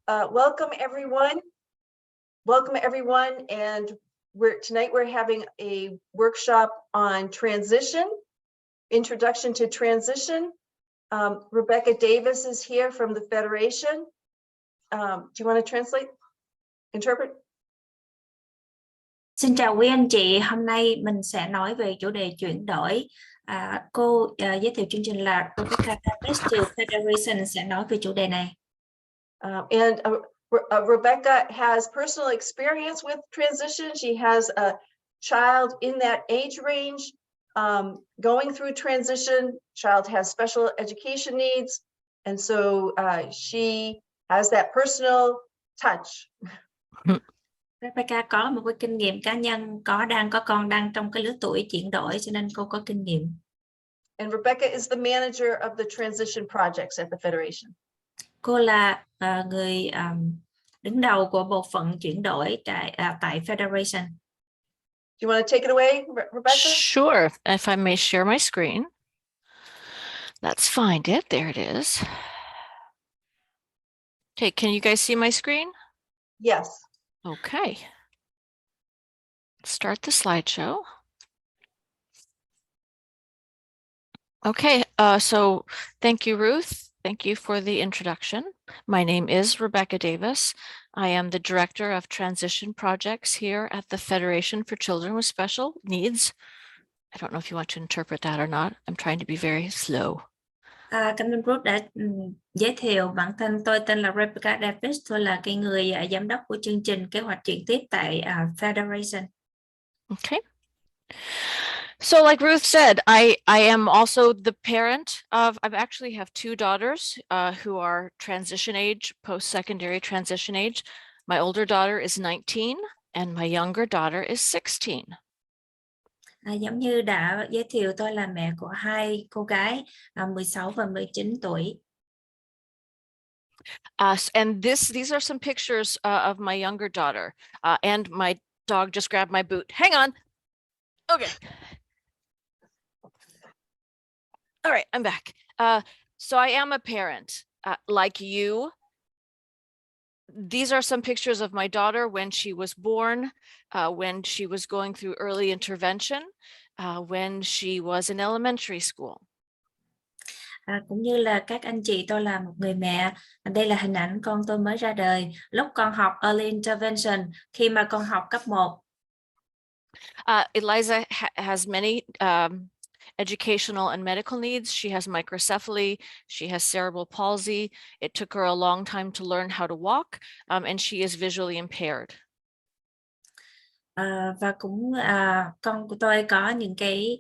Welcome everyone. Welcome everyone. And tonight we're having a workshop on transition, introduction to transition. Rebecca Davis is here from the Federation. Do you want to translate, interpret? Xin chào quý anh chị, hôm nay mình sẽ nói về chủ đề chuyển đổi. Cô giới thiệu chương trình là Rebecca Davis từ Federation sẽ nói về chủ đề này. Rebecca has personal experience with transition. She has a child in that age range going through transition. Child has special education needs, and so she has that personal touch. Rebecca có một cái kinh nghiệm cá nhân, đang có con đang trong cái lứa tuổi chuyển đổi, cho nên cô có kinh nghiệm. And Rebecca is the manager of the transition projects at the Federation. Cô là người đứng đầu của bộ phận chuyển đổi tại Federation. Do you want to take it away, Rebecca? Sure. If I may share my screen. Let's find it. There it is. Okay, can you guys see my screen? Yes. Okay. Start the slideshow. Okay, so thank you, Ruth. Thank you for the introduction. My name is Rebecca Davis. I am the Director of Transition Projects here at the Federation for Children with Special Needs. I don't know if you want to interpret that or not. I'm trying to be very slow. Cảm ơn Ruth đã giới thiệu bản thân. Tôi tên là Rebecca Davis. Tôi là cái người giám đốc của chương trình kế hoạch chuyển tiếp tại Federation. Okay. So like Ruth said, I am also the parent of, I actually have two daughters who are transition age, post-secondary transition age. My older daughter is 19 and my younger daughter is 16. Giống như đã giới thiệu, tôi là mẹ của hai cô gái 16 và 19 tuổi. And these are some pictures of my younger daughter and my dog just grabbed my boot. Hang on. Okay. All right, I'm back. So I am a parent like you. These are some pictures of my daughter when she was born, when she was going through early intervention, when she was in elementary school. Cũng như là các anh chị, tôi là một người mẹ. Đây là hình ảnh con tôi mới ra đời, lúc con học early intervention, khi mà con học cấp 1. Eliza has many educational and medical needs. She has microcephaly, she has cerebral palsy. It took her a long time to learn how to walk, and she is visually impaired. Và cũng con của tôi có những cái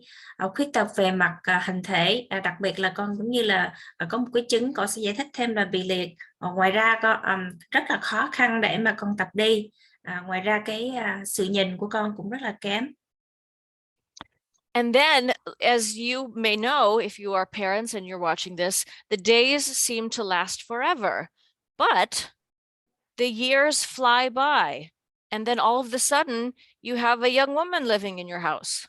khuyết tật về mặt hình thể, đặc biệt là con cũng như là có một cái chứng, con sẽ giải thích thêm là bị liệt. Ngoài ra con rất là khó khăn để mà con tập đi. Ngoài ra cái sự nhìn của con cũng rất là kém. And then, as you may know, if you are parents and you're watching this, the days seem to last forever, but the years fly by. And then all of a sudden, you have a young woman living in your house.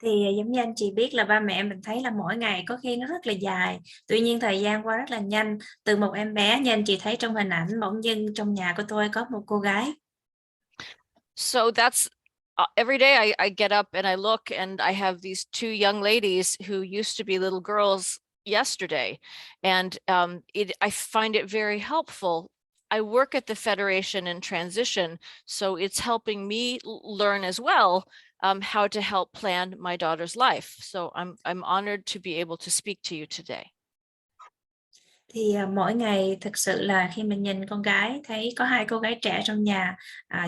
Thì giống như anh chị biết là ba mẹ mình thấy là mỗi ngày có khi nó rất là dài. Tuy nhiên thời gian qua rất là nhanh. Từ một em bé như anh chị thấy trong hình ảnh, bỗng dưng trong nhà của tôi có một cô gái. So that's every day I get up and I look and I have these two young ladies who used to be little girls yesterday. And I find it very helpful. I work at the Federation in transition, so it's helping me learn as well how to help plan my daughter's life. So I'm honored to be able to speak to you today. Thì mỗi ngày thực sự là khi mình nhìn con gái, thấy có hai cô gái trẻ trong nhà,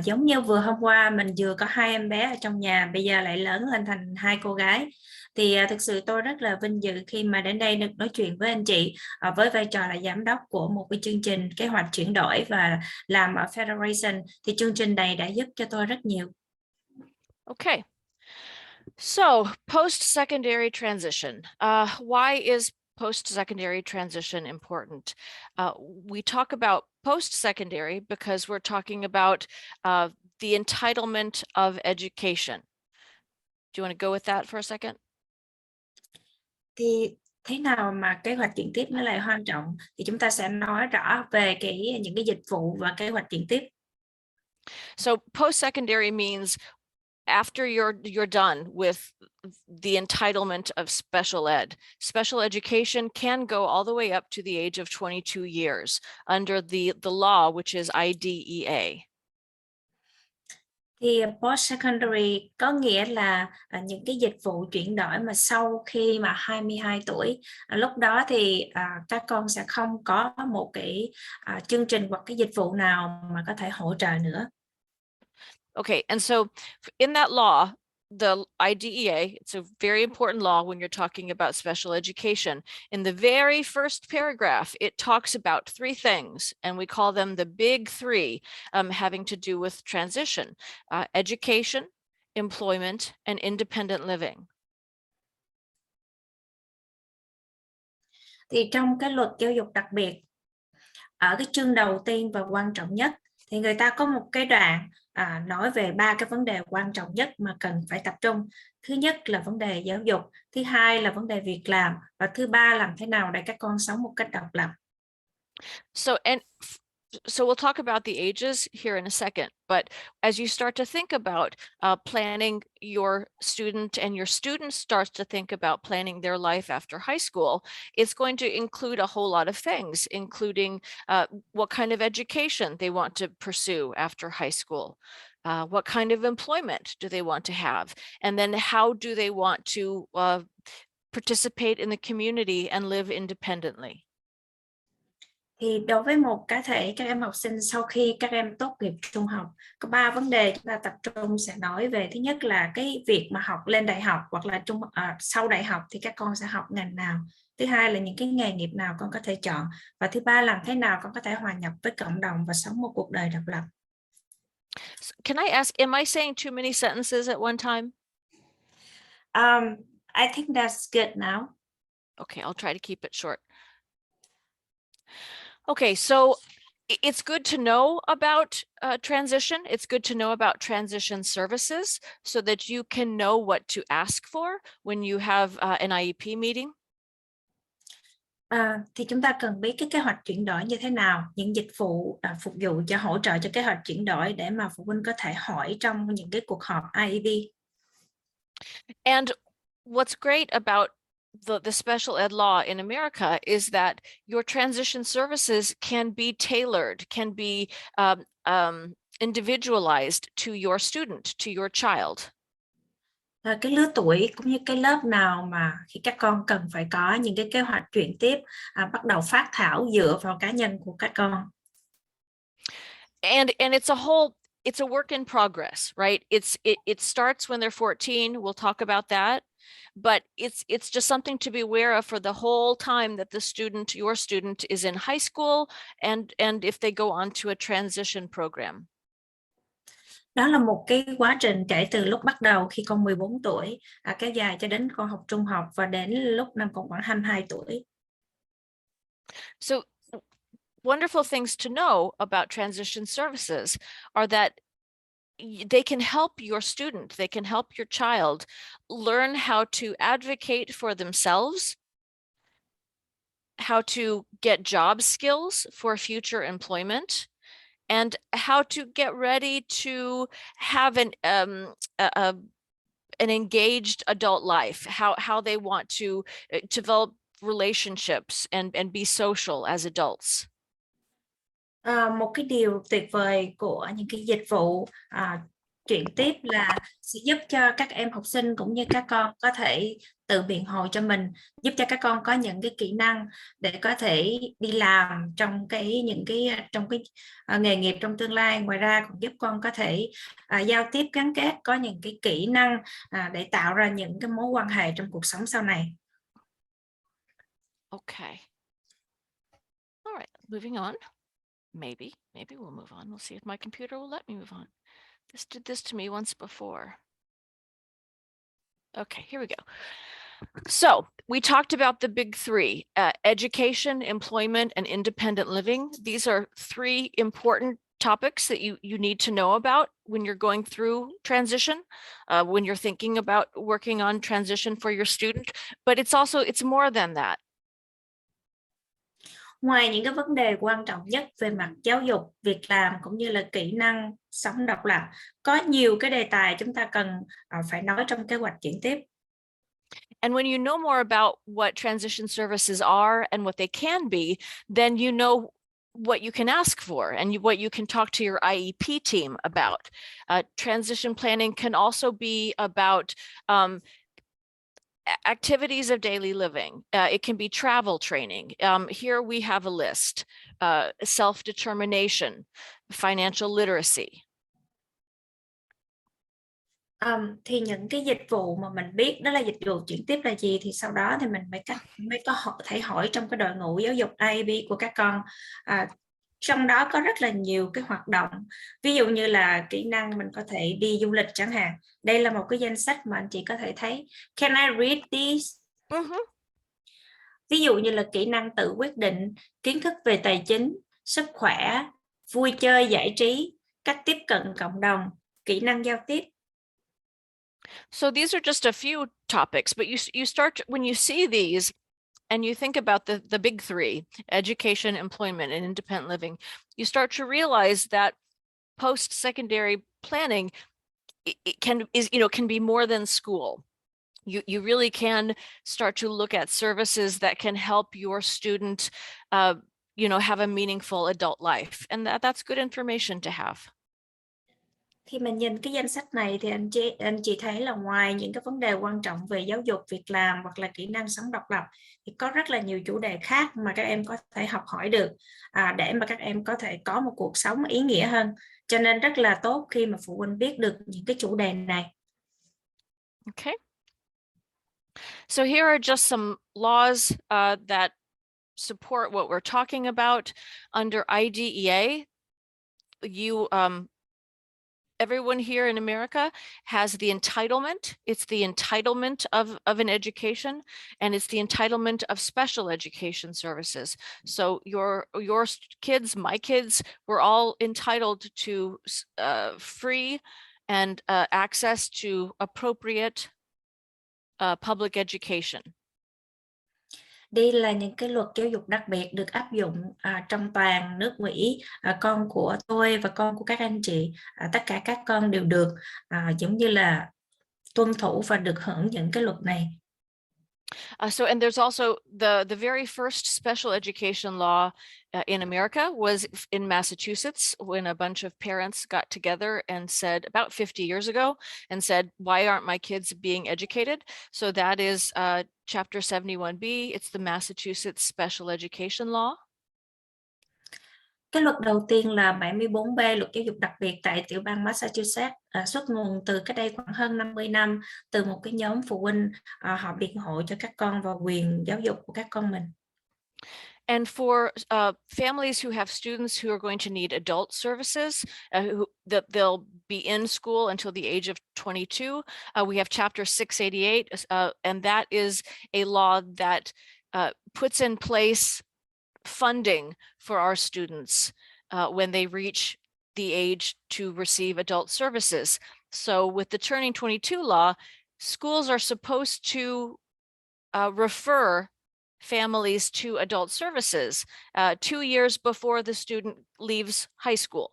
giống như vừa hôm qua mình vừa có hai em bé ở trong nhà, bây giờ lại lớn lên thành hai cô gái. Thì thực sự tôi rất là vinh dự khi mà đến đây được nói chuyện với anh chị với vai trò là giám đốc của một cái chương trình kế hoạch chuyển đổi và làm ở Federation. Thì chương trình này đã giúp cho tôi rất nhiều. Okay. So post-secondary transition. Why is post-secondary transition important? We talk about post-secondary because we're talking about the entitlement of education. Do you want to go with that for a second? Thì thế nào mà kế hoạch chuyển tiếp nó lại quan trọng, thì chúng ta sẽ nói rõ về những cái dịch vụ và kế hoạch chuyển tiếp. So post-secondary means after you're done with the entitlement of special ed. Special education can go all the way up to the age of 22 years under the law, which is IDEA. Thì post-secondary có nghĩa là những cái dịch vụ chuyển đổi mà sau khi mà 22 tuổi. Lúc đó thì các con sẽ không có một cái chương trình hoặc cái dịch vụ nào mà có thể hỗ trợ nữa. Okay, and so in that law, the IDEA, it's a very important law when you're talking about special education. In the very first paragraph, it talks about three things, and we call them the big three, having to do with transition, education, employment, and independent living. Thì trong cái luật giáo dục đặc biệt, ở cái chương đầu tiên và quan trọng nhất, thì người ta có một cái đoạn nói về ba cái vấn đề quan trọng nhất mà cần phải tập trung. Thứ nhất là vấn đề giáo dục, thứ hai là vấn đề việc làm, và thứ ba làm thế nào để các con sống một cách độc lập. So we'll talk about the ages here in a second, but as you start to think about planning your student, and your student starts to think about planning their life after high school, it's going to include a whole lot of things, including what kind of education they want to pursue after high school. What kind of employment do they want to have? And then how do they want to participate in the community and live independently? Thì đối với một cá thể các em học sinh sau khi các em tốt nghiệp trung học, có 3 vấn đề chúng ta tập trung sẽ nói về. Thứ nhất là cái việc mà học lên đại học, hoặc là sau đại học thì các con sẽ học ngành nào. Thứ hai là những cái nghề nghiệp nào con có thể chọn. Và thứ ba, làm thế nào con có thể hòa nhập với cộng đồng và sống một cuộc đời độc lập. Can I ask, am I saying too many sentences at one time? I think that's good now. Okay, I'll try to keep it short. Okay, so it's good to know about transition. It's good to know about transition services so that you can know what to ask for when you have an IEP meeting. Thì chúng ta cần biết cái kế hoạch chuyển đổi như thế nào, những dịch vụ phục vụ cho hỗ trợ cho kế hoạch chuyển đổi để mà phụ huynh có thể hỏi trong những cái cuộc họp IEP. And what's great about the special ed law in America is that your transition services can be tailored, can be individualized to your student, to your child. Cái lứa tuổi cũng như cái lớp nào mà khi các con cần phải có những cái kế hoạch chuyển tiếp, bắt đầu phác thảo dựa vào cá nhân của các con. And it's a work in progress, right? It starts when they're 14. We'll talk about that. But it's just something to be aware of for the whole time that your student is in high school, and if they go on to a transition program. Đó là một cái quá trình kể từ lúc bắt đầu khi con 14 tuổi, kéo dài cho đến con học trung học và đến lúc năm con khoảng 22 tuổi. So wonderful things to know about transition services are that they can help your student, they can help your child learn how to advocate for themselves, how to get job skills for future employment, and how to get ready to have an engaged adult life, how they want to develop relationships and be social as adults. Một cái điều tuyệt vời của những cái dịch vụ chuyển tiếp là sẽ giúp cho các em học sinh cũng như các con có thể tự biện hộ cho mình, giúp cho các con có những cái kỹ năng để có thể đi làm trong cái nghề nghiệp trong tương lai. Ngoài ra còn giúp con có thể giao tiếp gắn kết, có những cái kỹ năng để tạo ra những cái mối quan hệ trong cuộc sống sau này. Okay. All right, moving on. Maybe we'll move on. We'll see if my computer will let me move on. This did this to me once before. Okay, here we go. So we talked about the big three, education, employment, and independent living. These are three important topics that you need to know about when you're going through transition, when you're thinking about working on transition for your student, but it's more than that. Ngoài những cái vấn đề quan trọng nhất về mặt giáo dục, việc làm cũng như là kỹ năng sống độc lập, có nhiều cái đề tài chúng ta cần phải nói trong kế hoạch chuyển tiếp. And when you know more about what transition services are and what they can be, then you know what you can ask for and what you can talk to your IEP team about. Transition planning can also be about activities of daily living. It can be travel training. Here we have a list: self-determination, financial literacy. Thì những cái dịch vụ mà mình biết đó là dịch vụ chuyển tiếp là gì, thì sau đó thì mình mới có thể hỏi trong cái đội ngũ giáo dục IEP của các con. Trong đó có rất là nhiều cái hoạt động, ví dụ như là kỹ năng mình có thể đi du lịch chẳng hạn. Đây là một cái danh sách mà anh chị có thể thấy. Can I read this? Ví dụ như là kỹ năng tự quyết định, kiến thức về tài chính, sức khỏe, vui chơi giải trí, cách tiếp cận cộng đồng, kỹ năng giao tiếp. So these are just a few topics, but you start, when you see these and you think about the big three: education, employment, and independent living, you start to realize that post-secondary planning can be more than school. You really can start to look at services that can help your student have a meaningful adult life, and that's good information to have. Khi mình nhìn cái danh sách này thì anh chị thấy là ngoài những cái vấn đề quan trọng về giáo dục, việc làm hoặc là kỹ năng sống độc lập, thì có rất là nhiều chủ đề khác mà các em có thể học hỏi được để mà các em có thể có một cuộc sống ý nghĩa hơn. Cho nên rất là tốt khi mà phụ huynh biết được những cái chủ đề này. Okay. So here are just some laws that support what we're talking about. Under IDEA, everyone here in America has the entitlement. It's the entitlement of an education, and it's the entitlement of special education services. So your kids, my kids, we're all entitled to free and access to appropriate public education. Đây là những cái luật giáo dục đặc biệt được áp dụng trong toàn nước Mỹ. Con của tôi và con của các anh chị, tất cả các con đều được giống như là tuân thủ và được hưởng những cái luật này. And there's also the very first special education law in America was in Massachusetts, when a bunch of parents got together and said, about 50 years ago, and said, why aren't my kids being educated? So that is Chapter 71B. It's the Massachusetts Special Education Law. Cái luật đầu tiên là 74B, luật giáo dục đặc biệt tại tiểu bang Massachusetts, xuất nguồn từ cách đây khoảng hơn 50 năm, từ một cái nhóm phụ huynh họ biện hộ cho các con và quyền giáo dục của các con mình. And for families who have students who are going to need adult services, that they'll be in school until the age of 22, we have Chapter 688, and that is a law that puts in place funding for our students when they reach the age to receive adult services. So with the Turning 22 law, schools are supposed to refer families to adult services 2 years before the student leaves high school.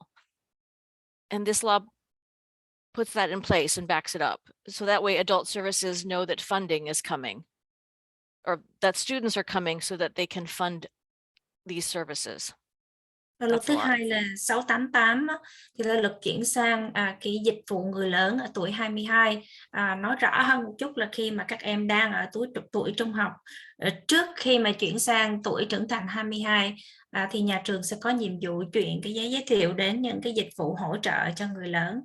And this law puts that in place and backs it up. So that way adult services know that funding is coming, or that students are coming so that they can fund these services. Và luật thứ hai là 688, thì là luật chuyển sang cái dịch vụ người lớn ở tuổi 22. Nói rõ hơn một chút là khi mà các em đang ở tuổi trung học, trước khi mà chuyển sang tuổi trưởng thành 22, thì nhà trường sẽ có nhiệm vụ chuyển cái giấy giới thiệu đến những cái dịch vụ hỗ trợ cho người lớn.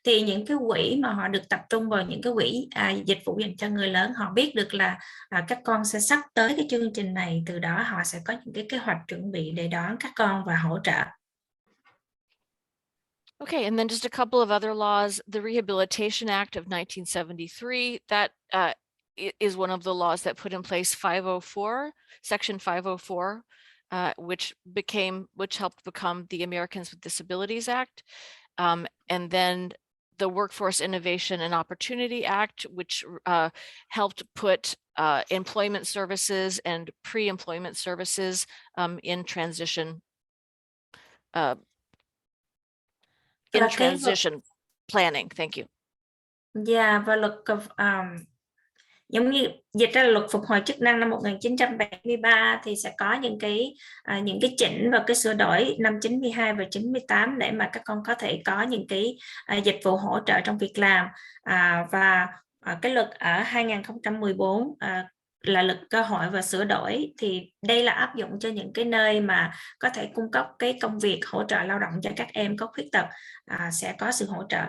Thì những cái quỹ mà họ được tập trung vào những cái quỹ dịch vụ dành cho người lớn, họ biết được là các con sẽ sắp tới cái chương trình này, từ đó họ sẽ có những cái kế hoạch chuẩn bị để đón các con và hỗ trợ. Okay, and then just a couple of other laws. The Rehabilitation Act of 1973, that is one of the laws that put in place 504, Section 504, which helped become the Americans with Disabilities Act, and then the Workforce Innovation and Opportunity Act, which helped put employment services and pre-employment services in transition Và cái luật transition planning. Thank you. và luật giống như dịch ra là luật phục hồi chức năng năm 1973 thì sẽ có những cái chỉnh và cái sửa đổi năm 92 và 98 để mà các con có thể có những cái dịch vụ hỗ trợ trong việc làm, và cái luật ở 2014 là luật cơ hội và sửa đổi, thì đây là áp dụng cho những cái nơi mà có thể cung cấp cái công việc hỗ trợ lao động cho các em có khuyết tật, sẽ có sự hỗ trợ.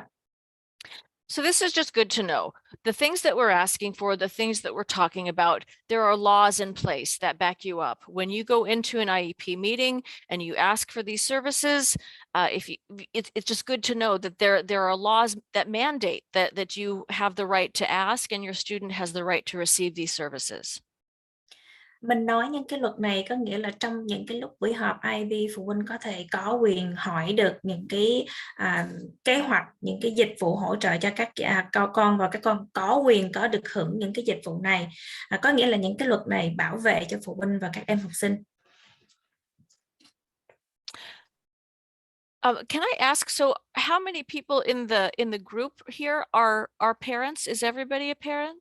So this is just good to know. The things that we're asking for, the things that we're talking about, there are laws in place that back you up. When you go into an IEP meeting and you ask for these services, it's just good to know that there are laws that mandate that you have the right to ask and your student has the right to receive these services. Mình nói những cái luật này có nghĩa là trong những cái lúc buổi họp IEP, phụ huynh có thể có quyền hỏi được những cái kế hoạch, những cái dịch vụ hỗ trợ cho các con, và các con có quyền có được hưởng những cái dịch vụ này. Có nghĩa là những cái luật này bảo vệ cho phụ huynh và các em học sinh. Can I ask, so how many people in the group here are parents? Is everybody a parent?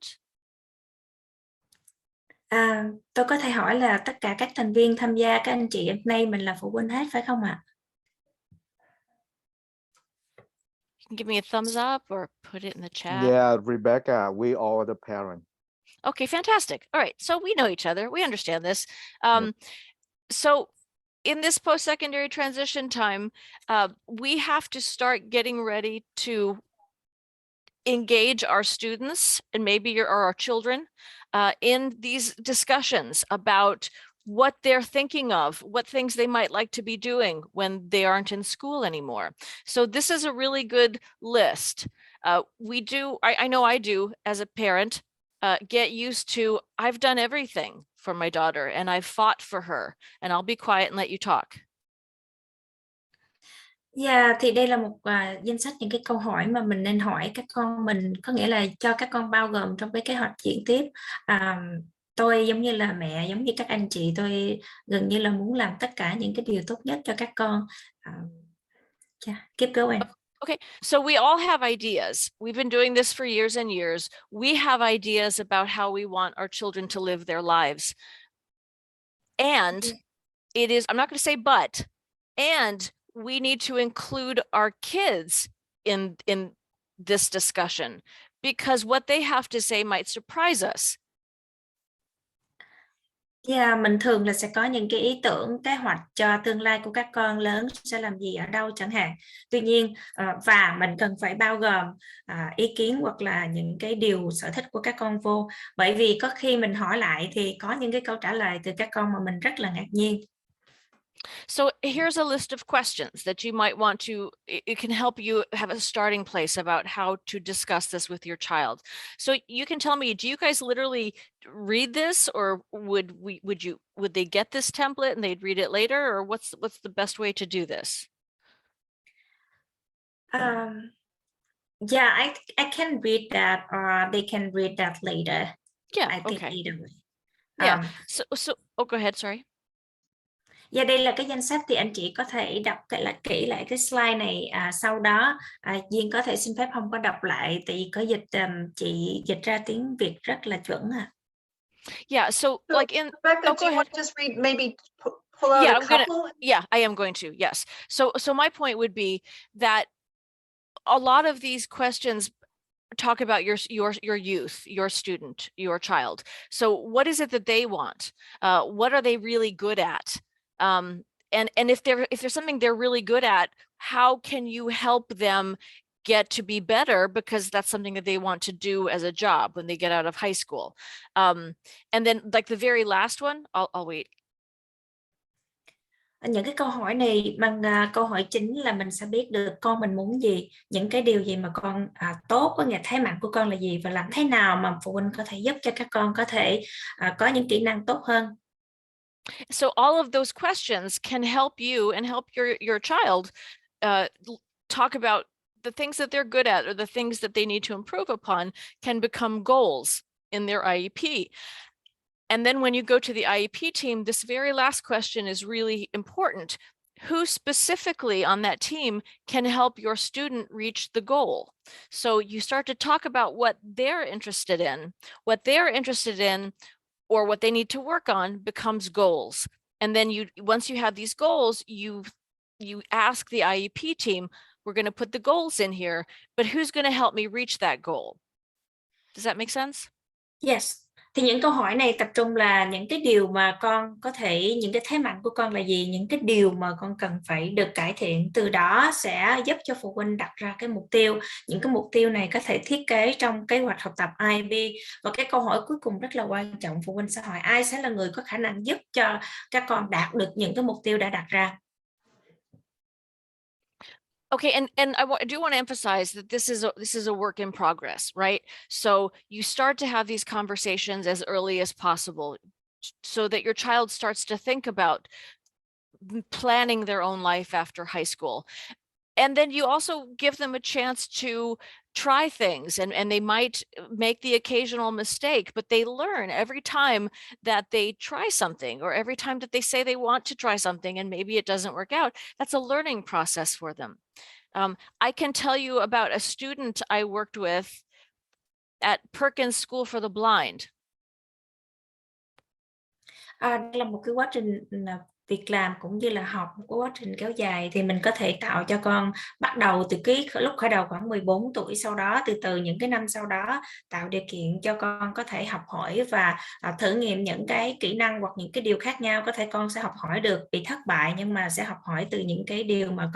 Tôi có thể hỏi là tất cả các thành viên tham gia, các anh chị hôm nay mình là phụ huynh hết phải không ạ? Give me a thumbs up or put it in the chat. Yeah, Rebecca, we all the parents. Okay, fantastic. All right, so we know each other. We understand this. So in this post-secondary transition time, we have to start getting ready to engage our students and maybe our children in these discussions about what they're thinking of, what things they might like to be doing when they aren't in school anymore. So this is a really good list. I know I do as a parent, get used to, I've done everything for my daughter and I've fought for her, and I'll be quiet and let you talk. Thì đây là một danh sách những cái câu hỏi mà mình nên hỏi các con mình, có nghĩa là cho các con bao gồm trong cái kế hoạch chuyển tiếp. Tôi giống như là mẹ, giống như các anh chị, tôi gần như là muốn làm tất cả những cái điều tốt nhất cho các con. Keep going. Okay, so we all have ideas. We've been doing this for years and years. We have ideas about how we want our children to live their lives. And it is, I'm not going to say but, and we need to include our kids in this discussion, because what they have to say might surprise us. Mình thường là sẽ có những cái ý tưởng, kế hoạch cho tương lai của các con lớn sẽ làm gì ở đâu chẳng hạn. Tuy nhiên, và mình cần phải bao gồm ý kiến hoặc là những cái điều sở thích của các con vô. Bởi vì có khi mình hỏi lại thì có những cái câu trả lời từ các con mà mình rất là ngạc nhiên. So here's a list of questions that you might want to, it can help you have a starting place about how to discuss this with your child. So you can tell me, do you guys literally read this, or would they get this template and they'd read it later, or what's the best way to do this? I can read that, or they can read that later. Yeah, I think okay. either way. Yeah, so go ahead, sorry. Đây là cái danh sách, thì anh chị có thể đọc kỹ lại cái slide này, sau đó Duyên có thể xin phép không có đọc lại, tại vì có dịch, chị dịch ra tiếng Việt rất là chuẩn à. Yeah, so like in Rebecca, go do you ahead. want to just read, maybe pull out a couple? I am going to, yes. So my point would be that a lot of these questions talk about your youth, your student, your child. So what is it that they want? What are they really good at? And if there's something they're really good at, how can you help them get to be better, because that's something that they want to do as a job when they get out of high school. And then like the very last one, I'll wait. Những cái câu hỏi này bằng câu hỏi chính là mình sẽ biết được con mình muốn gì, những cái điều gì mà con tốt, có nghĩa thế mạnh của con là gì, và làm thế nào mà phụ huynh có thể giúp cho các con có thể có những kỹ năng tốt hơn. So all of those questions can help you and help your child talk about the things that they're good at or the things that they need to improve upon can become goals in their IEP. And then when you go to the IEP team, this very last question is really important. Who specifically on that team can help your student reach the goal? So you start to talk about what they're interested in. What they're interested in or what they need to work on becomes goals. And then once you have these goals, you ask the IEP team, we're going to put the goals in here, but who's going to help me reach that goal? Does that make sense? Yes. Thì những câu hỏi này tập trung là những cái điều mà con có thể, những cái thế mạnh của con là gì, những cái điều mà con cần phải được cải thiện. Từ đó sẽ giúp cho phụ huynh đặt ra cái mục tiêu. Những cái mục tiêu này có thể thiết kế trong kế hoạch học tập IEP. Và cái câu hỏi cuối cùng rất là quan trọng, phụ huynh sẽ hỏi ai sẽ là người có khả năng giúp cho các con đạt được những cái mục tiêu đã đặt ra. Okay, and I do want to emphasize that this is a work in progress, right? So you start to have these conversations as early as possible so that your child starts to think about planning their own life after high school. And then you also give them a chance to try things, and they might make the occasional mistake, but they learn every time that they try something or every time that they say they want to try something and maybe it doesn't work out. That's a learning process for them. I can tell you about a student I worked with at Perkins School for the Blind. Đây là một cái quá trình việc làm cũng như là học, một cái quá trình kéo dài, thì mình có thể tạo cho con bắt đầu từ cái lúc khởi đầu khoảng 14 tuổi, sau đó từ từ những cái năm sau đó tạo điều kiện cho con có thể học hỏi và thử nghiệm những cái kỹ năng hoặc những cái điều khác nhau. Có thể con sẽ học hỏi được bị thất bại, nhưng mà sẽ học hỏi từ những cái điều mà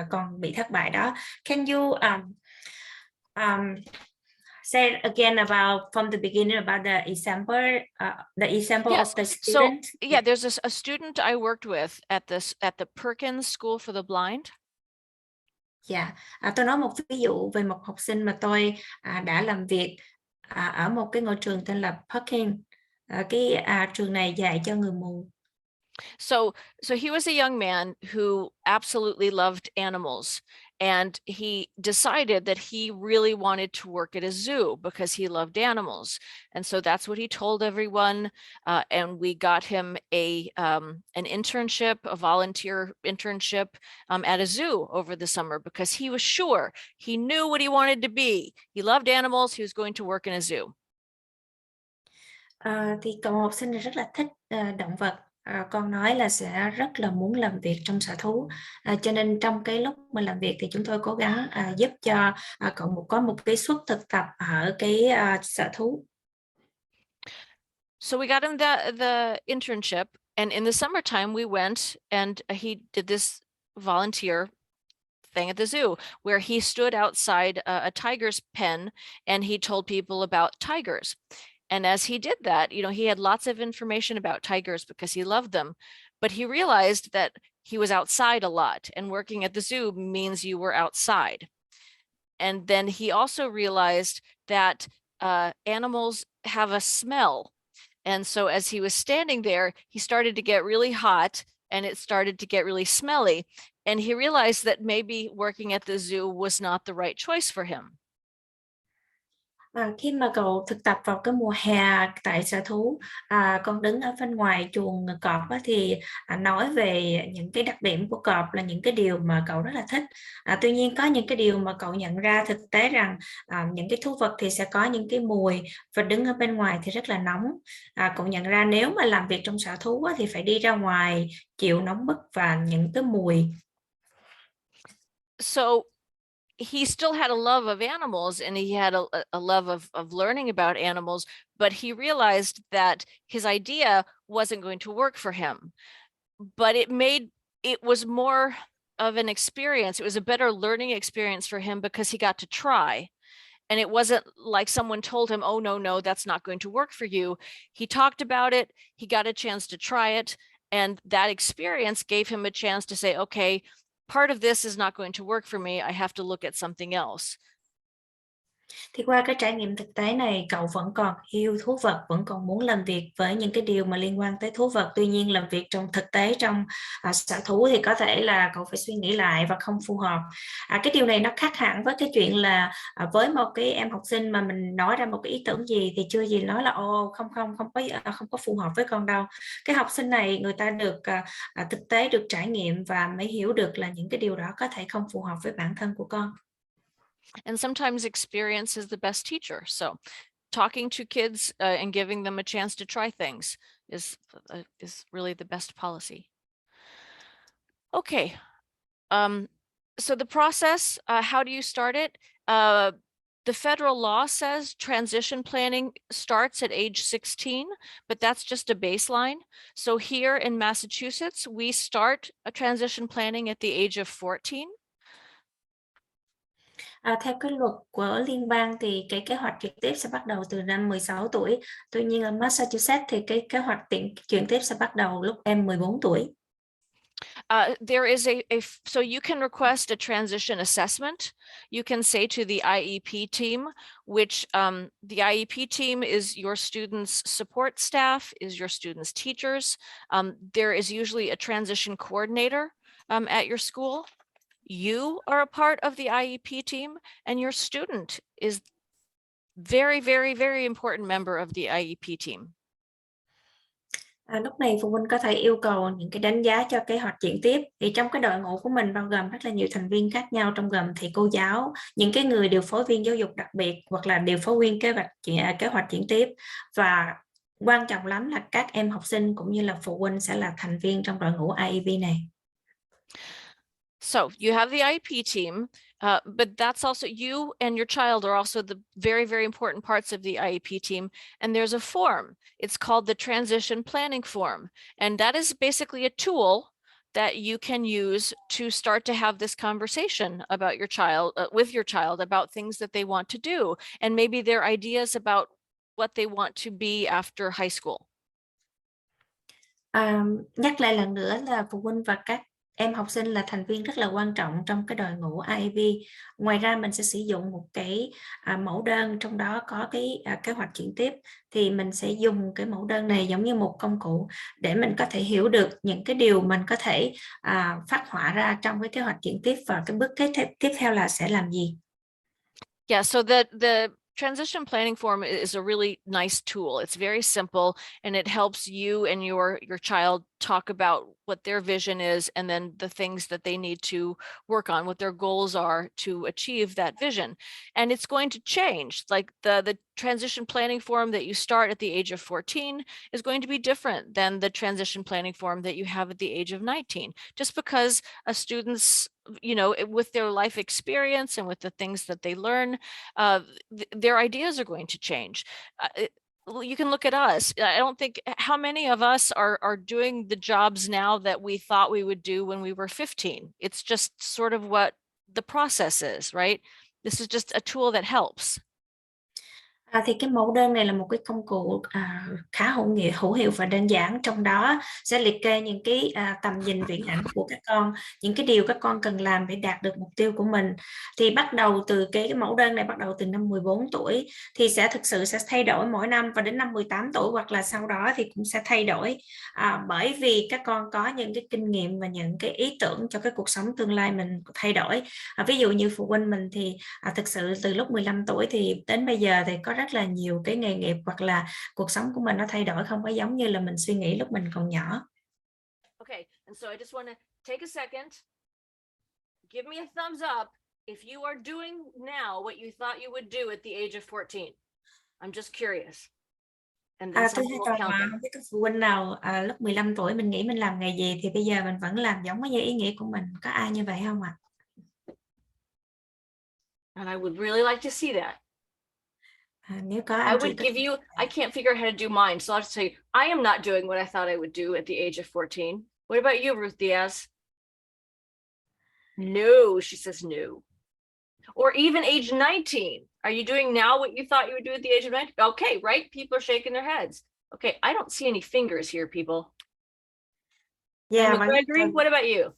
con bị thất bại đó. Can you say again about from the beginning about the example Yes. of the So student? yeah, there's a student I worked with at the Perkins School for the Blind. Dạ, tôi nói một ví dụ về một học sinh mà tôi đã làm việc ở một cái ngôi trường tên là Perkins. Trường này dạy cho người mù. So he was a young man who absolutely loved animals, and he decided that he really wanted to work at a zoo because he loved animals. And so that's what he told everyone. And we got him an internship, a volunteer internship at a zoo over the summer because he was sure he knew what he wanted to be. He loved animals. He was going to work in a zoo. Thì cậu học sinh này rất là thích động vật. Con nói là sẽ rất là muốn làm việc trong sở thú, cho nên trong cái lúc mà làm việc thì chúng tôi cố gắng giúp cho cậu có một cái suất thực tập ở cái sở thú. So we got him the internship, and in the summertime we went and he did this volunteer thing at the zoo where he stood outside a tiger's pen and he told people about tigers. And as he did that, he had lots of information about tigers because he loved them, but he realized that he was outside a lot, and working at the zoo means you were outside. And then he also realized that animals have a smell. And so as he was standing there, he started to get really hot and it started to get really smelly. And he realized that maybe working at the zoo was not the right choice for him. Khi mà cậu thực tập vào cái mùa hè tại sở thú, con đứng ở bên ngoài chuồng cọp thì nói về những cái đặc điểm của cọp là những cái điều mà cậu rất là thích. Tuy nhiên có những cái điều mà cậu nhận ra thực tế rằng những cái thú vật thì sẽ có những cái mùi, và đứng ở bên ngoài thì rất là nóng. Cậu nhận ra nếu mà làm việc trong sở thú thì phải đi ra ngoài chịu nóng bức và những cái mùi. So he still had a love of animals and he had a love of learning about animals, but he realized that his idea wasn't going to work for him. But it was more of an experience. It was a better learning experience for him because he got to try. And it wasn't like someone told him, oh, no, that's not going to work for you. He talked about it. He got a chance to try it. And that experience gave him a chance to say, okay, part of this is not going to work for me. I have to look at something else. Thì qua cái trải nghiệm thực tế này, cậu vẫn còn yêu thú vật, vẫn còn muốn làm việc với những cái điều mà liên quan tới thú vật. Tuy nhiên làm việc trong thực tế trong sở thú thì có thể là cậu phải suy nghĩ lại và không phù hợp. Cái điều này nó khác hẳn với cái chuyện là với một cái em học sinh mà mình nói ra một cái ý tưởng gì thì chưa gì nói là không có phù hợp với con đâu. Cái học sinh này người ta được thực tế, được trải nghiệm và mới hiểu được là những cái điều đó có thể không phù hợp với bản thân của con. And sometimes experience is the best teacher. So talking to kids and giving them a chance to try things is really the best policy. Okay. So the process, how do you start it? The federal law says transition planning starts at age 16, but that's just a baseline. So here in Massachusetts, we start a transition planning at the age of 14. Theo cái luật của liên bang thì cái kế hoạch chuyển tiếp sẽ bắt đầu từ năm 16 tuổi. Tuy nhiên ở Massachusetts thì cái kế hoạch chuyển tiếp sẽ bắt đầu lúc em 14 tuổi. There is so you can request a transition assessment. You can say to the IEP team, which the IEP team is your students' support staff, is your students' teachers. There is usually a transition coordinator at your school. You are a part of the IEP team, and your student is very, very, very important member of the IEP team. Lúc này phụ huynh có thể yêu cầu những cái đánh giá cho kế hoạch chuyển tiếp. Thì trong cái đội ngũ của mình bao gồm rất là nhiều thành viên khác nhau, trong gồm thầy cô giáo, những cái người điều phối viên giáo dục đặc biệt hoặc là điều phối viên kế hoạch chuyển tiếp. Và quan trọng lắm là các em học sinh cũng như là phụ huynh sẽ là thành viên trong đội ngũ IEP này. So you have the IEP team, but that's also you and your child are also the very, very important parts of the IEP team. And there's a form. It's called the transition planning form. And that is basically a tool that you can use to start to have this conversation about your child, with your child, about things that they want to do, and maybe their ideas about what they want to be after high school. Nhắc lại lần nữa là phụ huynh và các em học sinh là thành viên rất là quan trọng trong cái đội ngũ IEP. Ngoài ra mình sẽ sử dụng một cái mẫu đơn, trong đó có cái kế hoạch chuyển tiếp. Thì mình sẽ dùng cái mẫu đơn này giống như một công cụ để mình có thể hiểu được những cái điều mình có thể phát họa ra trong cái kế hoạch chuyển tiếp, và cái bước tiếp theo là sẽ làm gì. Yeah, so the transition planning form is a really nice tool. It's very simple, and it helps you and your child talk about what their vision is, and then the things that they need to work on, what their goals are to achieve that vision. And it's going to change. Like the transition planning form that you start at the age of 14 is going to be different than the transition planning form that you have at the age of 19, just because a student's, you know, with their life experience and with the things that they learn, their ideas are going to change. You can look at us. I don't think, how many of us are doing the jobs now that we thought we would do when we were 15? It's just sort of what the process is, right? This is just a tool that helps. Thì cái mẫu đơn này là một cái công cụ khá hữu hiệu và đơn giản, trong đó sẽ liệt kê những cái tầm nhìn viễn ảnh của các con, những cái điều các con cần làm để đạt được mục tiêu của mình. Thì bắt đầu từ cái mẫu đơn này, bắt đầu từ năm 14 tuổi thì thực sự sẽ thay đổi mỗi năm, và đến năm 18 tuổi hoặc là sau đó thì cũng sẽ thay đổi, bởi vì các con có những cái kinh nghiệm và những cái ý tưởng cho cái cuộc sống tương lai mình thay đổi. Ví dụ như phụ huynh mình thì thực sự từ lúc 15 tuổi thì đến bây giờ thì có rất là nhiều cái nghề nghiệp hoặc là cuộc sống của mình nó thay đổi, không có giống như là mình suy nghĩ lúc mình còn nhỏ. Okay, and so I just want to take a second. Give me a thumbs up if you are doing now what you thought you would do at the age of 14. I'm just curious. And then Tôi hay tò mò không biết các phụ huynh nào lúc 15 tuổi mình nghĩ mình làm nghề gì thì bây giờ mình vẫn làm giống như ý nghĩa của mình. Có ai như vậy không ạ? And I would really like to see that. Nếu có I would give you, I can't figure out how to do mine, so I'll just say, I am not doing what I thought I would do at the age of 14. What about you, Ruth Diaz? No, she says no. Or even age 19. Are you doing now what you thought you would do at the age of 19? Okay, right? People are shaking their heads. Okay, I don't see any fingers here, people. Yeah, Gregory, what about you?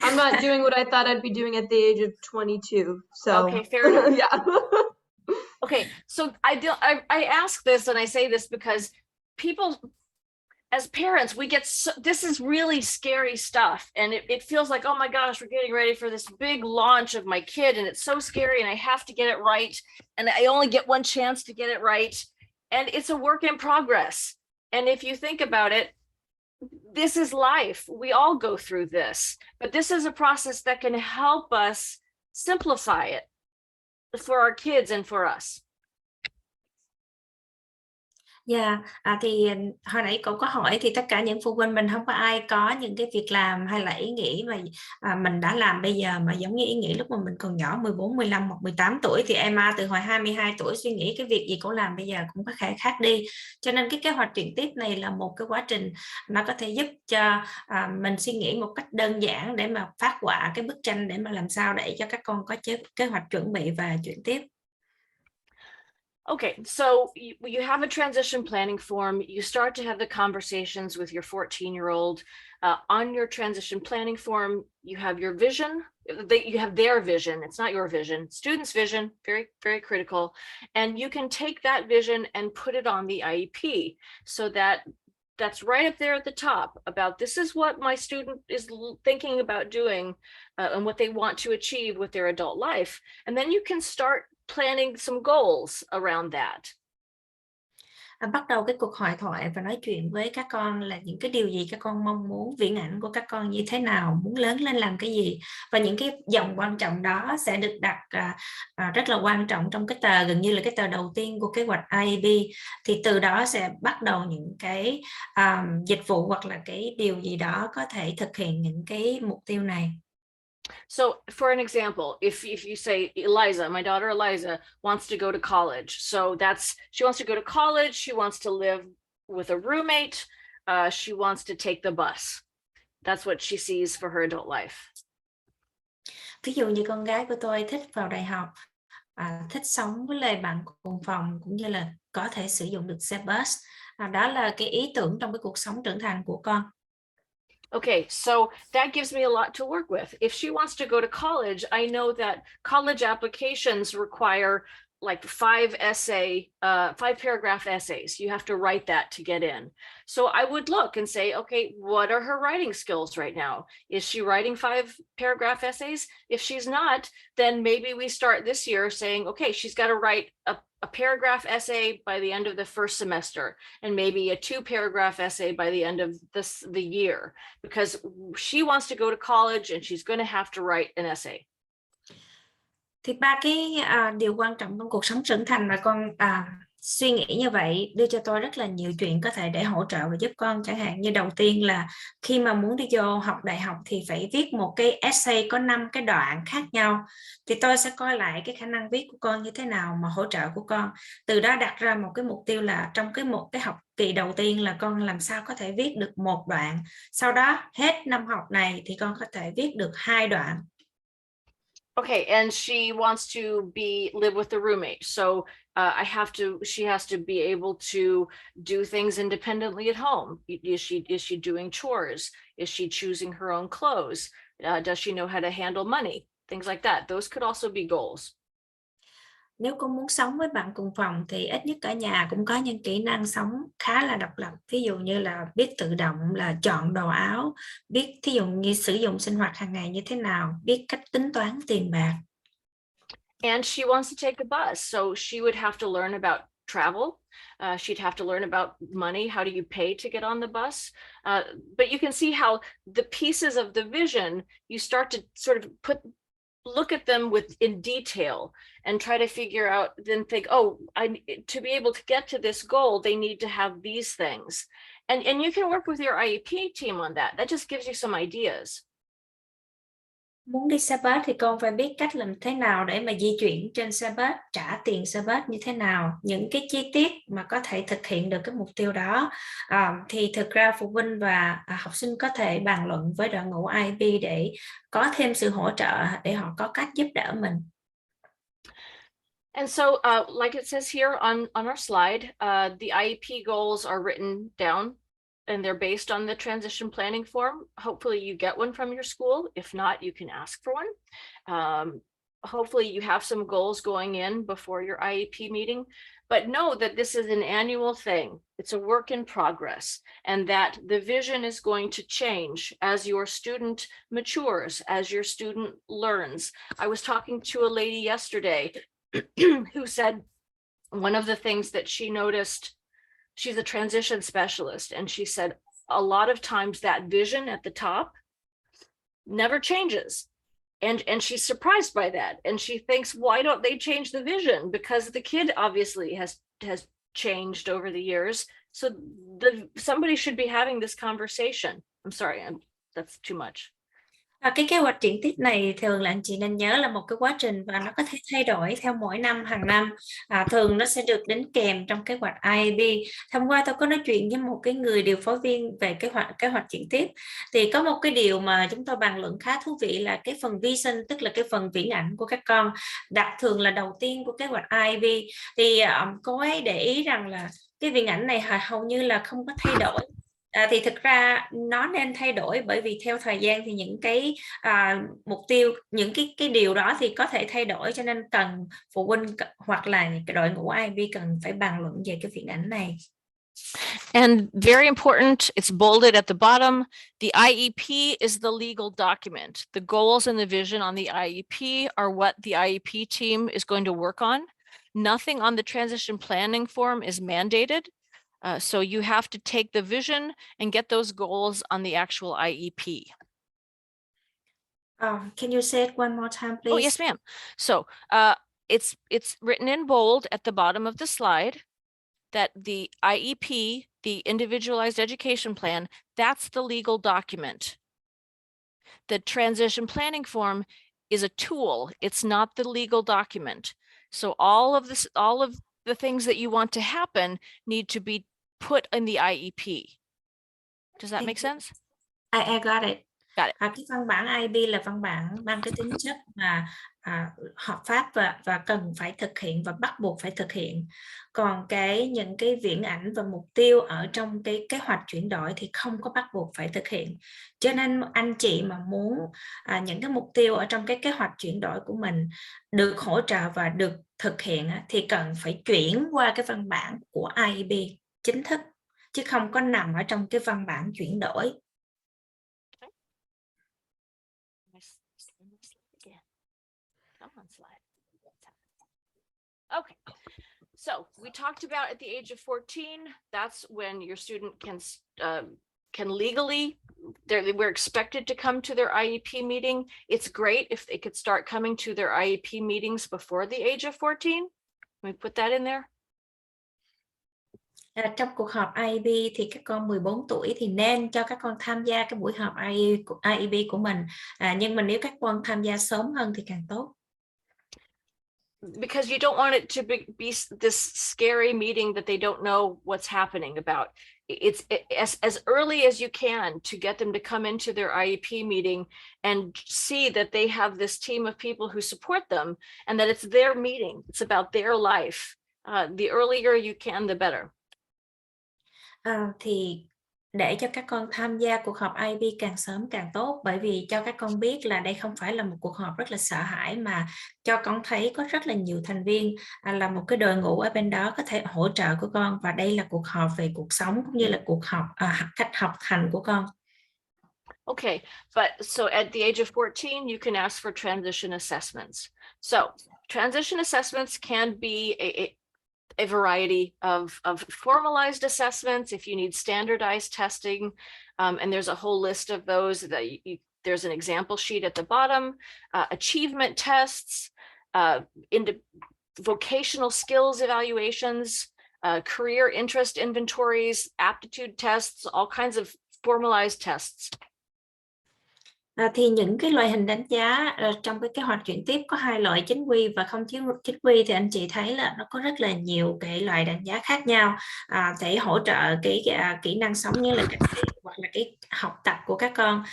I'm not doing what I thought I'd be doing at the age of 22. So Okay, fair enough. yeah. Okay, so I ask this and I say this because people, as parents, we get this is really scary stuff, and it feels like, oh my gosh, we're getting ready for this big launch of my kid, and it's so scary, and I have to get it right, and I only get one chance to get it right, and it's a work in progress. And if you think about it, this is life. We all go through this, but this is a process that can help us simplify it for our kids and for us. Dạ, thì hồi nãy cậu có hỏi thì tất cả những phụ huynh mình không có ai có những cái việc làm hay là ý nghĩ mà mình đã làm bây giờ mà giống như ý nghĩ lúc mà mình còn nhỏ 14, 15 hoặc 18 tuổi, thì Emma từ hồi 22 tuổi suy nghĩ cái việc gì cô làm bây giờ cũng có thể khác đi. Cho nên cái kế hoạch chuyển tiếp này là một cái quá trình nó có thể giúp cho mình suy nghĩ một cách đơn giản để mà phát họa cái bức tranh để mà làm sao để cho các con có kế hoạch chuẩn bị và chuyển tiếp. Okay, so you have a transition planning form. You start to have the conversations with your 14-year-old. On your transition planning form, you have your vision. You have their vision. It's not your vision. Students' vision, very, very critical. And you can take that vision and put it on the IEP so that's right up there at the top about this is what my student is thinking about doing and what they want to achieve with their adult life. And then you can start planning some goals around that. Bắt đầu cái cuộc hội thoại và nói chuyện với các con là những cái điều gì các con mong muốn, viễn ảnh của các con như thế nào, muốn lớn lên làm cái gì, và những cái dòng quan trọng đó sẽ được đặt rất là quan trọng trong cái tờ gần như là cái tờ đầu tiên của kế hoạch IEP. Thì từ đó sẽ bắt đầu những cái dịch vụ hoặc là cái điều gì đó có thể thực hiện những cái mục tiêu này. So for an example, if you say, Eliza, my daughter Eliza wants to go to college. So she wants to go to college. She wants to live with a roommate. She wants to take the bus. That's what she sees for her adult life. Ví dụ như con gái của tôi thích vào đại học, thích sống với lại bạn cùng phòng, cũng như là có thể sử dụng được xe bus. Đó là cái ý tưởng trong cái cuộc sống trưởng thành của con. Okay, so that gives me a lot to work with. If she wants to go to college, I know that college applications require like 5 paragraph essays. You have to write that to get in. So I would look and say, okay, what are her writing skills right now? Is she writing 5 paragraph essays? If she's not, then maybe we start this year saying, okay, she's got to write a paragraph essay by the end of the first semester, and maybe a 2-paragraph essay by the end of the year, because she wants to go to college and she's going to have to write an essay. Thì 3 cái điều quan trọng trong cuộc sống trưởng thành mà con suy nghĩ như vậy đưa cho tôi rất là nhiều chuyện có thể để hỗ trợ và giúp con. Chẳng hạn như đầu tiên là khi mà muốn đi vô học đại học thì phải viết một cái essay có 5 cái đoạn khác nhau, thì tôi sẽ coi lại cái khả năng viết của con như thế nào mà hỗ trợ của con, từ đó đặt ra một cái mục tiêu là trong một cái học kỳ đầu tiên là con làm sao có thể viết được 1 đoạn, sau đó hết năm học này thì con có thể viết được 2 đoạn. Okay, and she wants to live with the roommate. So she has to be able to do things independently at home. Is she doing chores? Is she choosing her own clothes? Does she know how to handle money? Things like that. Those could also be goals. Nếu con muốn sống với bạn cùng phòng thì ít nhất ở nhà cũng có những kỹ năng sống khá là độc lập. Ví dụ như là biết tự động là chọn đồ áo, biết thí dụ như sử dụng sinh hoạt hàng ngày như thế nào, biết cách tính toán tiền bạc. And she wants to take the bus, so she would have to learn about travel. She'd have to learn about money. How do you pay to get on the bus? But you can see how the pieces of the vision, you start to sort of look at them in detail and try to figure out, then think, oh, to be able to get to this goal, they need to have these things. And you can work with your IEP team on that. That just gives you some ideas. Muốn đi xe bus thì con phải biết cách làm thế nào để mà di chuyển trên xe bus, trả tiền xe bus như thế nào, những cái chi tiết mà có thể thực hiện được cái mục tiêu đó. Thì thực ra phụ huynh và học sinh có thể bàn luận với đội ngũ IEP để có thêm sự hỗ trợ để họ có cách giúp đỡ mình. And so like it says here on our slide, the IEP goals are written down and they're based on the transition planning form. Hopefully you get one from your school. If not, you can ask for one. Hopefully you have some goals going in before your IEP meeting, but know that this is an annual thing. It's a work in progress, and that the vision is going to change as your student matures, as your student learns. I was talking to a lady yesterday who said one of the things that she noticed, she's a transition specialist, and she said a lot of times that vision at the top never changes. And she's surprised by that. And she thinks, why don't they change the vision? Because the kid obviously has changed over the years. So somebody should be having this conversation. I'm sorry, that's too much. Cái kế hoạch chuyển tiếp này thường là anh chị nên nhớ là một cái quá trình và nó có thể thay đổi theo mỗi năm, hàng năm. Thường nó sẽ được đính kèm trong kế hoạch IEP. Hôm qua tôi có nói chuyện với một cái người điều phối viên về kế hoạch chuyển tiếp. Thì có một cái điều mà chúng tôi bàn luận khá thú vị là cái phần vision, tức là cái phần viễn ảnh của các con, đặt thường là đầu tiên của kế hoạch IEP. Thì cô ấy để ý rằng là cái viễn ảnh này hầu như là không có thay đổi. Thì thực ra nó nên thay đổi, bởi vì theo thời gian thì những cái mục tiêu, những cái điều đó thì có thể thay đổi, cho nên cần phụ huynh hoặc là cái đội ngũ IB cần phải bàn luận về cái viễn ảnh này. And very important, it's bolded at the bottom. The IEP is the legal document. The goals and the vision on the IEP are what the IEP team is going to work on. Nothing on the transition planning form is mandated. So you have to take the vision and get those goals on the actual IEP. Can you say it one more time, please? Oh, yes, ma'am. So it's written in bold at the bottom of the slide that the IEP, the individualized education plan, that's the legal document. The transition planning form is a tool. It's not the legal document. So all of the things that you want to happen need to be put in the IEP. Does that make sense? I got it. Got it. Cái văn bản IEP là văn bản mang cái tính chất mà hợp pháp và cần phải thực hiện và bắt buộc phải thực hiện. Còn những cái viễn ảnh và mục tiêu ở trong cái kế hoạch chuyển đổi thì không có bắt buộc phải thực hiện. Cho nên anh chị mà muốn những cái mục tiêu ở trong cái kế hoạch chuyển đổi của mình được hỗ trợ và được thực hiện thì cần phải chuyển qua cái văn bản của IEP chính thức, chứ không có nằm ở trong cái văn bản chuyển đổi. Okay, so we talked about at the age of 14, that's when your student can legally, we're expected to come to their IEP meeting. It's great if they could start coming to their IEP meetings before the age of 14. Let me put that in there. Trong cuộc họp IEP thì các con 14 tuổi thì nên cho các con tham gia cái buổi họp IEP của mình. Nhưng mà nếu các con tham gia sớm hơn thì càng tốt. Because you don't want it to be this scary meeting that they don't know what's happening about. It's as early as you can to get them to come into their IEP meeting and see that they have this team of people who support them and that it's their meeting. It's about their life. The earlier you can, the better. Thì để cho các con tham gia cuộc họp IEP càng sớm càng tốt, bởi vì cho các con biết là đây không phải là một cuộc họp rất là sợ hãi, mà cho con thấy có rất là nhiều thành viên, là một cái đội ngũ ở bên đó có thể hỗ trợ của con, và đây là cuộc họp về cuộc sống cũng như là cuộc họp cách học hành của con. Okay, but so at the age of 14, you can ask for transition assessments. So transition assessments can be a variety of formalized assessments if you need standardized testing, and there's a whole list of those that there's an example sheet at the bottom, achievement tests, into vocational skills evaluations, career interest inventories, aptitude tests, all kinds of formalized tests. Thì những cái loại hình đánh giá trong cái kế hoạch chuyển tiếp có 2 loại, chính quy và không chính quy, thì anh chị thấy là nó có rất là nhiều cái loại đánh giá khác nhau để hỗ trợ cái kỹ năng sống như là hoặc là cái học tập của các con.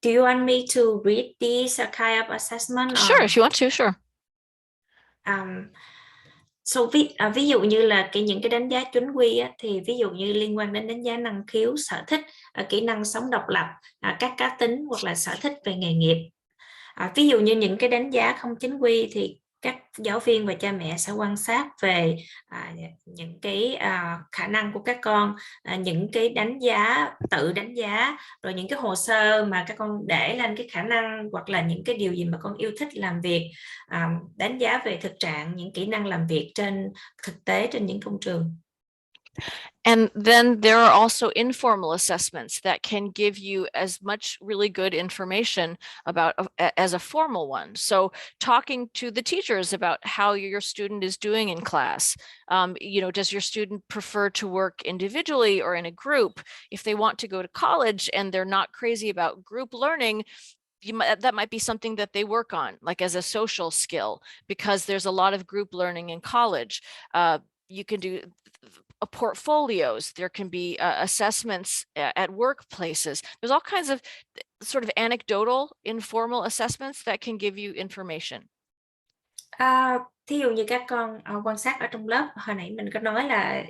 Do you want me to read these kind of assessment? Sure, if you want to, sure. Ví dụ như là những cái đánh giá chính quy á, thì ví dụ như liên quan đến đánh giá năng khiếu, sở thích, kỹ năng sống độc lập, các cá tính hoặc là sở thích về nghề nghiệp. Ví dụ như những cái đánh giá không chính quy thì các giáo viên và cha mẹ sẽ quan sát về những cái khả năng của các con, những cái tự đánh giá, rồi những cái hồ sơ mà các con để lên cái khả năng hoặc là những cái điều gì mà con yêu thích làm việc, đánh giá về thực trạng những kỹ năng làm việc trên thực tế trên những công trường. And then there are also informal assessments that can give you as much really good information about as a formal one. So talking to the teachers about how your student is doing in class. Does your student prefer to work individually or in a group? If they want to go to college and they're not crazy about group learning, that might be something that they work on, like as a social skill, because there's a lot of group learning in college. You can do portfolios, there can be assessments at workplaces. There's all kinds of sort of anecdotal, informal assessments that can give you information. Thí dụ như các con quan sát ở trong lớp, hồi nãy mình có nói là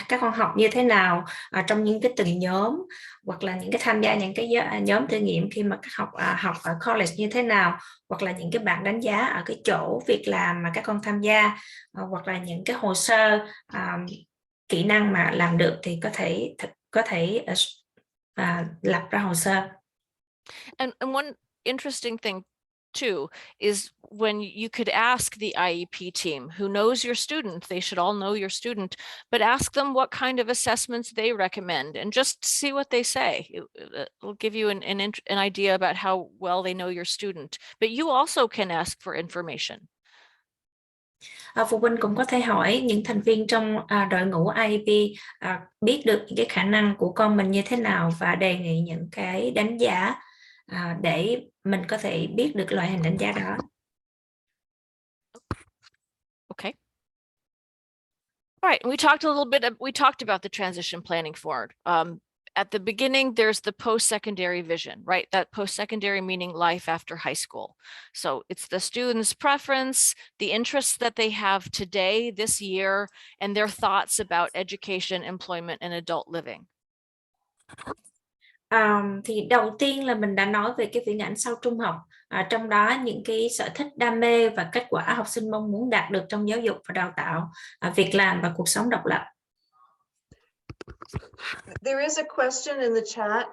các con học như thế nào trong những cái từng nhóm, hoặc là những cái tham gia những cái nhóm thử nghiệm khi mà các học ở college như thế nào, hoặc là những cái bảng đánh giá ở cái chỗ việc làm mà các con tham gia, hoặc là những cái hồ sơ kỹ năng mà làm được thì có thể lập ra hồ sơ. And one interesting thing too is when you could ask the IEP team who knows your student, they should all know your student, but ask them what kind of assessments they recommend and just see what they say. It'll give you an idea about how well they know your student, but you also can ask for information. Phụ huynh cũng có thể hỏi những thành viên trong đội ngũ IEP biết được những cái khả năng của con mình như thế nào và đề nghị những cái đánh giá để mình có thể biết được loại hình đánh giá đó. Okay. All right, we talked about the transition planning forward. At the beginning, there's the post-secondary vision, right? That post-secondary meaning life after high school. So it's the student's preference, the interests that they have today, this year, and their thoughts about education, employment, and adult living. Thì đầu tiên là mình đã nói về cái viễn ảnh sau trung học, trong đó những cái sở thích, đam mê và kết quả học sinh mong muốn đạt được trong giáo dục và đào tạo, việc làm và cuộc sống độc lập. There is a question in the chat.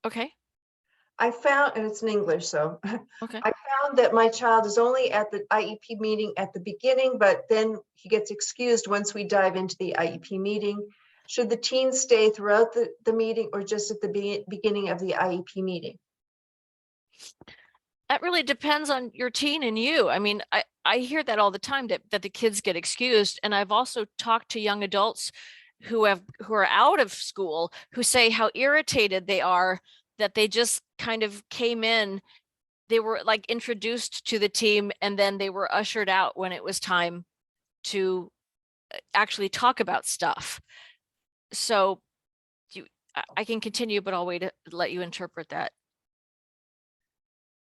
Okay. I found, and it's in English, so Okay. I found that my child is only at the IEP meeting at the beginning, but then he gets excused once we dive into the IEP meeting. Should the teen stay throughout the meeting or just at the beginning of the IEP meeting? That really depends on your teen and you. I mean, I hear that all the time that the kids get excused. And I've also talked to young adults who are out of school who say how irritated they are that they just kind of came in. They were like introduced to the team and then they were ushered out when it was time to actually talk about stuff. So I can continue, but I'll wait to let you interpret that.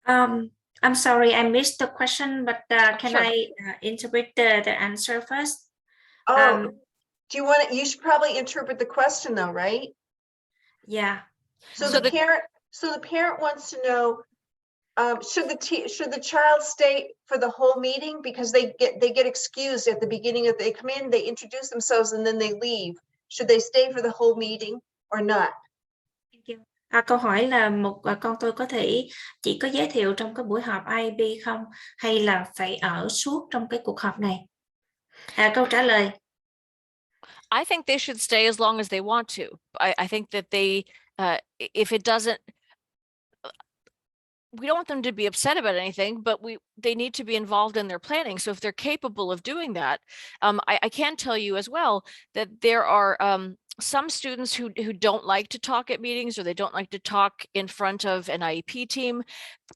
I'm sorry, I missed the question, but can Sure. I interpret the answer first? Oh, do you want to, you should probably interpret the question though, right? Yeah. So So the parent wants to know, should the child stay for the whole meeting because they get excused at the beginning of, they come in, they introduce themselves and then they leave. Should they stay for the whole meeting or not? Thank you. Câu hỏi là con tôi có thể chỉ có giới thiệu trong cái buổi họp IEP không, hay là phải ở suốt trong cái cuộc họp này? Câu trả lời. I think they should stay as long as they want to. I think that they, if it doesn't, we don't want them to be upset about anything, but they need to be involved in their planning. So if they're capable of doing that, I can tell you as well that there are some students who don't like to talk at meetings, or they don't like to talk in front of an IEP team,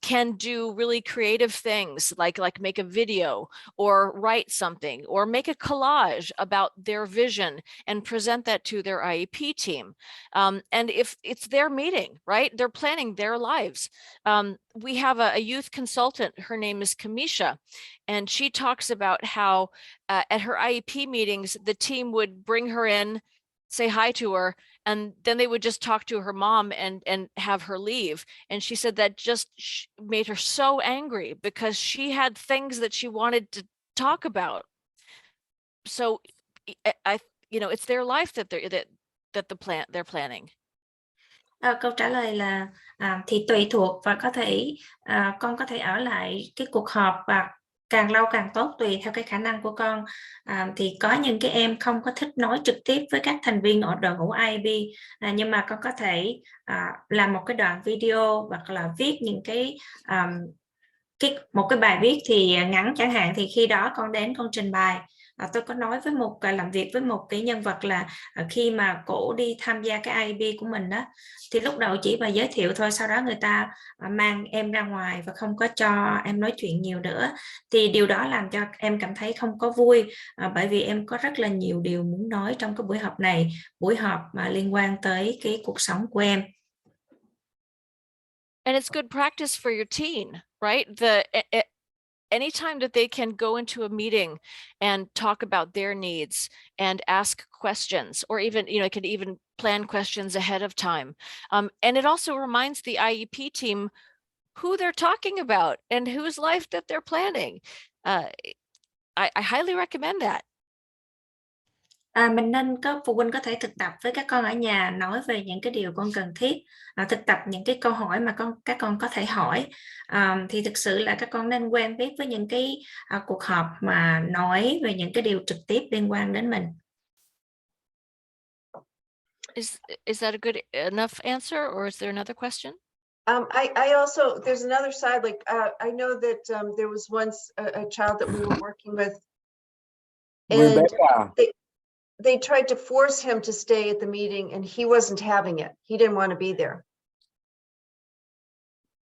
can do really creative things like make a video or write something or make a collage about their vision and present that to their IEP team. And if it's their meeting, right, they're planning their lives. We have a youth consultant, her name is Kamisha, and she talks about how at her IEP meetings, the team would bring her in, say hi to her, and then they would just talk to her mom and have her leave. And she said that just made her so angry because she had things that she wanted to talk about. So I it's their life that they're planning. Câu trả lời là thì tùy thuộc, và có thể con có thể ở lại cái cuộc họp và càng lâu càng tốt, tùy theo cái khả năng của con. Thì có những cái em không có thích nói trực tiếp với các thành viên ở đội ngũ IB, nhưng mà con có thể làm một cái đoạn video hoặc là viết những một cái bài viết thì ngắn chẳng hạn, thì khi đó con đến con trình bày. Tôi có nói với làm việc với một cái nhân vật là khi mà cổ đi tham gia cái IB của mình đó, thì lúc đầu chỉ và giới thiệu thôi, sau đó người ta mang em ra ngoài và không có cho em nói chuyện nhiều nữa, thì điều đó làm cho em cảm thấy không có vui, bởi vì em có rất là nhiều điều muốn nói trong cái buổi họp này, buổi họp mà liên quan tới cái cuộc sống của em. And it's good practice for your teen, right? Anytime that they can go into a meeting and talk about their needs and ask questions, or even, can even plan questions ahead of time. And it also reminds the IEP team who they're talking about and whose life that they're planning. I highly recommend that. Mình nên phụ huynh có thể thực tập với các con ở nhà, nói về những cái điều con cần thiết, thực tập những cái câu hỏi mà các con có thể hỏi. Thì thực sự là các con nên quen biết với những cái cuộc họp mà nói về những cái điều trực tiếp liên quan đến mình. Is that a good enough answer, or is there another question? I also, there's another side, like I know that there was once a child that we were working with, and Rebecca, they tried to force him to stay at the meeting, and he wasn't having it. He didn't want to be there.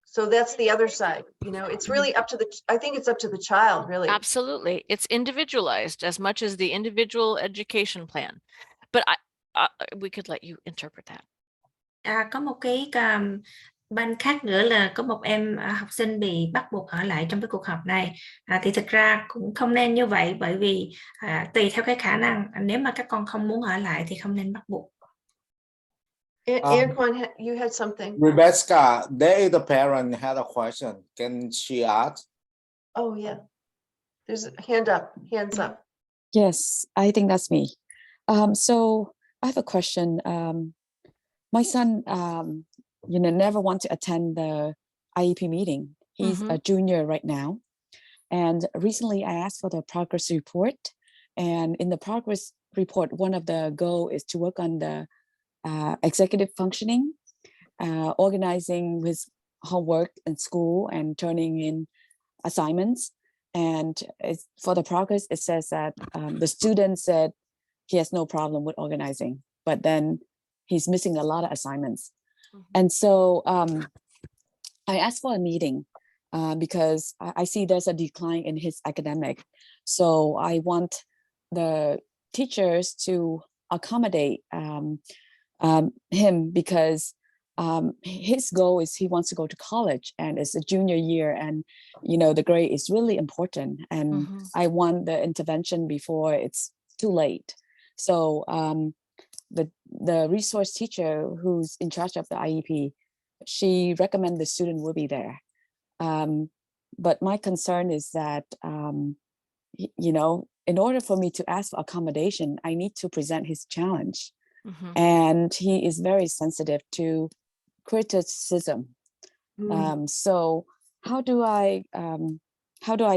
So that's the other side, it's really up to I think it's up to the child, really. Absolutely. It's individualized as much as the individual education plan. But we could let you interpret that. Có một cái bên khác nữa là có một em học sinh bị bắt buộc ở lại trong cái cuộc họp này. Thì thực ra cũng không nên như vậy, bởi vì tùy theo cái khả năng, nếu mà các con không muốn ở lại thì không nên bắt buộc. Antoine, you had something. Rebecca, there is a parent had a question. Can she ask? Oh yeah, there's a hands up. Yes, I think that's me. So I have a question. My son, never want to attend the IEP meeting. He's a junior right now. And recently I asked for the progress report. And in the progress report, one of the goals is to work on the executive functioning, organizing his homework in school and turning in assignments. And for the progress, it says that the student said he has no problem with organizing, but then he's missing a lot of assignments. And so I asked for a meeting because I see there's a decline in his academic. So I want the teachers to accommodate him, because his goal is he wants to go to college, and it's a junior year, and the grade is really important, and I want the intervention before it's too late. So the resource teacher who's in charge of the IEP, she recommended the student will be there. But my concern is that, in order for me to ask for accommodation, I need to present his challenge. And he is very sensitive to criticism. So how do I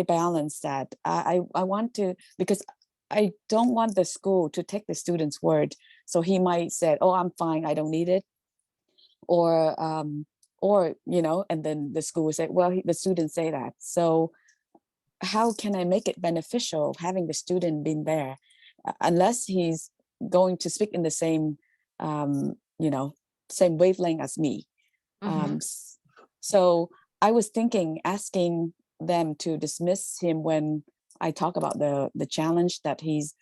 balance that? I want to, because I don't want the school to take the student's word. So he might say, oh, I'm fine, I don't need it. Or, and then the school will say, well, the student say that. So how can I make it beneficial having the student being there? Unless he's going to speak in the same you know, same wavelength as me. Mhm. So I was thinking, asking them to dismiss him when I talk about the challenge that he's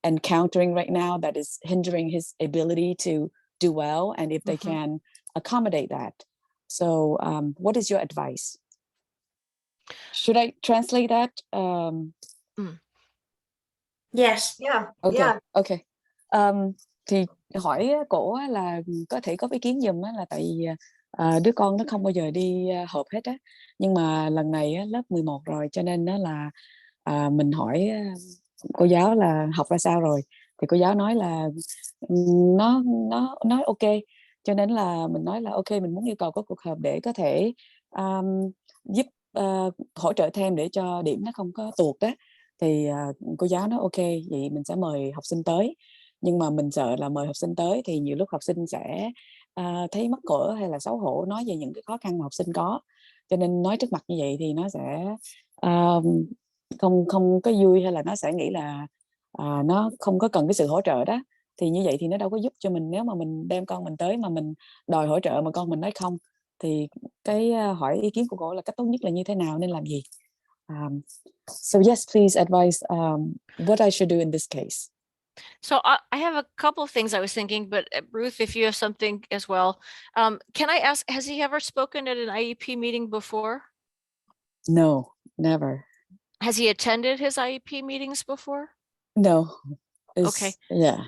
encountering right now that is hindering his ability to do well, and if they Mhm. can accommodate that. So what is your advice? Should I translate that? Yes. Yeah, Okay, yeah. okay. Thì hỏi cổ á là có thể có ý kiến giùm á, là tại vì đứa con nó không bao giờ đi họp hết á, nhưng mà lần này á, lớp 11 rồi cho nên nó là mình hỏi cô giáo là học ra sao rồi, thì cô giáo nói là nó nói ok, cho nên là mình nói là ok, mình muốn yêu cầu có cuộc họp để có thể giúp hỗ trợ thêm để cho điểm nó không có tuột đó. Thì cô giáo nói ok, vậy mình sẽ mời học sinh tới, nhưng mà mình sợ là mời học sinh tới thì nhiều lúc học sinh sẽ thấy mắc cỡ hay là xấu hổ nói về những cái khó khăn mà học sinh có, cho nên nói trước mặt như vậy thì nó sẽ không có vui, hay là nó sẽ nghĩ là nó không có cần cái sự hỗ trợ đó. Thì như vậy thì nó đâu có giúp cho mình. Nếu mà mình đem con mình tới mà mình đòi hỗ trợ mà con mình nói không, thì cái hỏi ý kiến của cô là cách tốt nhất là như thế nào, nên làm gì? So yes, please advise what I should do in this case. So I have a couple of things I was thinking, but Ruth, if you have something as well, can I ask, has he ever spoken at an IEP meeting before? No, never. Has he attended his IEP meetings before? No. Okay. Yeah.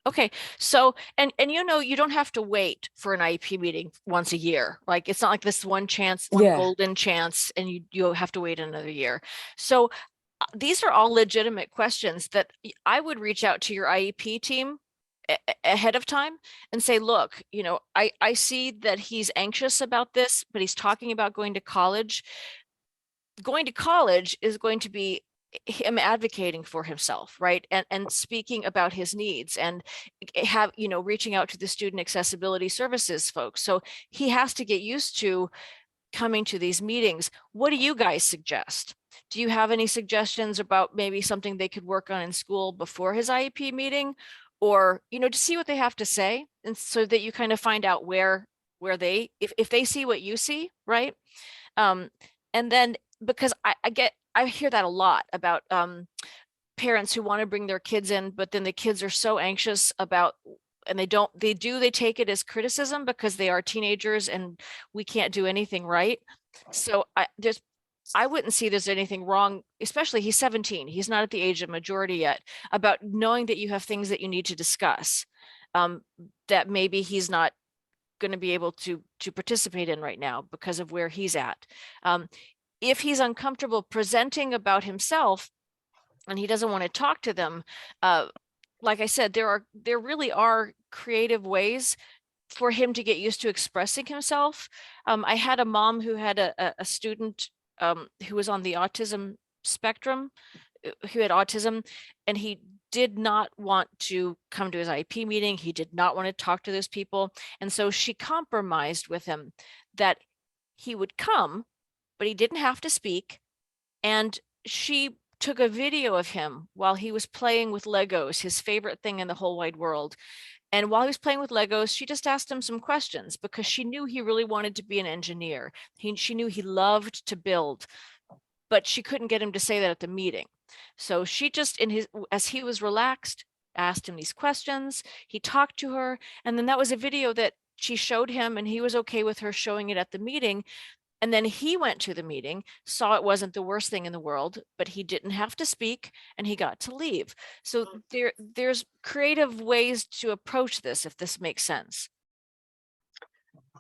Okay, so and you know, you don't have to wait for an IEP meeting once a year. Like it's not like this one chance, one Yeah. golden chance, and you have to wait another year. So these are all legitimate questions that I would reach out to your IEP team ahead of time and say, look, you know, I see that he's anxious about this, but he's talking about going to college. Going to college is going to be him advocating for himself, right? And speaking about his needs and have, you know, reaching out to the student accessibility services folks. So he has to get used to coming to these meetings. What do you guys suggest? Do you have any suggestions about maybe something they could work on in school before his IEP meeting, or, you know, to see what they have to say, and so that you kind of find out where they, if they see what you see, right? And then, because I hear that a lot about parents who want to bring their kids in, but then the kids are so anxious about, and they take it as criticism because they are teenagers and we can't do anything right. So I wouldn't see there's anything wrong, especially he's 17. He's not at the age of majority yet, about knowing that you have things that you need to discuss that maybe he's not going to be able to participate in right now because of where he's at. If he's uncomfortable presenting about himself and he doesn't want to talk to them, like I said, there really are creative ways for him to get used to expressing himself. I had a mom who had a student who was on the autism spectrum, who had autism, and he did not want to come to his IEP meeting. He did not want to talk to those people. And so she compromised with him that he would come, but he didn't have to speak. And she took a video of him while he was playing with Legos, his favorite thing in the whole wide world. And while he was playing with Legos, she just asked him some questions because she knew he really wanted to be an engineer. She knew he loved to build, but she couldn't get him to say that at the meeting. So she just, as he was relaxed, asked him these questions. He talked to her, and then that was a video that she showed him, and he was okay with her showing it at the meeting. And then he went to the meeting, saw it wasn't the worst thing in the world, but he didn't have to speak and he got to leave. So there's creative ways to approach this, if this makes sense.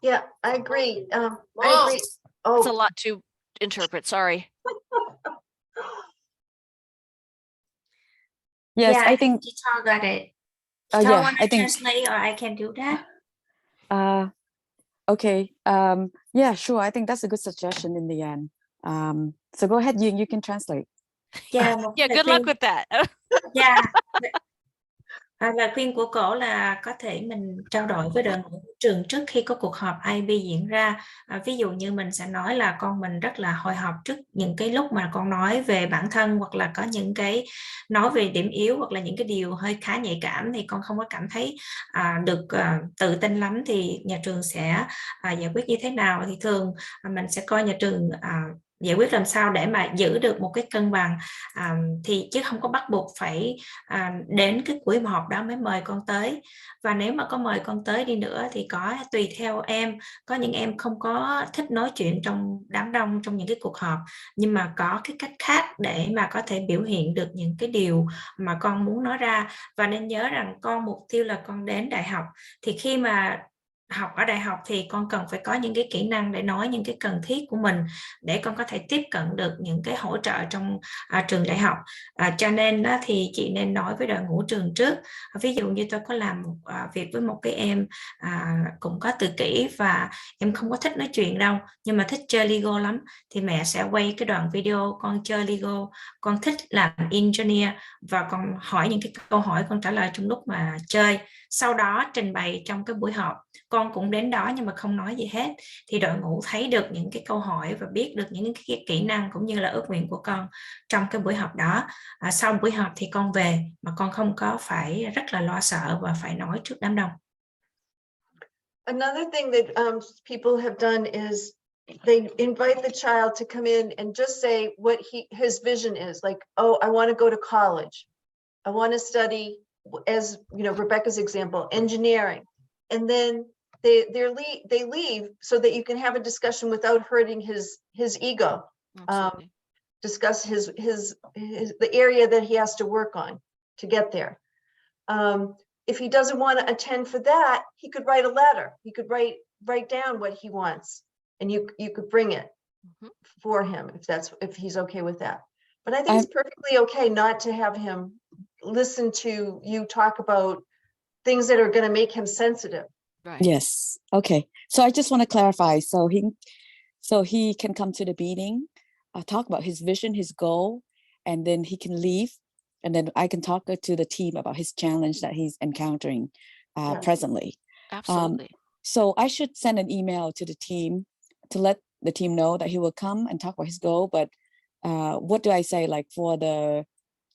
Yeah, I agree. I agree. It's a Oh, lot to interpret, sorry. Yes, Yeah, I think. Guitar got it. Yeah, Guitar want I to think. translate, or I can do that. Okay. Yeah, sure. I think that's a good suggestion in the end. So go ahead, you can translate. Yeah, Yeah, good luck with that. Yeah. Lời khuyên của cổ là có thể mình trao đổi với đội ngũ trường trước khi có cuộc họp IB diễn ra. Ví dụ như mình sẽ nói là con mình rất là hồi hộp trước những cái lúc mà con nói về bản thân, hoặc là có những cái nói về điểm yếu hoặc là những cái điều hơi khá nhạy cảm thì con không có cảm thấy được tự tin lắm, thì nhà trường sẽ giải quyết như thế nào. Thì thường mình sẽ coi nhà trường giải quyết làm sao để mà giữ được một cái cân bằng, thì chứ không có bắt buộc phải đến cái buổi họp đó mới mời con tới. Và nếu mà có mời con tới đi nữa thì có tùy theo em, có những em không có thích nói chuyện trong đám đông trong những cái cuộc họp, nhưng mà có cái cách khác để mà có thể biểu hiện được những cái điều mà con muốn nói ra. Và nên nhớ rằng con mục tiêu là con đến đại học, thì khi mà học ở đại học thì con cần phải có những cái kỹ năng để nói những cái cần thiết của mình, để con có thể tiếp cận được những cái hỗ trợ trong trường đại học. Cho nên đó thì chị nên nói với đội ngũ trường trước. Ví dụ như tôi có làm một việc với một cái em cũng có tự kỷ, và em không có thích nói chuyện đâu, nhưng mà thích chơi Lego lắm, thì mẹ sẽ quay cái đoạn video con chơi Lego, con thích làm engineer, và con hỏi những cái câu hỏi, con trả lời trong lúc mà chơi, sau đó trình bày trong cái buổi họp. Con cũng đến đó nhưng mà không nói gì hết, thì đội ngũ thấy được những cái câu hỏi và biết được những cái kỹ năng cũng như là ước nguyện của con trong cái buổi họp đó. Sau buổi họp thì con về mà con không có phải rất là lo sợ và phải nói trước đám đông. Another thing that people have done is they invite the child to come in and just say what his vision is. Like, oh, I want to go to college. I want to study, as you know, Rebecca's example, engineering. And then they leave so that you can have a discussion without hurting his ego. Absolutely. Discuss the area that he has to work on to get there. If he doesn't want to attend for that, he could write a letter. He could write down what he wants, and you could bring it for him if he's okay with that. But I think it's perfectly okay not to have him listen to you talk about things that are going to make him sensitive. Right. Yes. Okay. So I just want to clarify. So he can come to the meeting, talk about his vision, his goal, and then he can leave. And then I can talk to the team about his challenge that he's encountering Yes. presently. Absolutely. So I should send an email to the team to let the team know that he will come and talk about his goal. But what do I say? Like for the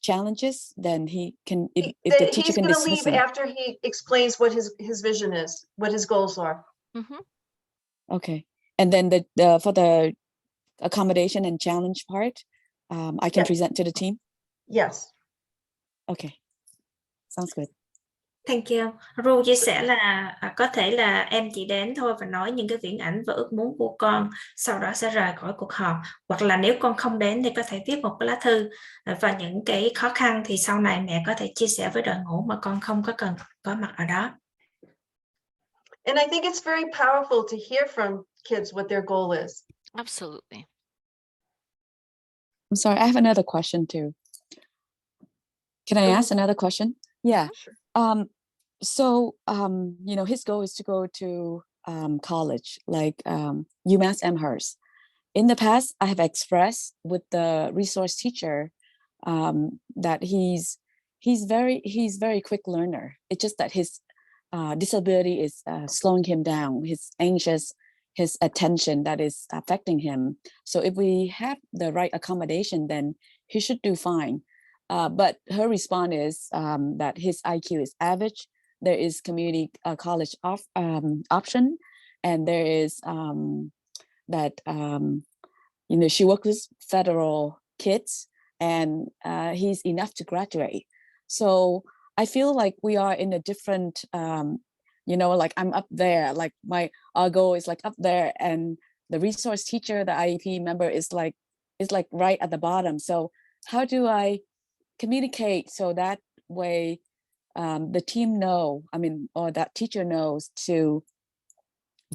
challenges, then he can, if the teacher He's can going to dismiss leave him. after he explains what his vision is, what his goals are. Okay. And then the for the accommodation and challenge part, I can Yes. present to the team. Yes. Okay. Sounds good. Thank you. Ru chia sẻ là có thể là em chỉ đến thôi và nói những cái viễn ảnh và ước muốn của con, sau đó sẽ rời khỏi cuộc họp. Hoặc là nếu con không đến thì có thể viết một cái lá thư, và những cái khó khăn thì sau này mẹ có thể chia sẻ với đội ngũ mà con không có cần có mặt ở đó. And I think it's very powerful to hear from kids what their goal is. Absolutely. I'm sorry, I have another question too. Can I Go ask another question? Yeah. Sure. So you know, his goal is to go to college, like UMass Amherst. In the past, I have expressed with the resource teacher that he's very quick learner. It's just that his disability is slowing him down. He's anxious, his attention that is affecting him. So if we have the right accommodation, then he should do fine. But her response is that his IQ is average. There is community college option, and there is that you know, she works with federal kids, and he's enough to graduate. So I feel like we are in a different, you know, like I'm up there, like our goal is like up there, and the resource teacher, the IEP member is like right at the bottom. So how do I communicate so that way the team know, I mean, or that teacher knows to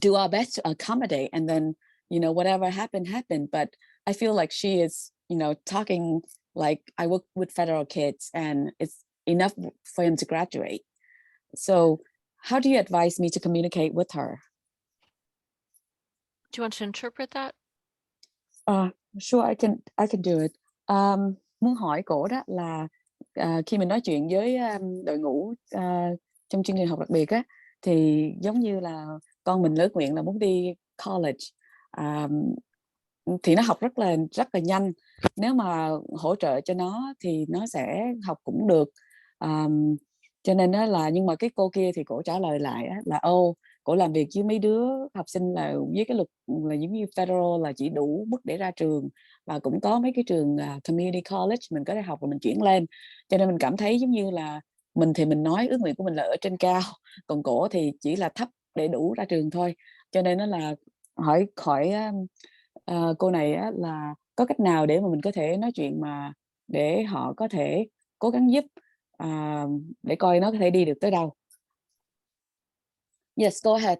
do our best to accommodate, and then, you know, whatever happened. But I feel like she is, you know, talking like I work with federal kids and it's enough for him to graduate. So how do you advise me to communicate with her? Do you want to interpret that? Sure, I can do it. Muốn hỏi cổ đó khi mình nói chuyện với đội ngũ trong chương trình học đặc biệt á, thì giống như là con mình ước nguyện là muốn đi college, thì nó học rất là nhanh. Nếu mà hỗ trợ cho nó thì nó sẽ học cũng được. Cho nên đó là, nhưng mà cái cô kia thì cổ trả lời lại á, là cổ làm việc với mấy đứa học sinh là với cái luật là giống như federal là chỉ đủ mức để ra trường, và cũng có mấy cái trường community college mình có thể học và mình chuyển lên. Cho nên mình cảm thấy giống như là mình thì mình nói ước nguyện của mình là ở trên cao, còn cổ thì chỉ là thấp để đủ ra trường thôi. Cho nên nó là hỏi cô này á, là có cách nào để mà mình có thể nói chuyện mà để họ có thể cố gắng giúp để coi nó có thể đi được tới đâu. Yes, go ahead.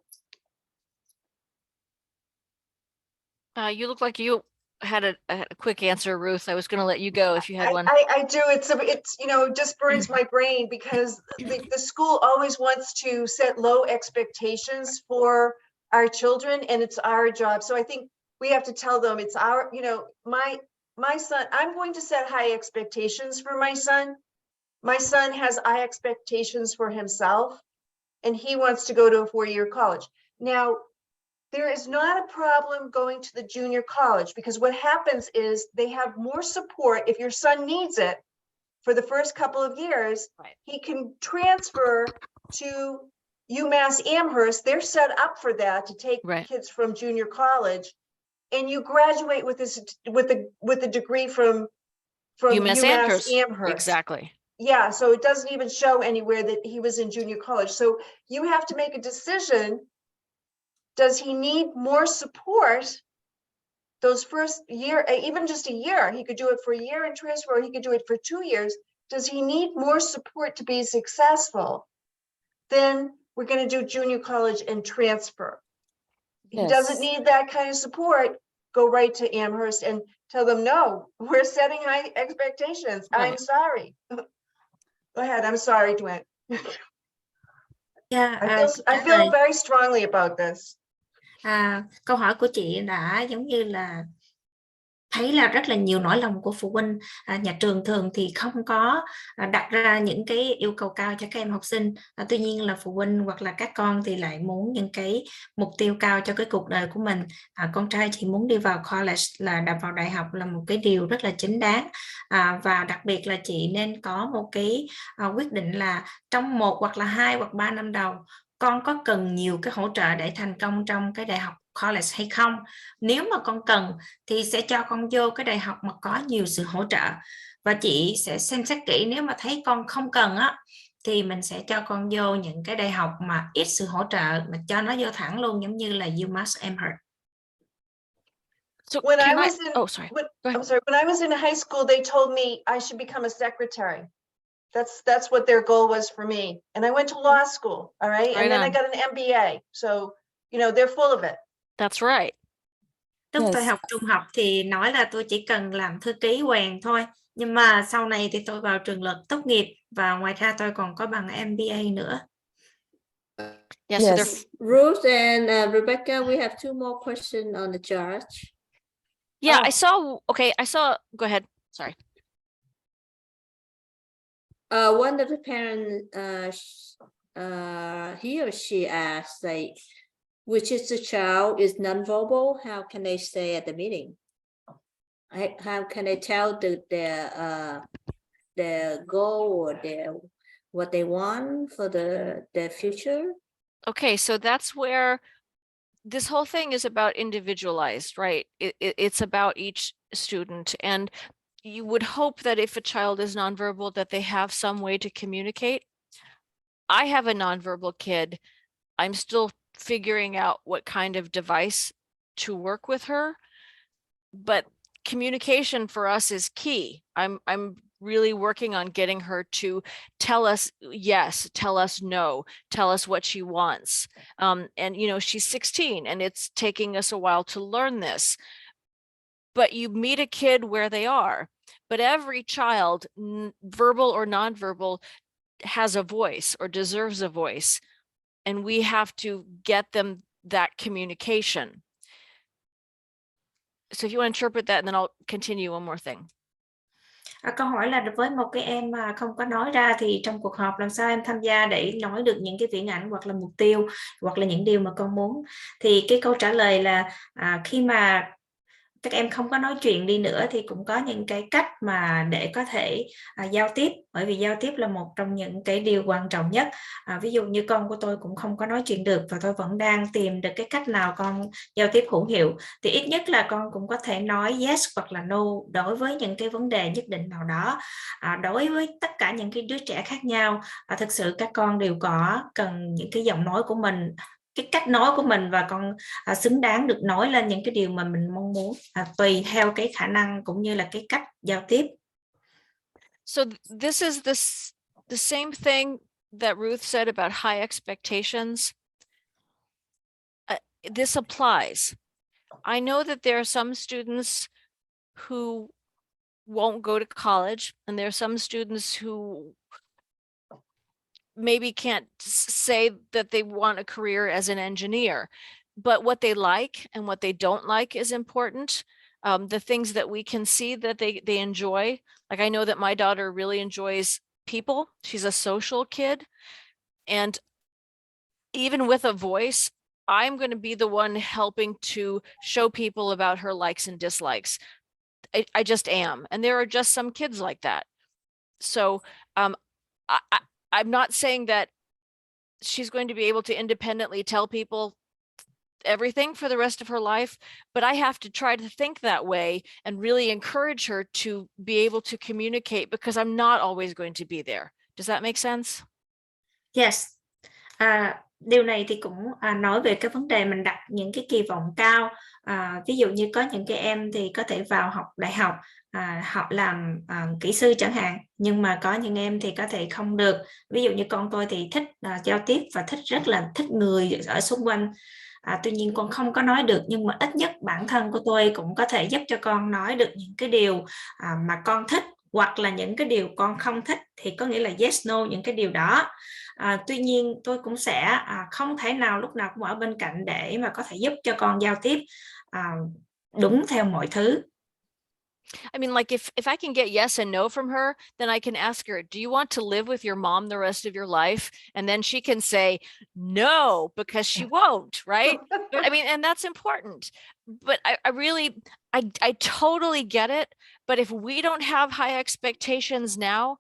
You look like you had a quick answer, Ruth. I was going to let you go if you had one. I do. It's it just burns my brain because the school always wants to set low expectations for our children, and it's our job. So I think we have to tell them it's our, my son, I'm going to set high expectations for my son. My son has high expectations for himself, and he wants to go to a 4-year college. Now, there is not a problem going to the junior college, because what happens is they have more support. If your son needs it for the first couple of years, Right. he can transfer to UMass Amherst. They're set up for that, to take Right. kids from junior college, and you graduate with a degree from UMass Amherst. Amherst. Exactly. Yeah, so it doesn't even show anywhere that he was in junior college. So you have to make a decision. Does he need more support those first year, even just a year? He could do it for a year and transfer, or he could do it for 2 years. Does he need more support to be successful? Then we're going to do junior college and transfer. If he doesn't need that kind of support, go right to Amherst and tell them, no, we're setting high expectations. Right. I'm sorry. Go ahead. I'm sorry, Dwayne. I feel very strongly about this. Câu hỏi của chị đã giống như là thấy là rất là nhiều nỗi lòng của phụ huynh. Nhà trường thường thì không có đặt ra những cái yêu cầu cao cho các em học sinh. Tuy nhiên là phụ huynh hoặc là các con thì lại muốn những cái mục tiêu cao cho cái cuộc đời của mình. Con trai chỉ muốn đi vào college, là đạp vào đại học, là một cái điều rất là chính đáng. Và đặc biệt là chị nên có một cái quyết định là trong 1 hoặc là 2 hoặc 3 năm đầu, con có cần nhiều cái hỗ trợ để thành công trong cái đại học college hay không. Nếu mà con cần thì sẽ cho con vô cái đại học mà có nhiều sự hỗ trợ, và chị sẽ xem xét kỹ. Nếu mà thấy con không cần á, thì mình sẽ cho con vô những cái đại học mà ít sự hỗ trợ, mà cho nó vô thẳng luôn, giống như là UMass Amherst. So When I can was in, oh, sorry. I'm sorry. When I was in high school, they told me I should become a secretary. That's what their goal was for me. And I went to law school. All right. And then I got an MBA. So, they're full of it. That's right. Lúc tôi học trung học thì nói là tôi chỉ cần làm thư ký quèn thôi. Nhưng mà sau này thì tôi vào trường luật tốt nghiệp, và ngoài ra tôi còn có bằng MBA nữa. Yes. So Ruth and Rebecca, we have 2 more questions on the chat. Yeah, I saw. Go ahead. Sorry. One of the parents, he or she asked, like, which is the child is nonverbal, how can they stay at the meeting? How can they tell their goal or what they want for their future? Okay, so that's where this whole thing is about individualized, right? It's about each student, and you would hope that if a child is nonverbal, that they have some way to communicate. I have a nonverbal kid. I'm still figuring out what kind of device to work with her, but communication for us is key. I'm really working on getting her to tell us yes, tell us no, tell us what she wants. And she's 16 and it's taking us a while to learn this. But you meet a kid where they are. But every child, verbal or nonverbal, has a voice or deserves a voice. And we have to get them that communication. So if you want to interpret that, and then I'll continue one more thing. Câu hỏi là với một cái em mà không có nói ra thì trong cuộc họp làm sao em tham gia để nói được những cái viễn ảnh hoặc là mục tiêu hoặc là những điều mà con muốn. Thì cái câu trả lời là khi mà các em không có nói chuyện đi nữa thì cũng có những cái cách mà để có thể giao tiếp, bởi vì giao tiếp là một trong những cái điều quan trọng nhất. Ví dụ như con của tôi cũng không có nói chuyện được và tôi vẫn đang tìm được cái cách nào con giao tiếp hữu hiệu, thì ít nhất là con cũng có thể nói yes hoặc là no đối với những cái vấn đề nhất định nào đó. Đối với tất cả những cái đứa trẻ khác nhau, thực sự các con đều có cần những cái giọng nói của mình, cái cách nói của mình, và con xứng đáng được nói lên những cái điều mà mình mong muốn, tùy theo cái khả năng cũng như là cái cách giao tiếp. So this is the same thing that Ruth said about high expectations. This applies. I know that there are some students who won't go to college, and there are some students who maybe can't say that they want a career as an engineer, but what they like and what they don't like is important. The things that we can see that they enjoy. Like, I know that my daughter really enjoys people. She's a social kid. And even with a voice, I'm going to be the one helping to show people about her likes and dislikes. I just am. And there are just some kids like that. So I'm not saying that she's going to be able to independently tell people everything for the rest of her life, but I have to try to think that way and really encourage her to be able to communicate, because I'm not always going to be there. Does that make sense? Yes. Điều này thì cũng nói về cái vấn đề mình đặt những cái kỳ vọng cao. Ví dụ như có những cái em thì có thể vào học đại học, học làm kỹ sư chẳng hạn, nhưng mà có những em thì có thể không được. Ví dụ như con tôi thì thích giao tiếp và rất là thích người ở xung quanh. Tuy nhiên con không có nói được, nhưng mà ít nhất bản thân của tôi cũng có thể giúp cho con nói được những cái điều mà con thích, hoặc là những cái điều con không thích, thì có nghĩa là yes no những cái điều đó. Tuy nhiên tôi cũng sẽ không thể nào lúc nào cũng ở bên cạnh để mà có thể giúp cho con giao tiếp đúng theo mọi thứ. I mean, like, if I can get yes and no from her, then I can ask her, do you want to live with your mom the rest of your life? And then she can say no, because she won't, right? I mean, and that's important. But I really, I totally get it. But if we don't have high expectations now,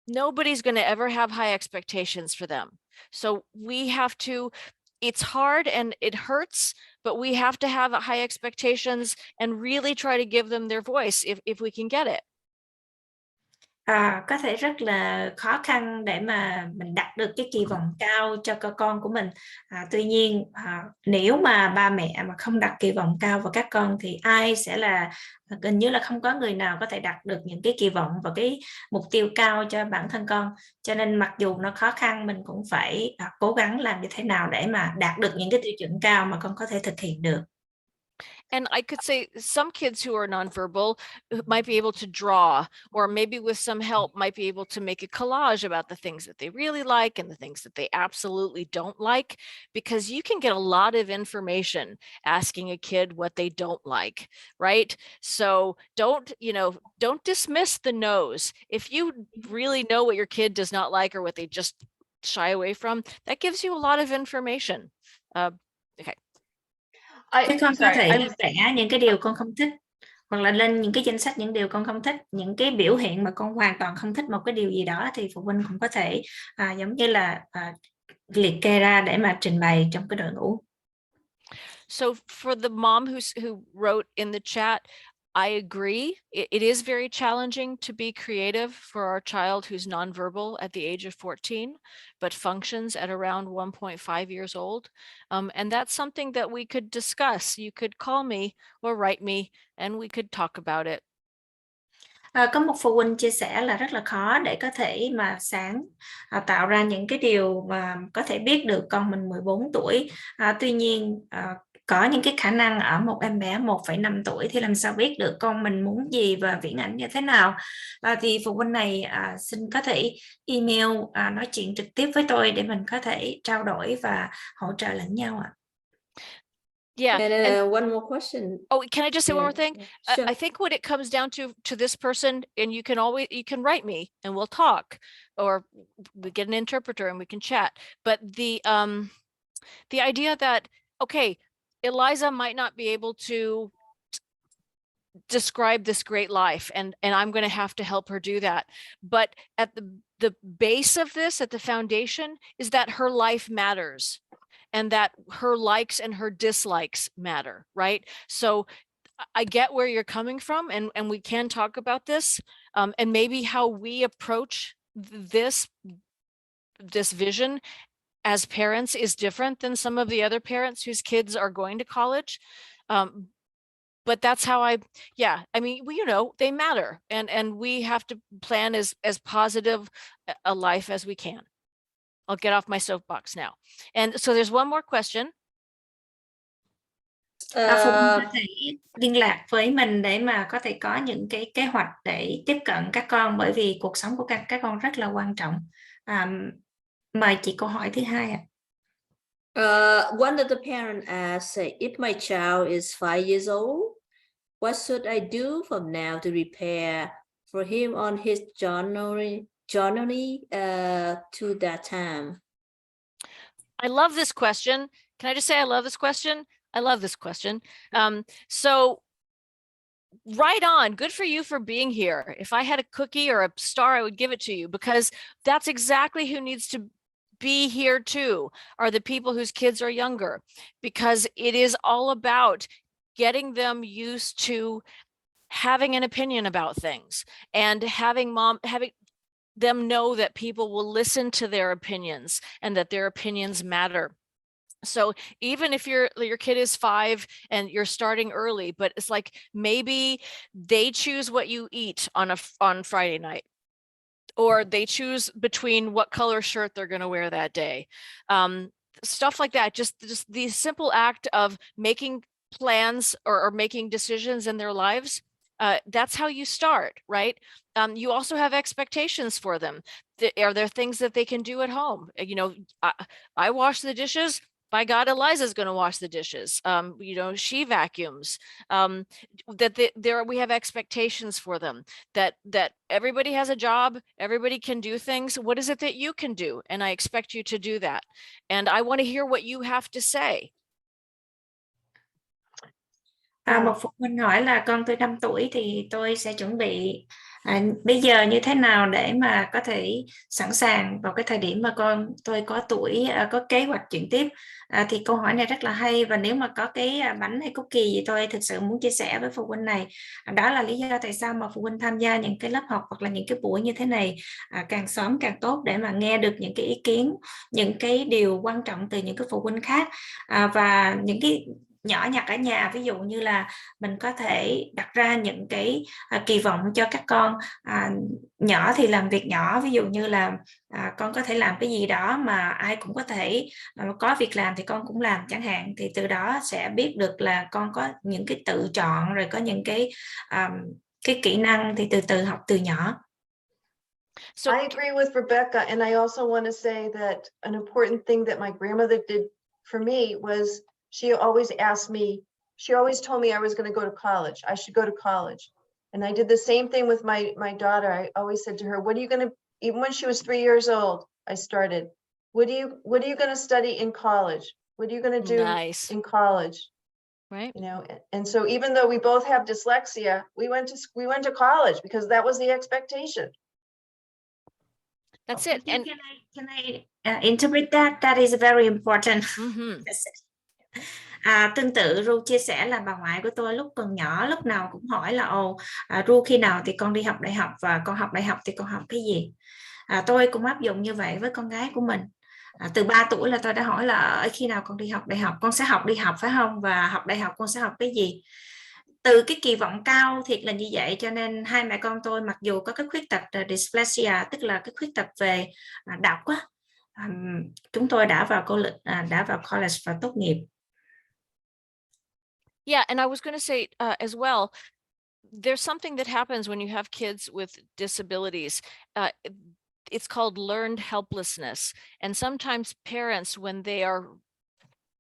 nobody's going to ever have high expectations for them. So we have to, it's hard and it hurts, but we have to have high expectations and really try to give them their voice if we can get it. Có thể rất là khó khăn để mà mình đặt được cái kỳ vọng cao cho con của mình. Tuy nhiên nếu mà ba mẹ mà không đặt kỳ vọng cao vào các con thì ai sẽ là, gần như là không có người nào có thể đặt được những cái kỳ vọng và cái mục tiêu cao cho bản thân con. Cho nên mặc dù nó khó khăn, mình cũng phải cố gắng làm như thế nào để mà đạt được những cái tiêu chuẩn cao mà con có thể thực hiện được. And I could say some kids who are nonverbal might be able to draw, or maybe with some help might be able to make a collage about the things that they really like and the things that they absolutely don't like, because you can get a lot of information asking a kid what they don't like, right? So don't dismiss the no's. If you really know what your kid does not like or what they just shy away from, that gives you a lot of information. Okay. Chứ con có thể vẽ những cái điều con không thích, hoặc là lên những cái danh sách những điều con không thích, những cái biểu hiện mà con hoàn toàn không thích một cái điều gì đó, thì phụ huynh cũng có thể giống như là liệt kê ra để mà trình bày trong cái đội ngũ. So for the mom who wrote in the chat, I agree. It is very challenging to be creative for our child who's nonverbal at the age of 14, but functions at around 1.5 years old. And that's something that we could discuss. You could call me or write me and we could talk about it. Có một phụ huynh chia sẻ là rất là khó để có thể mà tạo ra những cái điều mà có thể biết được con mình 14 tuổi. Tuy nhiên có những cái khả năng ở một em bé 1,5 tuổi thì làm sao biết được con mình muốn gì và viễn ảnh như thế nào. Thì phụ huynh này xin có thể email nói chuyện trực tiếp với tôi để mình có thể trao đổi và hỗ trợ lẫn nhau ạ. Yeah. And one more question. Oh, can I just say one more Yeah, thing? yeah, sure. I think what it comes down to this person, and you can write me and we'll talk, or we get an interpreter and we can chat. But the idea that, okay, Eliza might not be able to describe this great life, and I'm going to have to help her do that. But at the base of this, at the foundation, is that her life matters, and that her likes and her dislikes matter, right? So I get where you're coming from, and we can talk about this, and maybe how we approach this vision as parents is different than some of the other parents whose kids are going to college. But that's how I mean, you know, they matter, and we have to plan as positive a life as we can. I'll get off my soapbox now. And so there's one more question. Phụ huynh có thể liên lạc với mình để mà có thể có những cái kế hoạch để tiếp cận các con, bởi vì cuộc sống của các con rất là quan trọng. Mời chị câu hỏi thứ hai ạ. One of the parents asked, if my child is 5 years old, what should I do from now to prepare for him on his journey to that time? I love this question. Can I just say I love this question? I love this question. So right on, good for you for being here. If I had a cookie or a star, I would give it to you, because that's exactly who needs to be here too, are the people whose kids are younger, because it is all about getting them used to having an opinion about things, and having them know that people will listen to their opinions and that their opinions matter. So even if your kid is 5 and you're starting early, but it's like maybe they choose what you eat on Friday night, or they choose between what color shirt they're going to wear that day. Stuff like that. Just the simple act of making plans or making decisions in their lives. That's how you start, right? You also have expectations for them. Are there things that they can do at home? You know, I wash the dishes. By God, Eliza's going to wash the dishes. You know, she vacuums. We have expectations for them. That everybody has a job. Everybody can do things. What is it that you can do? And I expect you to do that. And I want to hear what you have to say. Một phụ huynh hỏi là con tôi 5 tuổi thì tôi sẽ chuẩn bị bây giờ như thế nào để mà có thể sẵn sàng vào cái thời điểm mà con tôi có tuổi có kế hoạch chuyển tiếp. Thì câu hỏi này rất là hay, và nếu mà có cái bánh hay cookie gì tôi thực sự muốn chia sẻ với phụ huynh này. Đó là lý do tại sao mà phụ huynh tham gia những cái lớp học hoặc là những cái buổi như thế này càng sớm càng tốt, để mà nghe được những cái ý kiến, những cái điều quan trọng từ những cái phụ huynh khác, và những cái nhỏ nhặt ở nhà. Ví dụ như là mình có thể đặt ra những cái kỳ vọng cho các con. Nhỏ thì làm việc nhỏ, ví dụ như là con có thể làm cái gì đó mà ai cũng có thể có việc làm thì con cũng làm chẳng hạn, thì từ đó sẽ biết được là con có những cái tự chọn, rồi có những cái kỹ năng thì từ từ học từ nhỏ. So I agree with Rebecca, and I also want to say that an important thing that my grandmother did for me was she always told me I was going to go to college. I should go to college. And I did the same thing with my daughter. I always said to her, what are you going to, even when she was 3 years old, I started, what are you going to study in college? What are you going to do in college? Right. You know, and so even though we both have dyslexia, we went to college because that was the expectation. That's it. And can I interpret that? That is very important. Tương tự Ru chia sẻ là bà ngoại của tôi lúc còn nhỏ lúc nào cũng hỏi là Ru khi nào thì con đi học đại học, và con học đại học thì con học cái gì. Tôi cũng áp dụng như vậy với con gái của mình. Từ 3 tuổi là tôi đã hỏi là khi nào con đi học đại học, con sẽ học đi học phải không, và học đại học con sẽ học cái gì. Từ cái kỳ vọng cao thiệt là như vậy, cho nên hai mẹ con tôi mặc dù có cái khuyết tật dyslexia, tức là cái khuyết tật về đọc á, chúng tôi đã vào college và tốt nghiệp. Yeah, and I was going to say as well, there's something that happens when you have kids with disabilities. It's called learned helplessness. And sometimes parents, when they are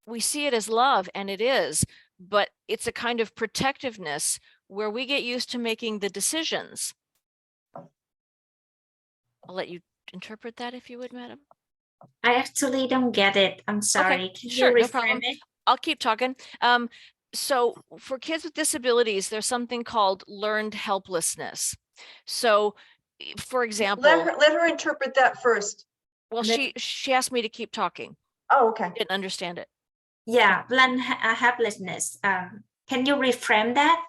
we see it as love, and it is, but it's a kind of protectiveness where we get used to making the decisions. I'll let you interpret that if you would, madam. I actually don't get it. I'm sorry. Can Sure, you no reframe problem. it? I'll keep talking. So for kids with disabilities, there's something called learned helplessness. So, for example, Let her interpret that first. well, and then- she asked me to keep talking. Oh, okay. Didn't understand it. Yeah, learned helplessness. Can you reframe that?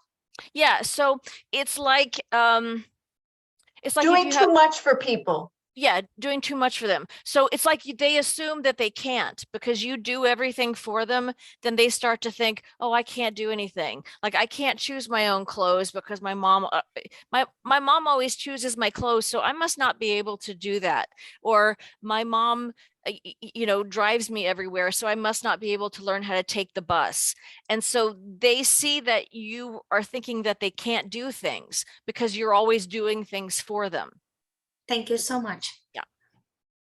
Yeah, so it's like if Doing you too have, much for people. yeah, doing too much for them. So it's like they assume that they can't because you do everything for them. Then they start to think, oh, I can't do anything. Like I can't choose my own clothes because my mom always chooses my clothes, so I must not be able to do that. Or my mom drives me everywhere, so I must not be able to learn how to take the bus. And so they see that you are thinking that they can't do things because you're always doing things for them. Thank you so much. Yeah.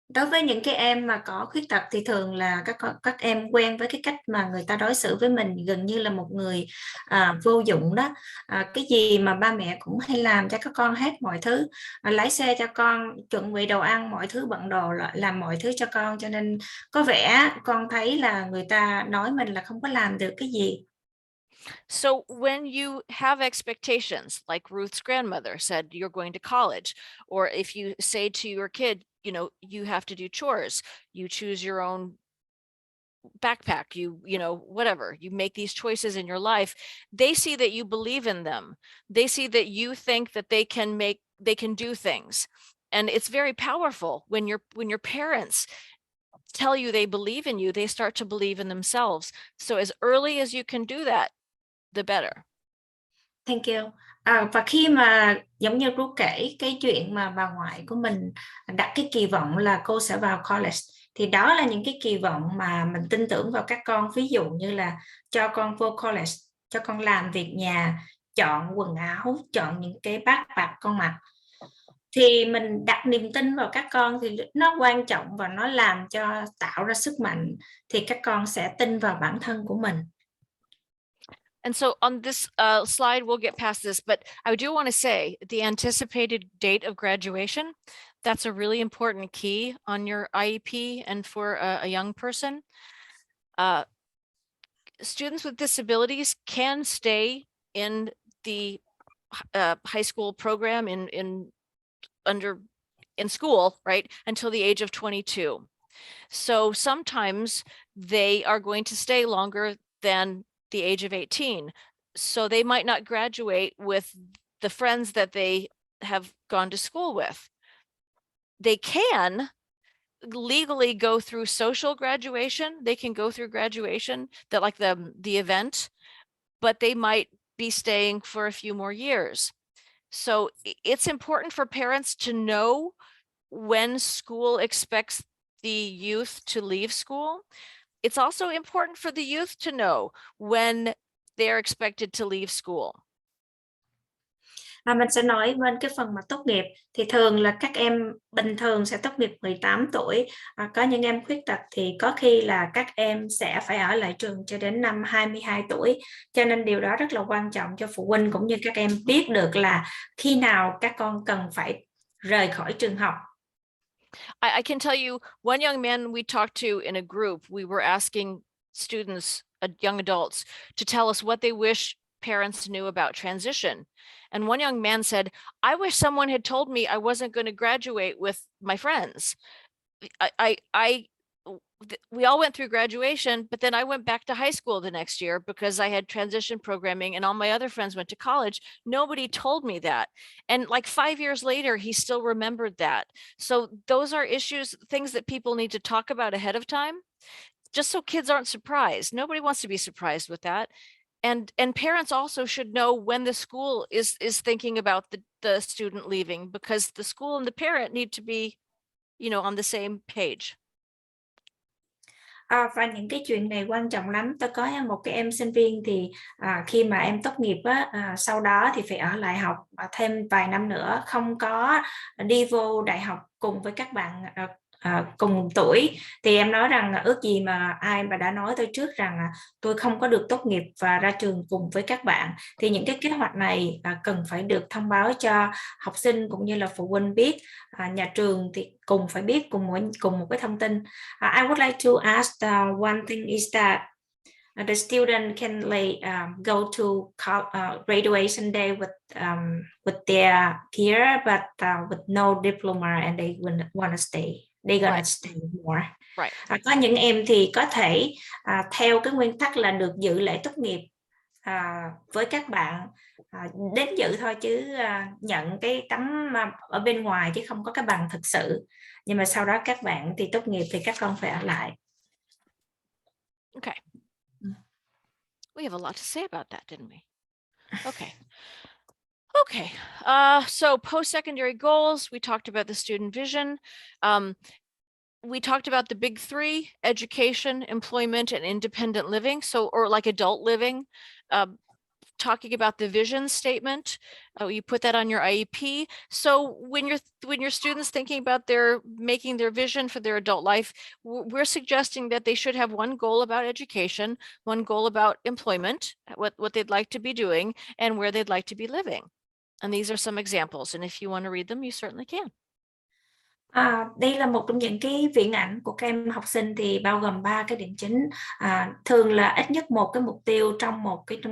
Đối với những cái em mà có khuyết tật thì thường là các em quen với cái cách mà người ta đối xử với mình gần như là một người vô dụng đó. Cái gì mà ba mẹ cũng hay làm cho các con hết mọi thứ, lái xe cho con, chuẩn bị đồ ăn, mọi thứ, bận đồ, làm mọi thứ cho con, cho nên có vẻ con thấy là người ta nói mình là không có làm được cái gì. So when you have expectations, like Ruth's grandmother said, you're going to college, or if you say to your kid, you have to do chores, you choose your own backpack, whatever, you make these choices in your life, they see that you believe in them. They see that you think that they can do things. And it's very powerful when your parents tell you they believe in you, they start to believe in themselves. So as early as you can do that, the better. Thank you. Và khi mà giống như Ruth kể cái chuyện mà bà ngoại của mình đặt cái kỳ vọng là cô sẽ vào college, thì đó là những cái kỳ vọng mà mình tin tưởng vào các con. Ví dụ như là cho con vô college, cho con làm việc nhà, chọn quần áo, chọn những cái backpack con mặc, thì mình đặt niềm tin vào các con thì nó quan trọng và nó làm cho tạo ra sức mạnh, thì các con sẽ tin vào bản thân của mình. And so on this slide, we'll get past this, but I do want to say the anticipated date of graduation, that's a really important key on your IEP and for a young person. Students with disabilities can stay in the high school program in school, right, until the age of 22. So sometimes they are going to stay longer than the age of 18. So they might not graduate with the friends that they have gone to school with. They can legally go through social graduation. They can go through graduation, that like the event, but they might be staying for a few more years. So it's important for parents to know when school expects the youth to leave school. It's also important for the youth to know when they're expected to leave school. Mình sẽ nói bên cái phần mà tốt nghiệp thì thường là các em bình thường sẽ tốt nghiệp 18 tuổi. Có những em khuyết tật thì có khi là các em sẽ phải ở lại trường cho đến năm 22 tuổi. Cho nên điều đó rất là quan trọng cho phụ huynh cũng như các em biết được là khi nào các con cần phải rời khỏi trường học. I can tell you one young man we talked to in a group, we were asking students, young adults, to tell us what they wish parents knew about transition. And one young man said, I wish someone had told me I wasn't going to graduate with my friends. We all went through graduation, but then I went back to high school the next year because I had transition programming and all my other friends went to college. Nobody told me that. And like 5 years later, he still remembered that. So those are issues, things that people need to talk about ahead of time, just so kids aren't surprised. Nobody wants to be surprised with that. And parents also should know when the school is thinking about the student leaving, because the school and the parent need to be, on the same page. Và những cái chuyện này quan trọng lắm. Tôi có một cái em sinh viên thì khi mà em tốt nghiệp sau đó thì phải ở lại học thêm vài năm nữa, không có đi vô đại học cùng với các bạn cùng tuổi, thì em nói rằng là ước gì mà ai mà đã nói tôi trước rằng là tôi không có được tốt nghiệp và ra trường cùng với các bạn, thì những cái kế hoạch này cần phải được thông báo cho học sinh cũng như là phụ huynh biết. Nhà trường thì cùng phải biết cùng một cái thông tin. I would like to ask one thing is that the student can go to graduation day with their peer, but with no diploma, and they want to stay. They're gonna Right. stay more. Right. Có những em thì có thể theo cái nguyên tắc là được dự lễ tốt nghiệp với các bạn, đến dự thôi chứ nhận cái tấm ở bên ngoài chứ không có cái bằng thực sự. Nhưng mà sau đó các bạn thì tốt nghiệp thì các con phải ở lại. Okay. We have a lot to say about that, didn't we? Okay. Okay. So post-secondary goals, we talked about the student vision. We talked about the big three: education, employment, and independent living. So, or like adult living. Talking about the vision statement, you put that on your IEP. So when your students thinking about making their vision for their adult life, we're suggesting that they should have one goal about education, one goal about employment, what they'd like to be doing, and where they'd like to be living. And these are some examples. And if you want to read them, you certainly can. Đây là một trong những cái viễn ảnh của các em học sinh, thì bao gồm 3 cái điểm chính. Thường là ít nhất một cái mục tiêu trong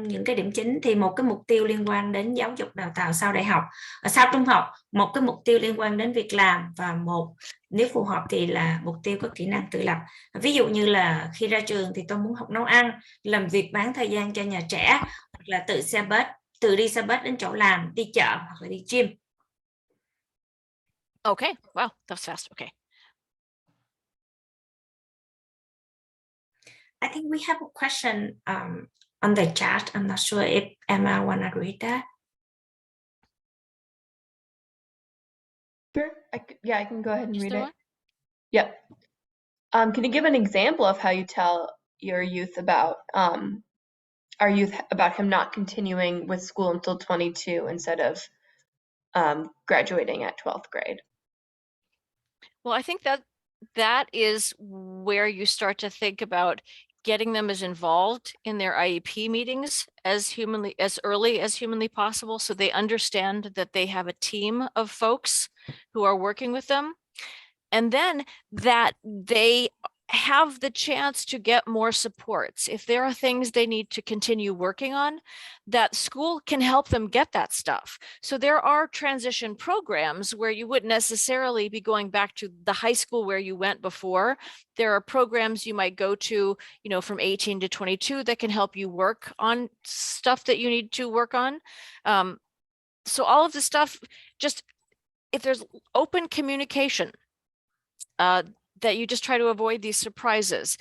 những cái điểm chính, thì một cái mục tiêu liên quan đến giáo dục đào tạo sau đại học, sau trung học, một cái mục tiêu liên quan đến việc làm, và một, nếu phù hợp thì là mục tiêu có kỹ năng tự lập. Ví dụ như là khi ra trường thì tôi muốn học nấu ăn, làm việc bán thời gian cho nhà trẻ, hoặc là tự đi xe bus đến chỗ làm, đi chợ hoặc là đi gym. Okay. Wow, that's fast. Okay. I think we have a question on the chat. I'm not sure if Emma wanna read that. Sure. I can go ahead and Is read there it. one? Yep. Can you give an example of how you tell your youth about him not continuing with school until 22 instead of graduating at 12th grade? Well, I think that is where you start to think about getting them as involved in their IEP meetings as early as humanly possible, so they understand that they have a team of folks who are working with them, and then that they have the chance to get more supports. If there are things they need to continue working on, that school can help them get that stuff. So there are transition programs where you wouldn't necessarily be going back to the high school where you went before. There are programs you might go to, from 18 to 22 that can help you work on stuff that you need to work on. So all of the stuff, just if there's open communication, that you just try to avoid these surprises.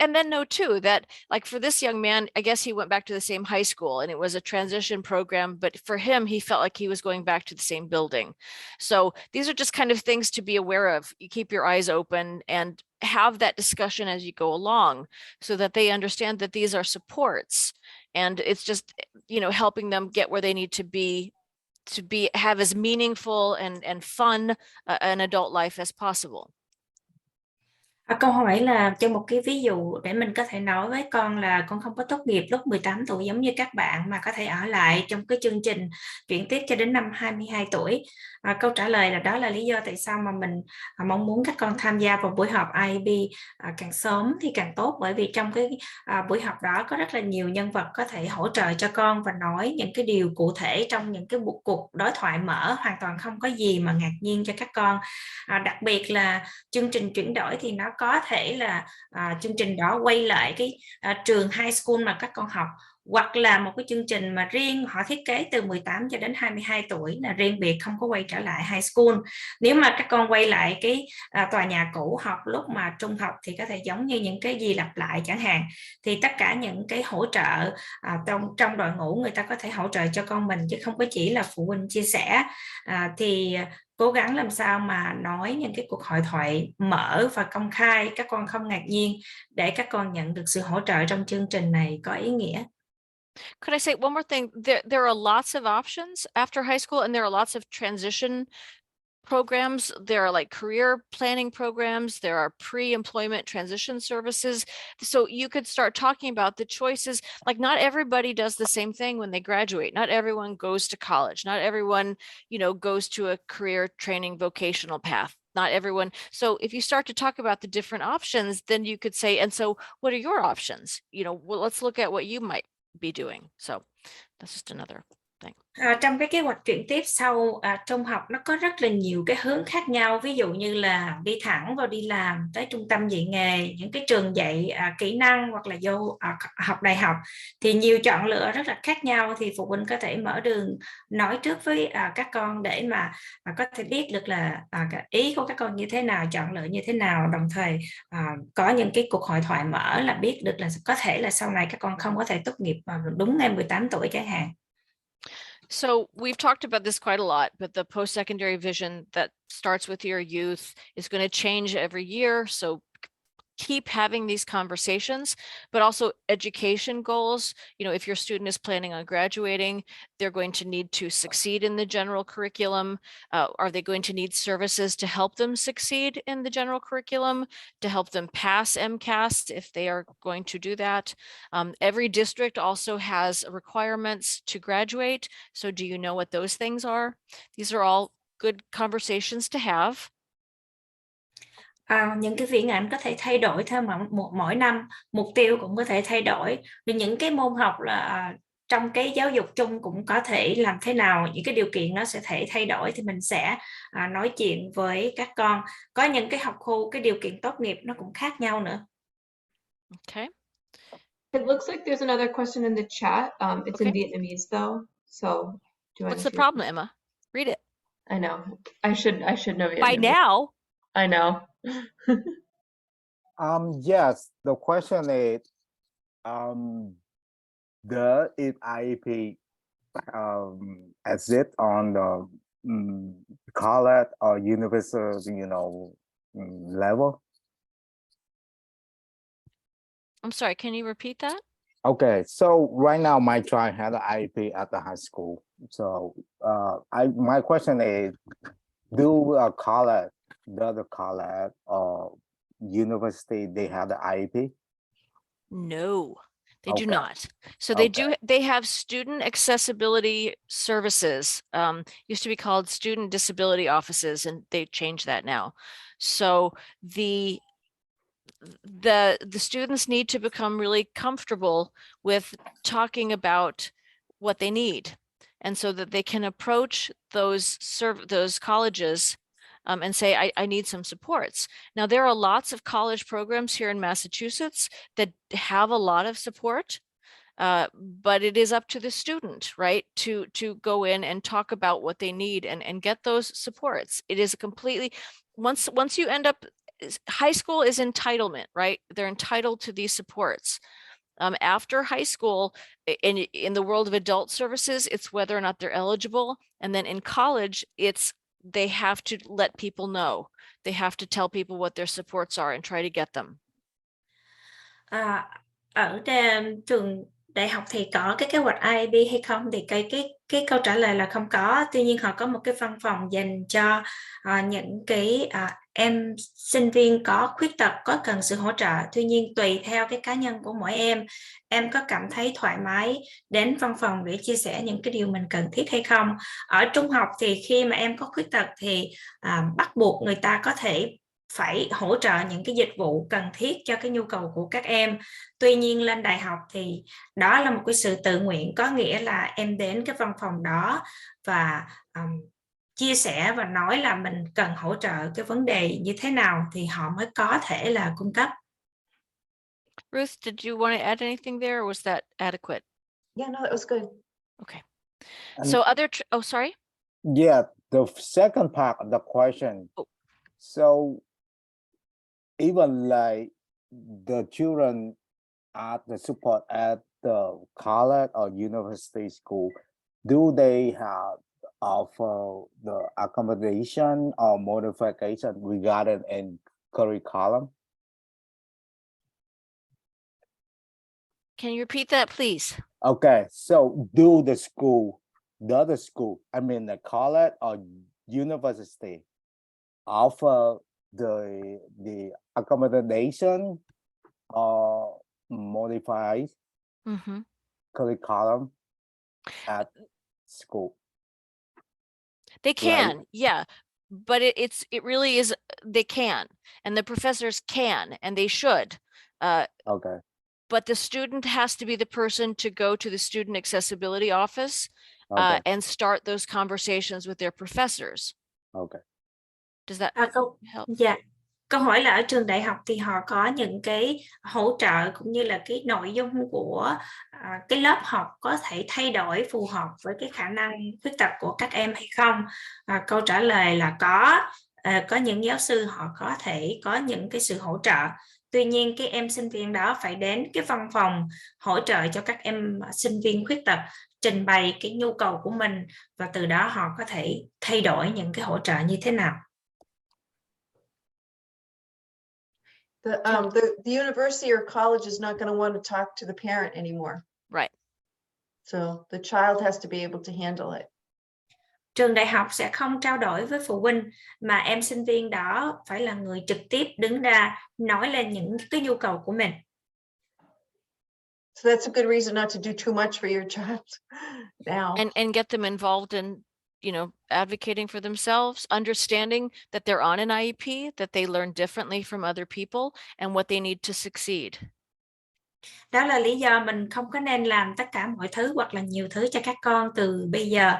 And then know too, that like for this young man, I guess he went back to the same high school and it was a transition program, but for him, he felt like he was going back to the same building. So these are just kind of things to be aware of. You keep your eyes open and have that discussion as you go along so that they understand that these are supports, and it's just, helping them get where they need to have as meaningful and fun an adult life as possible. Câu hỏi là cho một cái ví dụ để mình có thể nói với con là con không có tốt nghiệp lúc 18 tuổi giống như các bạn, mà có thể ở lại trong cái chương trình chuyển tiếp cho đến năm 22 tuổi. Câu trả lời là đó là lý do tại sao mà mình mong muốn các con tham gia vào buổi họp IEP càng sớm thì càng tốt, bởi vì trong cái buổi họp đó có rất là nhiều nhân vật có thể hỗ trợ cho con và nói những cái điều cụ thể trong những cái cuộc đối thoại mở, hoàn toàn không có gì mà ngạc nhiên cho các con. Đặc biệt là chương trình chuyển đổi thì nó có thể là chương trình đó quay lại cái trường high school mà các con học, hoặc là một cái chương trình mà riêng họ thiết kế từ 18 cho đến 22 tuổi là riêng biệt, không có quay trở lại high school. Nếu mà các con quay lại cái tòa nhà cũ học lúc mà trung học thì có thể giống như những cái gì lặp lại chẳng hạn. Thì tất cả những cái hỗ trợ trong đội ngũ người ta có thể hỗ trợ cho con mình, chứ không có chỉ là phụ huynh chia sẻ. Thì cố gắng làm sao mà nói những cái cuộc hội thoại mở và công khai, các con không ngạc nhiên, để các con nhận được sự hỗ trợ trong chương trình này có ý nghĩa. Could I say one more thing? There are lots of options after high school, and there are lots of transition programs. There are like career planning programs. There are pre-employment transition services. So you could start talking about the choices. Like not everybody does the same thing when they graduate. Not everyone goes to college. Not everyone, goes to a career training vocational path. Not everyone. So if you start to talk about the different options, then you could say, and so what are your options? Well, let's look at what you might be doing. So that's just another thing. Trong cái kế hoạch chuyển tiếp sau trung học nó có rất là nhiều cái hướng khác nhau, ví dụ như là đi thẳng vào đi làm, tới trung tâm dạy nghề, những cái trường dạy kỹ năng hoặc là vô học đại học, thì nhiều chọn lựa rất là khác nhau. Thì phụ huynh có thể mở đường nói trước với các con để mà có thể biết được là ý của các con như thế nào, chọn lựa như thế nào, đồng thời có những cái cuộc hội thoại mở là biết được là có thể là sau này các con không có thể tốt nghiệp vào đúng ngày 18 tuổi chẳng hạn. So we've talked about this quite a lot, but the post-secondary vision that starts with your youth is going to change every year. So keep having these conversations, but also education goals. If your student is planning on graduating, they're going to need to succeed in the general curriculum. Are they going to need services to help them succeed in the general curriculum, to help them pass MCAS if they are going to do that? Every district also has requirements to graduate. So do you know what those things are? These are all good conversations to have. Những cái viễn ảnh có thể thay đổi theo mỗi năm, mục tiêu cũng có thể thay đổi. Vì những cái môn học là trong cái giáo dục chung cũng có thể làm thế nào, những cái điều kiện nó sẽ thể thay đổi, thì mình sẽ nói chuyện với các con. Có những cái học khu, cái điều kiện tốt nghiệp nó cũng khác nhau nữa. Okay. It looks like there's another question in the chat. It's Okay. in Vietnamese though. So do you want What's to the problem, Emma? Read it. I know. I should know Vietnamese. By now. I know. Yes, the question is, does IEP exist on the college or university, level? I'm sorry, can you repeat that? Okay, so right now my child had an IEP at the high school. So my question is, does the college or university, they have the IEP? No, they do Okay. not. So they have student accessibility services. Used to be called student disability offices, and they changed that now. So the students need to become really comfortable with talking about what they need, and so that they can approach those colleges and say, I need some supports. Now, there are lots of college programs here in Massachusetts that have a lot of support, but it is up to the student, right, to go in and talk about what they need and get those supports. It is a completely, once you end up, high school is entitlement, right? They're entitled to these supports. After high school, in the world of adult services, it's whether or not they're eligible. And then in college, they have to let people know. They have to tell people what their supports are and try to get them. Ở trường đại học thì có cái kế hoạch IEP hay không, thì cái câu trả lời là không có. Tuy nhiên họ có một cái văn phòng dành cho những cái em sinh viên có khuyết tật, có cần sự hỗ trợ. Tuy nhiên tùy theo cái cá nhân của mỗi em có cảm thấy thoải mái đến văn phòng để chia sẻ những cái điều mình cần thiết hay không. Ở trung học thì khi mà em có khuyết tật thì bắt buộc người ta có thể phải hỗ trợ những cái dịch vụ cần thiết cho cái nhu cầu của các em. Tuy nhiên lên đại học thì đó là một cái sự tự nguyện, có nghĩa là em đến cái văn phòng đó và chia sẻ và nói là mình cần hỗ trợ cái vấn đề như thế nào thì họ mới có thể là cung cấp. Ruth, did you want to add anything there, or was that adequate? Yeah, no, that was good. Okay. And- So sorry? Yeah, the second part of the question. Oh. So even like the children at the support at the college or university school, do they have offer the accommodation or modification regarding in curriculum? Can you repeat that, please? Okay, so does the school, I mean the college or university, offer the accommodation or modify Mhm. curriculum at school. They Right. can, yeah, but it really is, they can, and the professors can, and they should. Okay. But the student has to be the person to go to the student accessibility office Okay. and start those conversations with their professors. Okay. Does that Câu help? dạ câu hỏi là ở trường đại học thì họ có những cái hỗ trợ cũng như là cái nội dung của cái lớp học có thể thay đổi phù hợp với cái khả năng khuyết tật của các em hay không? Câu trả lời là có những giáo sư họ có thể có những cái sự hỗ trợ. Tuy nhiên cái em sinh viên đó phải đến cái văn phòng hỗ trợ cho các em sinh viên khuyết tật, trình bày cái nhu cầu của mình và từ đó họ có thể thay đổi những cái hỗ trợ như thế nào. The university or college is not going to want to talk to the parent anymore. Right. So the child has to be able to handle it. Trường đại học sẽ không trao đổi với phụ huynh mà em sinh viên đó phải là người trực tiếp đứng ra nói lên những cái nhu cầu của mình. So that's a good reason not to do too much for your child now. And get them involved in, advocating for themselves, understanding that they're on an IEP, that they learn differently from other people, and what they need to succeed. Đó là lý do mình không có nên làm tất cả mọi thứ hoặc là nhiều thứ cho các con từ bây giờ,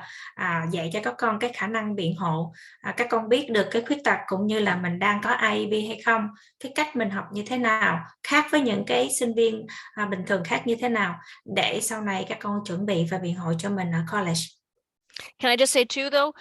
dạy cho các con cái khả năng biện hộ, các con biết được cái khuyết tật cũng như là mình đang có IEP hay không, cái cách mình học như thế nào, khác với những cái sinh viên bình thường khác như thế nào, để sau này các con chuẩn bị và biện hộ cho mình ở college. Can I just say too, though,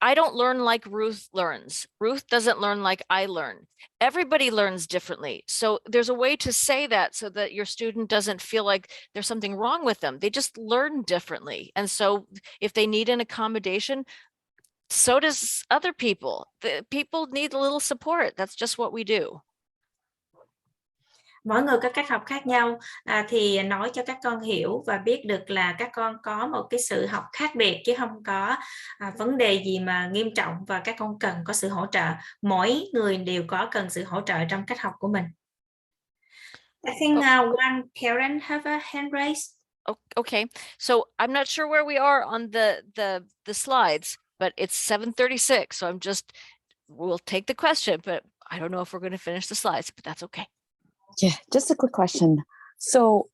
I don't learn like Ruth learns. Ruth doesn't learn like I learn. Everybody learns differently. So there's a way to say that so that your student doesn't feel like there's something wrong with them. They just learn differently. And so if they need an accommodation, so does other people. People need a little support. That's just what we do. Mỗi người có cách học khác nhau, thì nói cho các con hiểu và biết được là các con có một cái sự học khác biệt chứ không có vấn đề gì mà nghiêm trọng và các con cần có sự hỗ trợ. Mỗi người đều có cần sự hỗ trợ trong cách học của mình. I think one parent have a hand raised. Okay, so I'm not sure where we are on the slides, but it's 7:36, so we'll take the question, but I don't know if we're going to finish the slides, but that's okay. Yeah, just a quick question. So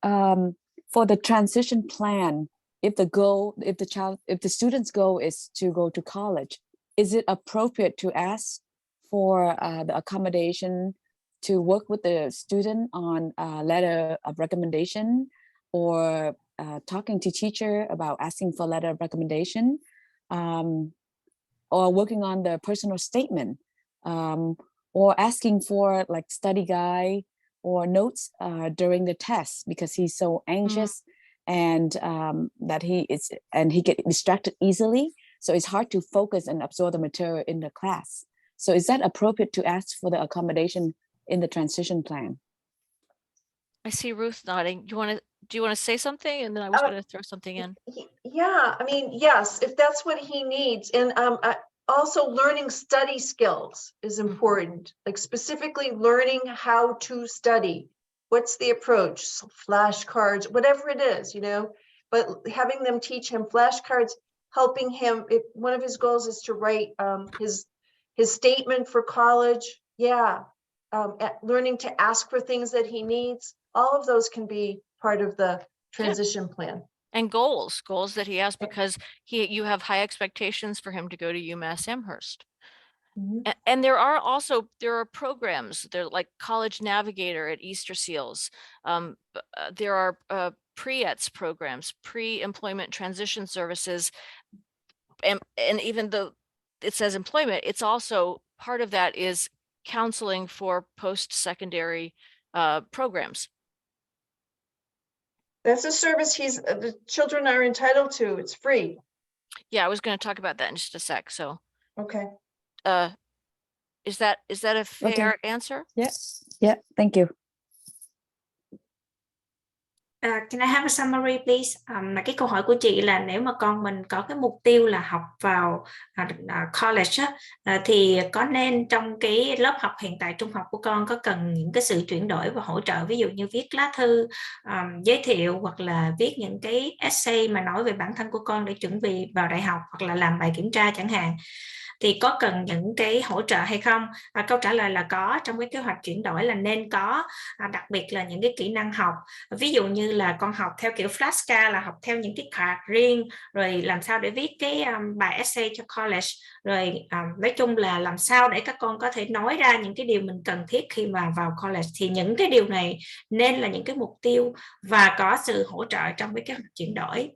for the transition plan, if the student's goal is to go to college, is it appropriate to ask for the accommodation to work with the student on a letter of recommendation, or talking to teacher about asking for letter of recommendation, or working on the personal statement, or asking for like study guide or notes during the test, because he's so anxious and that he gets distracted easily. So it's hard to focus and absorb the material in the class. So is that appropriate to ask for the accommodation in the transition plan? I see Ruth nodding. Do you want to say something? And then I was going to throw something in. Yeah, I mean, yes, if that's what he needs. And also learning study skills is important, like specifically learning how to study. What's the approach? Flashcards, whatever it is, but having them teach him flashcards, helping him. One of his goals is to write his statement for college. Yeah. Learning to ask for things that he needs. All of those can be part of the transition plan. And goals that he has, because you have high expectations for him to go to UMass Amherst. And there are programs. They're like College Navigator at Easter Seals. There are pre-ETS programs, pre-employment transition services. And even though it says employment, it's also part of that is counseling for post-secondary programs. That's a service the children are entitled to. It's free. Yeah, I was going to talk about that in just a sec. So, okay. Is that a fair answer? Yes. Yeah. Thank you. Can I have a summary, please? Mà cái câu hỏi của chị là nếu mà con mình có cái mục tiêu là học vào college á, thì có nên trong cái lớp học hiện tại trung học của con có cần những cái sự chuyển đổi và hỗ trợ, ví dụ như viết lá thư giới thiệu hoặc là viết những cái essay mà nói về bản thân của con để chuẩn bị vào đại học hoặc là làm bài kiểm tra chẳng hạn, thì có cần những cái hỗ trợ hay không? Câu trả lời là có, trong cái kế hoạch chuyển đổi là nên có, đặc biệt là những cái kỹ năng học, ví dụ như là con học theo kiểu flashcard là học theo những cái card riêng, rồi làm sao để viết cái bài essay cho college, rồi nói chung là làm sao để các con có thể nói ra những cái điều mình cần thiết khi mà vào college, thì những cái điều này nên là những cái mục tiêu và có sự hỗ trợ trong cái kế hoạch chuyển đổi.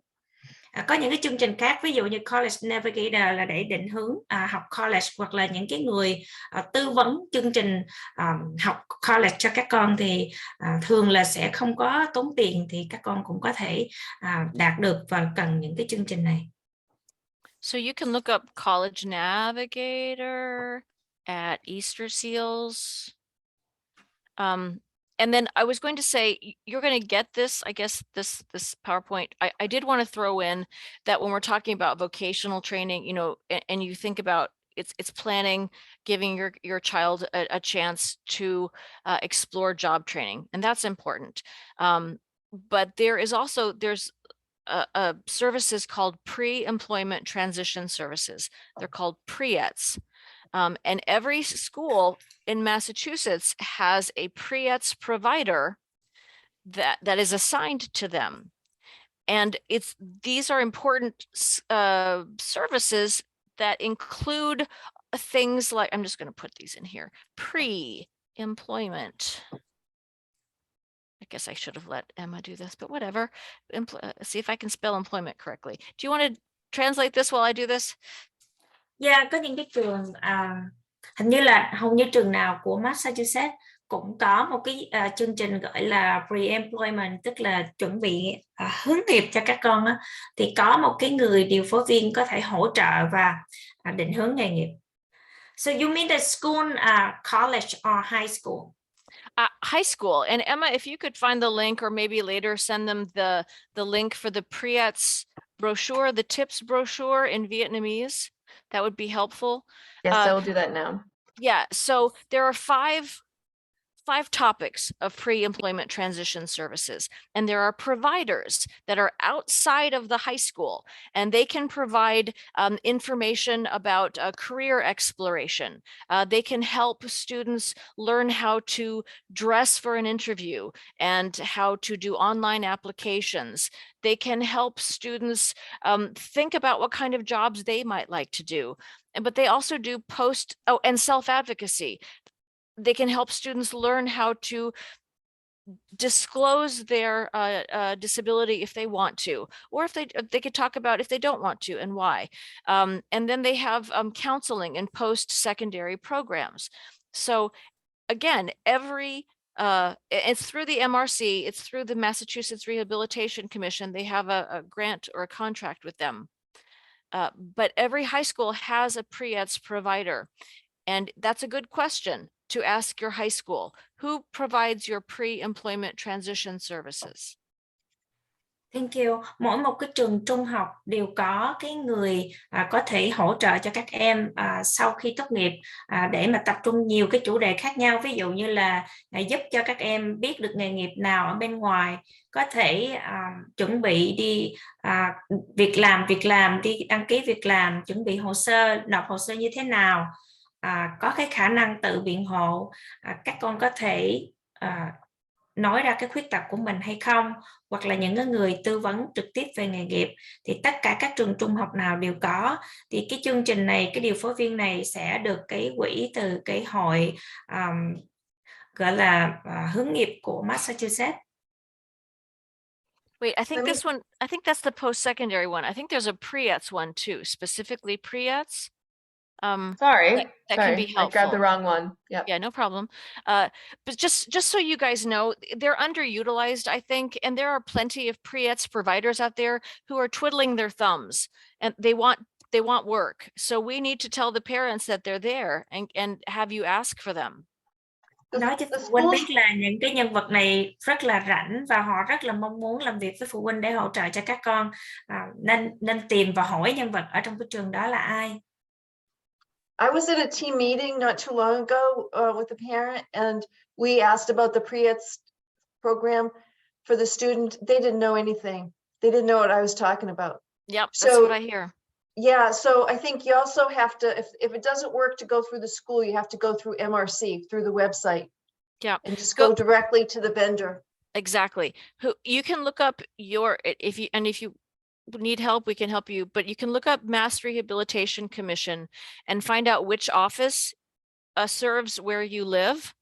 Có những cái chương trình khác, ví dụ như College Navigator là để định hướng học college, hoặc là những cái người tư vấn chương trình học college cho các con thì thường là sẽ không có tốn tiền, thì các con cũng có thể đạt được và cần những cái chương trình này. So you can look up College Navigator at Easter Seals. And then I was going to say, you're going to get this, I guess, this PowerPoint. I did want to throw in that when we're talking about vocational training, you know, and you think about it's planning, giving your child a chance to explore job training, and that's important. But there's services called pre-employment transition services. They're called PREETs. And every school in Massachusetts has a PREETs provider that is assigned to them. And these are important services that include things like, I'm just going to put these in here, pre-employment. I guess I should have let Emma do this, but whatever. See if I can spell employment correctly. Do you want to translate this while I do this? Có những cái trường hình như là hầu như trường nào của Massachusetts cũng có một cái chương trình gọi là pre-employment, tức là chuẩn bị hướng nghiệp cho các con á, thì có một cái người điều phối viên có thể hỗ trợ và định hướng nghề nghiệp. So you mean the school, college or high school? High school. And Emma, if you could find the link, or maybe later send them the link for the PREETs brochure, the tips brochure in Vietnamese, that would be helpful. Yes, I will do that now. Yeah, so there are five topics of pre-employment transition services, and there are providers that are outside of the high school, and they can provide information about career exploration. They can help students learn how to dress for an interview and how to do online applications. They can help students think about what kind of jobs they might like to do. But they also do and self-advocacy. They can help students learn how to disclose their disability if they want to, or if they could talk about if they don't want to and why. And then they have counseling and post-secondary programs. So again, it's through the MRC, it's through the Massachusetts Rehabilitation Commission. They have a grant or a contract with them. But every high school has a PREETs provider. And that's a good question to ask your high school. Who provides your pre-employment transition services? Thank you. Mỗi một cái trường trung học đều có cái người có thể hỗ trợ cho các em sau khi tốt nghiệp để mà tập trung nhiều cái chủ đề khác nhau. Ví dụ như là giúp cho các em biết được nghề nghiệp nào ở bên ngoài, có thể chuẩn bị đi việc làm, đi đăng ký việc làm, chuẩn bị hồ sơ, nộp hồ sơ như thế nào, có cái khả năng tự biện hộ, các con có thể nói ra cái khuyết tật của mình hay không, hoặc là những người tư vấn trực tiếp về nghề nghiệp, thì tất cả các trường trung học nào đều có. Thì cái chương trình này, cái điều phối viên này sẽ được cái quỹ từ cái hội gọi là hướng nghiệp của Massachusetts. Wait, I think I think that's the post-secondary one. I think there's a PREETs one too, specifically PREETs. Sorry, that can be I grabbed the helpful. wrong one. Yep. Yeah, no problem. But just so you guys know, they're underutilized, I think, and there are plenty of PREETs providers out there who are twiddling their thumbs, and they want work. So we need to tell the parents that they're there and have you ask for them. nói cho The phụ huynh schools biết là những cái nhân vật này rất là rảnh và họ rất là mong muốn làm việc với phụ huynh để hỗ trợ cho các con, nên tìm và hỏi nhân vật ở trong cái trường đó là ai. I was at a team meeting not too long ago with a parent, and we asked about the pre-eds program for the student. They didn't know anything. They didn't know what I was talking about. Yep, that's what So I hear. yeah, so I think you also have to, if it doesn't work to go through the school, you have to go through MRC, through the website, Yeah, and just Go- go directly to the vendor. exactly. Who you can look up if you need help, we can help you, but you can look up Mass Rehabilitation Commission and find out which office serves where you live,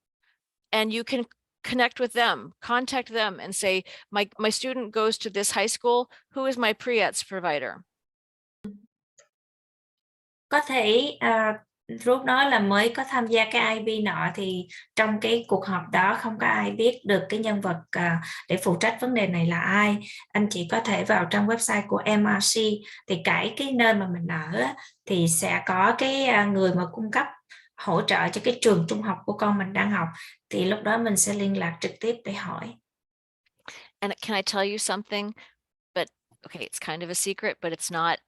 and you can connect with them, contact them and say, my student goes to this high school, who is my pre-eds provider? Có thể lúc đó là mới có tham gia cái IB nọ, thì trong cái cuộc họp đó không có ai biết được cái nhân vật để phụ trách vấn đề này là ai. Anh chị có thể vào trong website của MRC, thì cái nơi mà mình ở thì sẽ có cái người mà cung cấp hỗ trợ cho cái trường trung học của con mình đang học, thì lúc đó mình sẽ liên lạc trực tiếp để hỏi. And can I tell you something? But okay, it's kind of a secret, but it's not.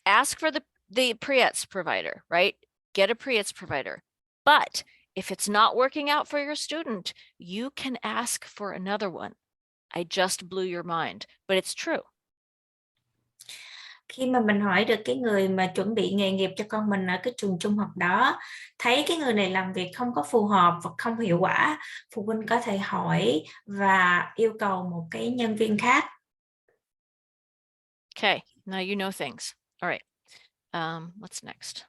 Ask for the pre-eds provider, right? Get a pre-eds provider. But if it's not working out for your student, you can ask for another one. I just blew your mind, but it's true. Khi mà mình hỏi được cái người mà chuẩn bị nghề nghiệp cho con mình ở cái trường trung học đó, thấy cái người này làm việc không có phù hợp và không hiệu quả, phụ huynh có thể hỏi và yêu cầu một cái nhân viên khác. Okay, now you know things. All right. What's next?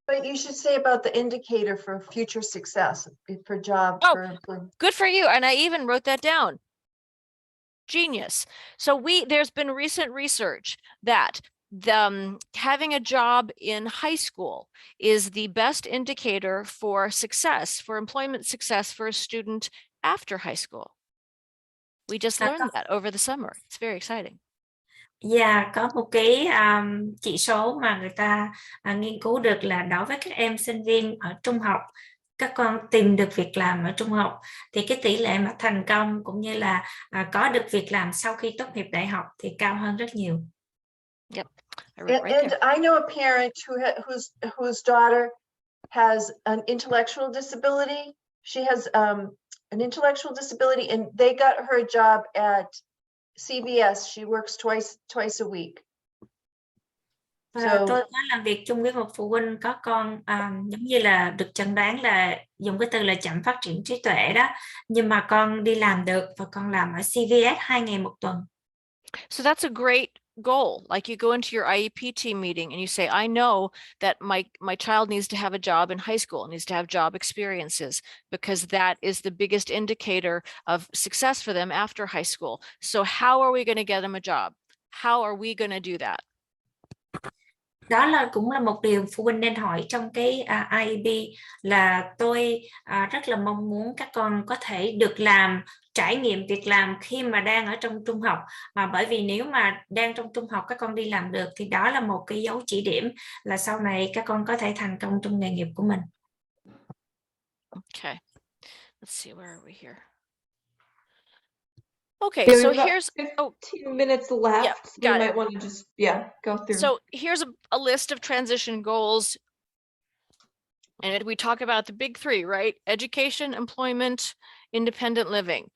But you should say about the indicator for future success, for job, Oh, for employment. Good for you. And I even wrote that down. Genius. So there's been recent research that having a job in high school is the best indicator for success, for employment success for a student after high school. We just learned that over the summer. It's very exciting. Dạ, có một cái chỉ số mà người ta nghiên cứu được là đối với các em sinh viên ở trung học, các con tìm được việc làm ở trung học, thì cái tỷ lệ mà thành công cũng như là có được việc làm sau khi tốt nghiệp đại học thì cao hơn rất nhiều. Yep. I wrote right And there. I know a parent whose daughter has an intellectual disability. She has an intellectual disability, and they got her a job at CVS. She works twice a week. Và tôi có làm việc chung với một phụ huynh có con giống như là được chẩn đoán là dùng cái từ là chậm phát triển trí tuệ đó, nhưng mà con đi làm được và con làm ở CVS 2 ngày một tuần. So that's a great goal. Like you go into your IEP team meeting and you say, I know that my child needs to have a job in high school, needs to have job experiences, because that is the biggest indicator of success for them after high school. So how are we going to get them a job? How are we going to do that? Đó cũng là một điều phụ huynh nên hỏi trong cái IEP, là tôi rất là mong muốn các con có thể được trải nghiệm việc làm khi mà đang ở trong trung học, bởi vì nếu mà đang trong trung học các con đi làm được thì đó là một cái dấu chỉ điểm là sau này các con có thể thành công trong nghề nghiệp của mình. Okay, let's see, where are we here? Okay, so here's 15 minutes left. Yeah, You got might it. want to just go through. So here's a list of transition goals. And we talk about the big three, right? Education, employment, independent living.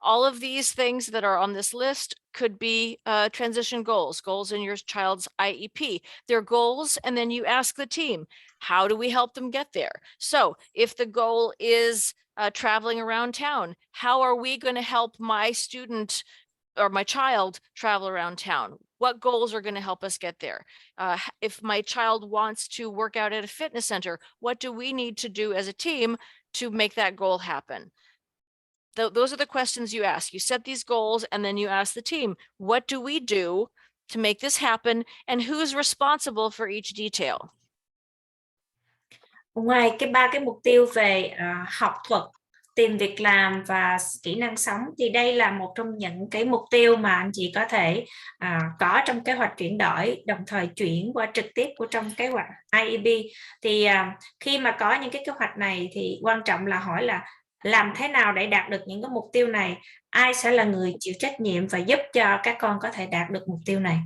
All of these things that are on this list could be transition goals in your child's IEP. They're goals, and then you ask the team, how do we help them get there? So if the goal is traveling around town, how are we going to help my student or my child travel around town? What goals are going to help us get there? If my child wants to work out at a fitness center, what do we need to do as a team to make that goal happen? Those are the questions you ask. You set these goals and then you ask the team, what do we do to make this happen, and who's responsible for each detail? Ngoài ba cái mục tiêu về học thuật, tìm việc làm và kỹ năng sống, thì đây là một trong những cái mục tiêu mà anh chị có thể có trong kế hoạch chuyển đổi, đồng thời chuyển qua trực tiếp của trong kế hoạch IEP. Thì khi mà có những cái kế hoạch này thì quan trọng là hỏi là làm thế nào để đạt được những cái mục tiêu này, ai sẽ là người chịu trách nhiệm và giúp cho các con có thể đạt được mục tiêu này.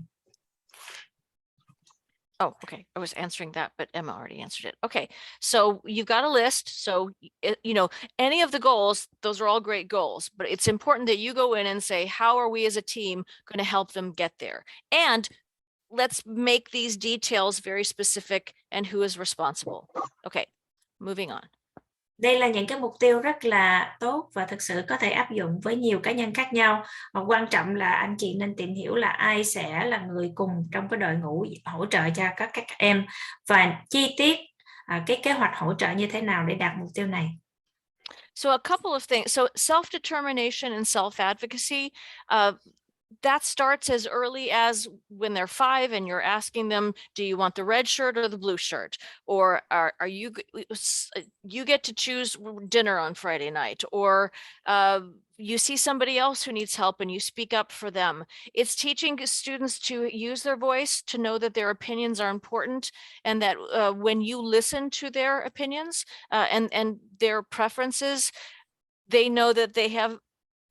Oh, okay. I was answering that, but Emma already answered it. Okay. So you've got a list. So, you know, any of the goals, those are all great goals, but it's important that you go in and say, how are we as a team going to help them get there? And let's make these details very specific and who is responsible. Okay. Moving on. Đây là những cái mục tiêu rất là tốt và thực sự có thể áp dụng với nhiều cá nhân khác nhau. Và quan trọng là anh chị nên tìm hiểu là ai sẽ là người cùng trong cái đội ngũ hỗ trợ cho các em, và chi tiết cái kế hoạch hỗ trợ như thế nào để đạt mục tiêu này. So a couple of things. So self-determination and self-advocacy, that starts as early as when they're 5 and you're asking them, do you want the red shirt or the blue shirt? Or are you get to choose dinner on Friday night? Or you see somebody else who needs help and you speak up for them. It's teaching students to use their voice, to know that their opinions are important, and that when you listen to their opinions and their preferences, they know that they have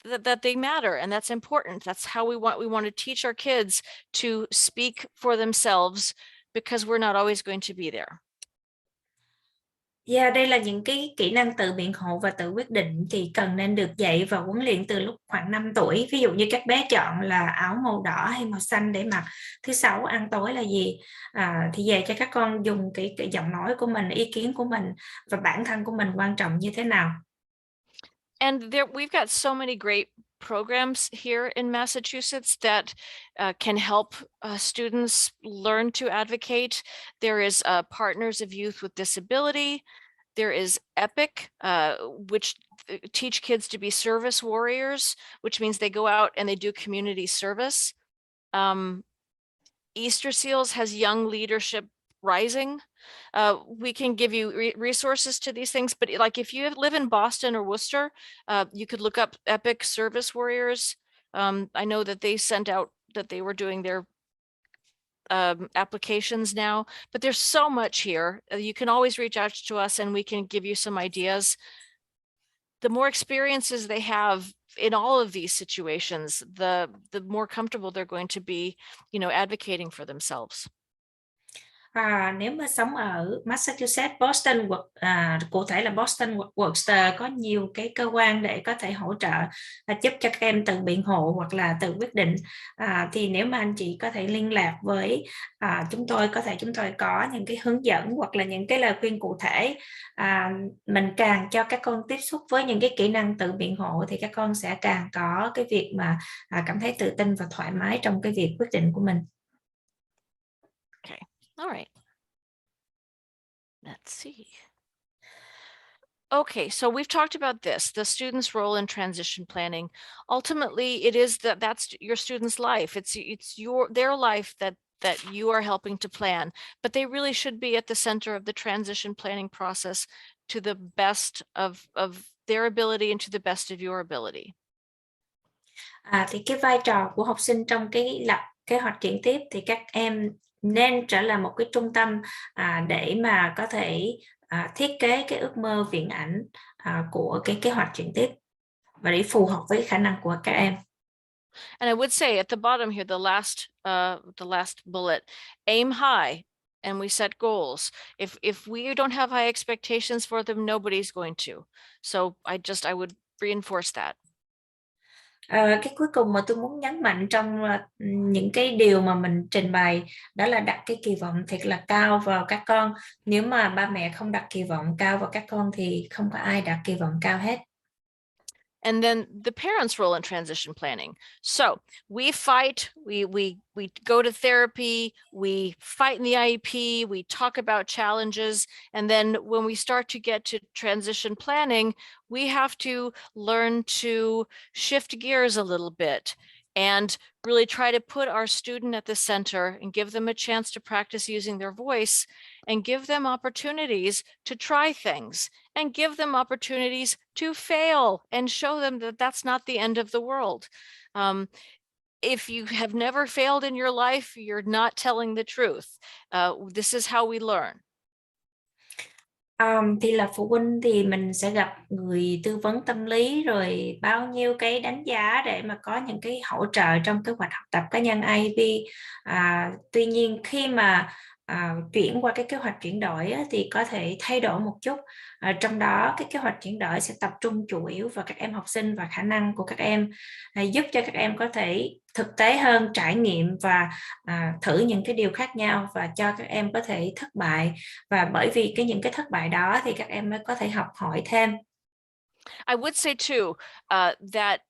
that they matter, and that's important. That's how we want to teach our kids to speak for themselves, because we're not always going to be there. Đây là những cái kỹ năng tự biện hộ và tự quyết định thì cần nên được dạy và huấn luyện từ lúc khoảng 5 tuổi. Ví dụ như các bé chọn là áo màu đỏ hay màu xanh để mặc, thứ Sáu ăn tối là gì, thì về cho các con dùng cái giọng nói của mình, ý kiến của mình và bản thân của mình quan trọng như thế nào. And we've got so many great programs here in Massachusetts that can help students learn to advocate. There is Partners of Youth with Disability. There is EPIC, which teach kids to be service warriors, which means they go out and they do community service. Easter Seals has Young Leadership Rising. We can give you resources to these things, but like if you live in Boston or Worcester, you could look up EPIC Service Warriors. I know that they sent out that they were doing their applications now, but there's so much here. You can always reach out to us and we can give you some ideas. The more experiences they have in all of these situations, the more comfortable they're going to be, you know, advocating for themselves. Nếu mà sống ở Massachusetts, Boston, cụ thể là Boston hoặc Worcester, có nhiều cái cơ quan để có thể hỗ trợ giúp cho các em tự biện hộ hoặc là tự quyết định. Thì nếu mà anh chị có thể liên lạc với chúng tôi có những cái hướng dẫn hoặc là những cái lời khuyên cụ thể. Mình càng cho các con tiếp xúc với những cái kỹ năng tự biện hộ thì các con sẽ càng có cái việc mà cảm thấy tự tin và thoải mái trong cái việc quyết định của mình. Okay. All right. Let's see. Okay, so we've talked about this, the student's role in transition planning. Ultimately, it is that's your student's life. It's their life that you are helping to plan, but they really should be at the center of the transition planning process to the best of their ability and to the best of your ability. Thì cái vai trò của học sinh trong cái lập kế hoạch chuyển tiếp thì các em nên trở là một cái trung tâm để mà có thể thiết kế cái ước mơ viễn ảnh của cái kế hoạch chuyển tiếp và để phù hợp với khả năng của các em. And I would say at the bottom here, the last bullet, aim high and we set goals. If we don't have high expectations for them, nobody's going to. So I would reinforce that. Cái cuối cùng mà tôi muốn nhấn mạnh trong những cái điều mà mình trình bày đó là đặt cái kỳ vọng thiệt là cao vào các con. Nếu mà ba mẹ không đặt kỳ vọng cao vào các con thì không có ai đặt kỳ vọng cao hết. And then the parents' role in transition planning. So we fight, we go to therapy, we fight in the IEP, we talk about challenges. And then when we start to get to transition planning, we have to learn to shift gears a little bit and really try to put our student at the center and give them a chance to practice using their voice and give them opportunities to try things and give them opportunities to fail and show them that that's not the end of the world. If you have never failed in your life, you're not telling the truth. This is how we learn. Thì là phụ huynh thì mình sẽ gặp người tư vấn tâm lý rồi bao nhiêu cái đánh giá để mà có những cái hỗ trợ trong kế hoạch học tập cá nhân IEP. Tuy nhiên khi mà chuyển qua cái kế hoạch chuyển đổi á, thì có thể thay đổi một chút. Trong đó cái kế hoạch chuyển đổi sẽ tập trung chủ yếu vào các em học sinh và khả năng của các em, giúp cho các em có thể thực tế hơn, trải nghiệm và thử những cái điều khác nhau và cho các em có thể thất bại, và bởi vì những cái thất bại đó thì các em mới có thể học hỏi thêm. I would say too that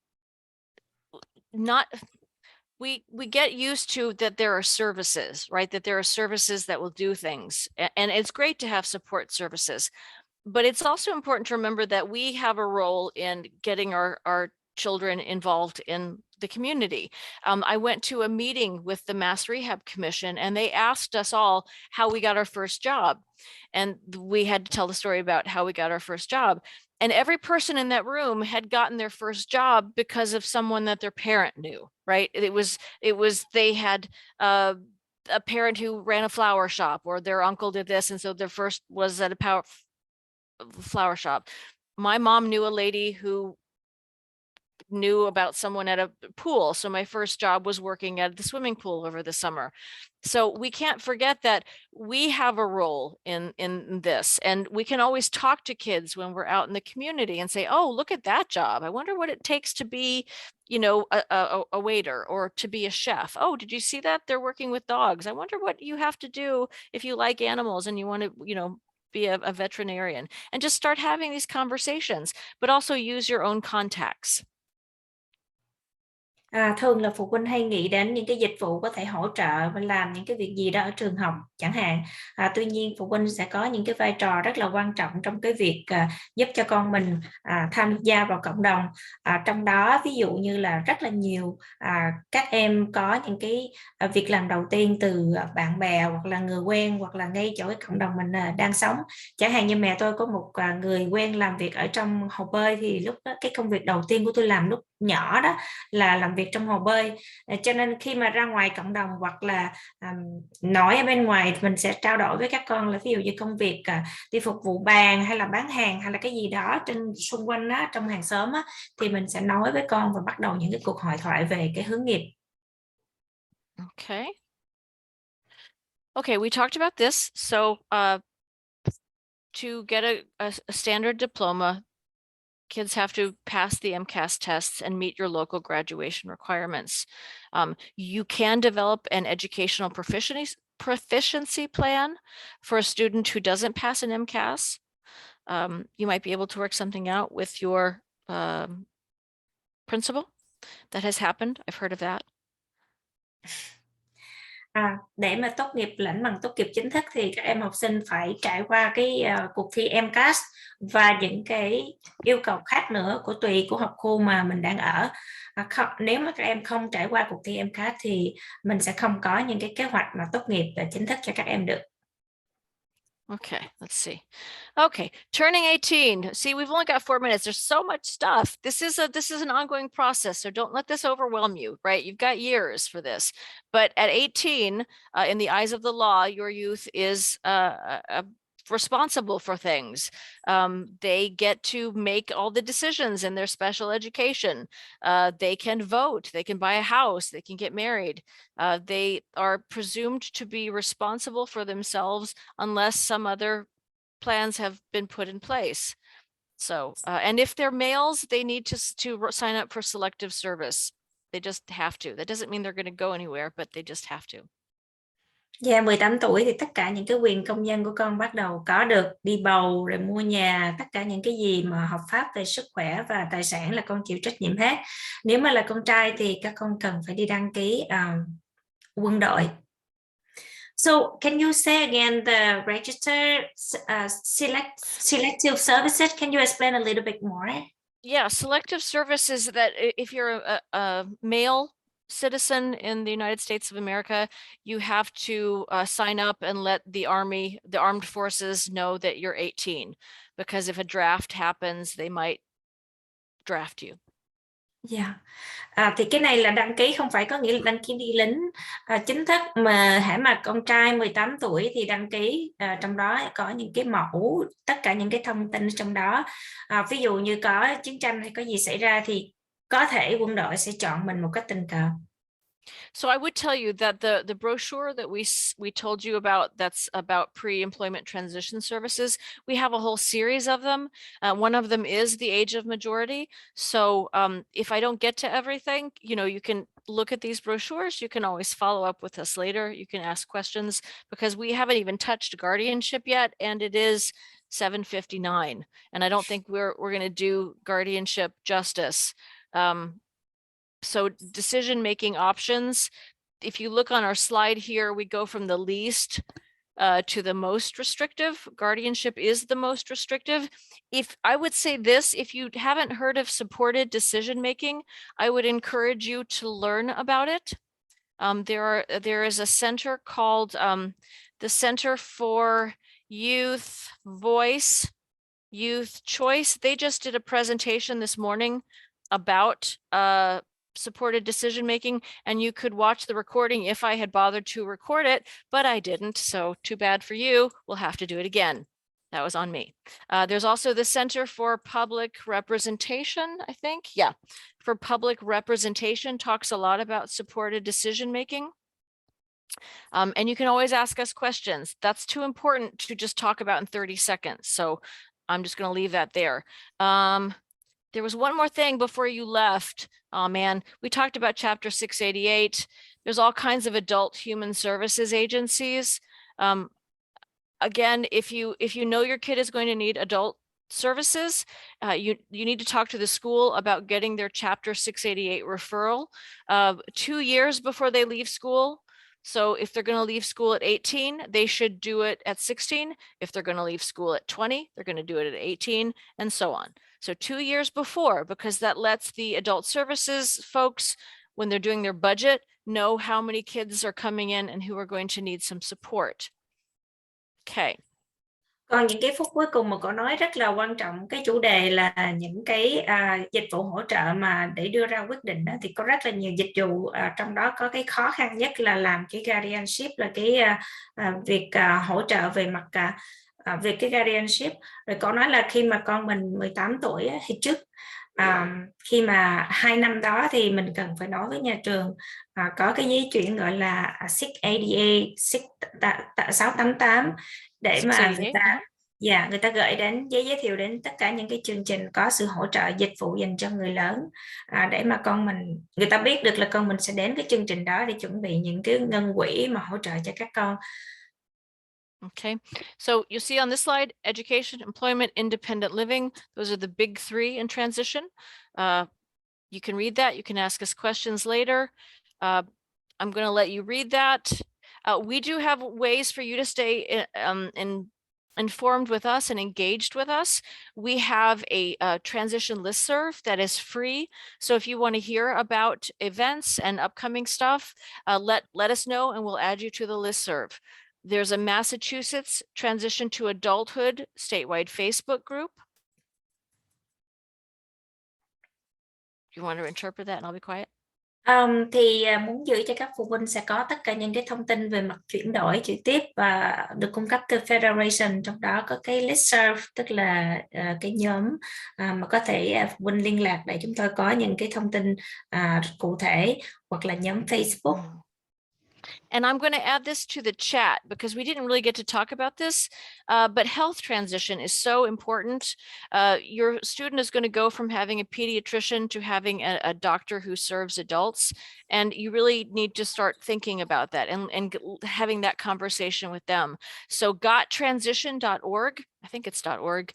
we get used to that there are services, right? That there are services that will do things, and it's great to have support services, but it's also important to remember that we have a role in getting our children involved in the community. I went to a meeting with the Mass Rehab Commission, and they asked us all how we got our first job. And we had to tell the story about how we got our first job. And every person in that room had gotten their first job because of someone that their parent knew, right? It was they had a parent who ran a flower shop, or their uncle did this, and so their first was at a flower shop. My mom knew a lady who knew about someone at a pool, so my first job was working at the swimming pool over the summer. So we can't forget that we have a role in this, and we can always talk to kids when we're out in the community and say, oh, look at that job. I wonder what it takes to be, you know, a waiter or to be a chef. Oh, did you see that? They're working with dogs. I wonder what you have to do if you like animals and you want to, you know, be a veterinarian, and just start having these conversations, but also use your own contacts. Thường là phụ huynh hay nghĩ đến những cái dịch vụ có thể hỗ trợ và làm những cái việc gì đó ở trường học chẳng hạn. Tuy nhiên phụ huynh sẽ có những cái vai trò rất là quan trọng trong cái việc giúp cho con mình tham gia vào cộng đồng. Trong đó ví dụ như là rất là nhiều các em có những cái việc làm đầu tiên từ bạn bè hoặc là người quen, hoặc là ngay chỗ cái cộng đồng mình đang sống. Chẳng hạn như mẹ tôi có một người quen làm việc ở trong hồ bơi, thì lúc đó cái công việc đầu tiên của tôi làm lúc nhỏ đó là làm việc trong hồ bơi. Cho nên khi mà ra ngoài cộng đồng hoặc là nói ở bên ngoài, mình sẽ trao đổi với các con là ví dụ như công việc đi phục vụ bàn hay là bán hàng hay là cái gì đó trên xung quanh đó, trong hàng xóm á, thì mình sẽ nói với con và bắt đầu những cái cuộc hội thoại về cái hướng nghiệp. Okay, we talked about this. So to get a standard diploma, kids have to pass the MCAS tests and meet your local graduation requirements. You can develop an educational proficiency plan for a student who doesn't pass an MCAS. You might be able to work something out with your principal. That has happened. I've heard of that. Để mà tốt nghiệp, lãnh bằng tốt nghiệp chính thức thì các em học sinh phải trải qua cái cuộc thi MCAS và những cái yêu cầu khác nữa tùy của học khu mà mình đang ở. Nếu mà các em không trải qua cuộc thi MCAS thì mình sẽ không có những cái kế hoạch mà tốt nghiệp chính thức cho các em được. Okay, let's see. Okay, turning 18. See, we've only got 4 minutes. There's so much stuff. This is an ongoing process, so don't let this overwhelm you, right? You've got years for this. But at 18, in the eyes of the law, your youth is responsible for things. They get to make all the decisions in their special education. They can vote, they can buy a house, they can get married. They are presumed to be responsible for themselves unless some other plans have been put in place. So, and if they're males, they need to sign up for selective service. They just have to. That doesn't mean they're going to go anywhere, but they just have to. 18 tuổi thì tất cả những cái quyền công dân của con bắt đầu có được, đi bầu rồi mua nhà, tất cả những cái gì mà hợp pháp về sức khỏe và tài sản là con chịu trách nhiệm hết. Nếu mà là con trai thì các con cần phải đi đăng ký quân đội. So can you say again the register selective services? Can you explain a little bit more? Yeah, selective service is that if you're a male citizen in the United States of America, you have to sign up and let the Army, the armed forces know that you're 18, because if a draft happens, they might draft you. Dạ. Thì cái này là đăng ký, không phải có nghĩa là đăng ký đi lính chính thức, mà hãy mà con trai 18 tuổi thì đăng ký, trong đó có những cái mẫu, tất cả những cái thông tin trong đó. Ví dụ như có chiến tranh hay có gì xảy ra thì có thể quân đội sẽ chọn mình một cách tình cờ. So I would tell you that the brochure that we told you about, that's about pre-employment transition services, we have a whole series of them. One of them is the age of majority. So if I don't get to everything, you can look at these brochures. You can always follow up with us later. You can ask questions, because we haven't even touched guardianship yet, and it is 7:59, and I don't think we're going to do guardianship justice. So decision-making options, if you look on our slide here, we go from the least to the most restrictive. Guardianship is the most restrictive. If I would say this, if you haven't heard of supported decision-making, I would encourage you to learn about it. There is a center called the Center for Youth Voice, Youth Choice. They just did a presentation this morning about supported decision-making, and you could watch the recording if I had bothered to record it, but I didn't, so too bad for you. We'll have to do it again. That was on me. There's also the Center for Public Representation, I think. Yeah, for Public Representation, talks a lot about supported decision-making. And you can always ask us questions. That's too important to just talk about in 30 seconds. So I'm just going to leave that there. There was one more thing before you left. Oh man, we talked about Chapter 688. There's all kinds of adult human services agencies. Again, if you know your kid is going to need adult services, you need to talk to the school about getting their Chapter 688 referral 2 years before they leave school. So if they're going to leave school at 18, they should do it at 16. If they're going to leave school at 20, they're going to do it at 18, and so on. So 2 years before, because that lets the adult services folks, when they're doing their budget, know how many kids are coming in and who are going to need some support. Okay. Còn những cái phút cuối cùng mà cô nói rất là quan trọng, cái chủ đề là những cái dịch vụ hỗ trợ mà để đưa ra quyết định đó, thì có rất là nhiều dịch vụ, trong đó có cái khó khăn nhất là làm cái guardianship, là cái việc hỗ trợ về mặt về cái guardianship. Rồi cô nói là khi mà con mình 18 tuổi thì trước khi mà 2 năm đó thì mình cần phải nói với nhà trường có cái giấy chuyển gọi là 688 để mà người ta gửi đến, giới thiệu đến tất cả những cái chương trình có sự hỗ trợ dịch vụ dành cho người lớn, để mà con mình, người ta biết được là con mình sẽ đến cái chương trình đó để chuẩn bị những cái ngân quỹ mà hỗ trợ cho các con. Okay, so you see on this slide, education, employment, independent living, those are the big three in transition. You can read that. You can ask us questions later. I'm going to let you read that. We do have ways for you to stay informed with us and engaged with us. We have a transition listserv that is free. So if you want to hear about events and upcoming stuff, let us know and we'll add you to the listserv. There's a Massachusetts Transition to Adulthood statewide Facebook group. You want to interpret that and I'll be quiet? Thì muốn giữ cho các phụ huynh sẽ có tất cả những cái thông tin về mặt chuyển đổi, chuyển tiếp và được cung cấp từ Federation, trong đó có cái listserv, tức là cái nhóm mà có thể phụ huynh liên lạc để chúng tôi có những cái thông tin cụ thể, hoặc là nhóm Facebook. And I'm going to add this to the chat because we didn't really get to talk about this, but health transition is so important. Your student is going to go from having a pediatrician to having a doctor who serves adults. And you really need to start thinking about that and having that conversation with them. So gottransition.org, I think it's .org,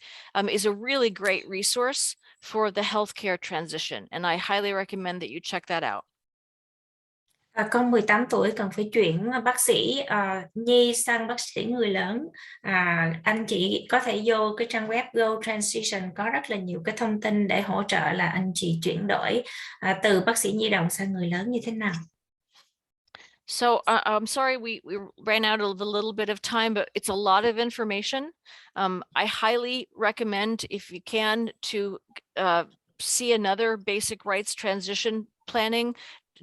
is a really great resource for the healthcare transition. And I highly recommend that you check that out. Con 18 tuổi cần phải chuyển bác sĩ nhi sang bác sĩ người lớn. Anh chị có thể vô cái trang web Go Transition, có rất là nhiều cái thông tin để hỗ trợ là anh chị chuyển đổi từ bác sĩ nhi đồng sang người lớn như thế nào. So I'm sorry we ran out of a little bit of time, but it's a lot of information. I highly recommend, if you can, to see another basic rights transition planning.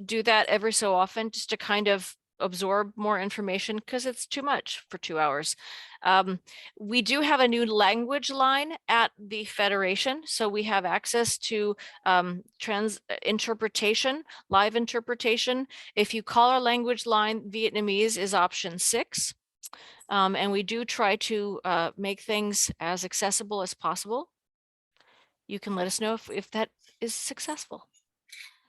Do that every so often, just to kind of absorb more information, because it's too much for 2 hours. We do have a new language line at the Federation, so we have access to interpretation, live interpretation. If you call our language line, Vietnamese is option 6. And we do try to make things as accessible as possible. You can let us know if that is successful.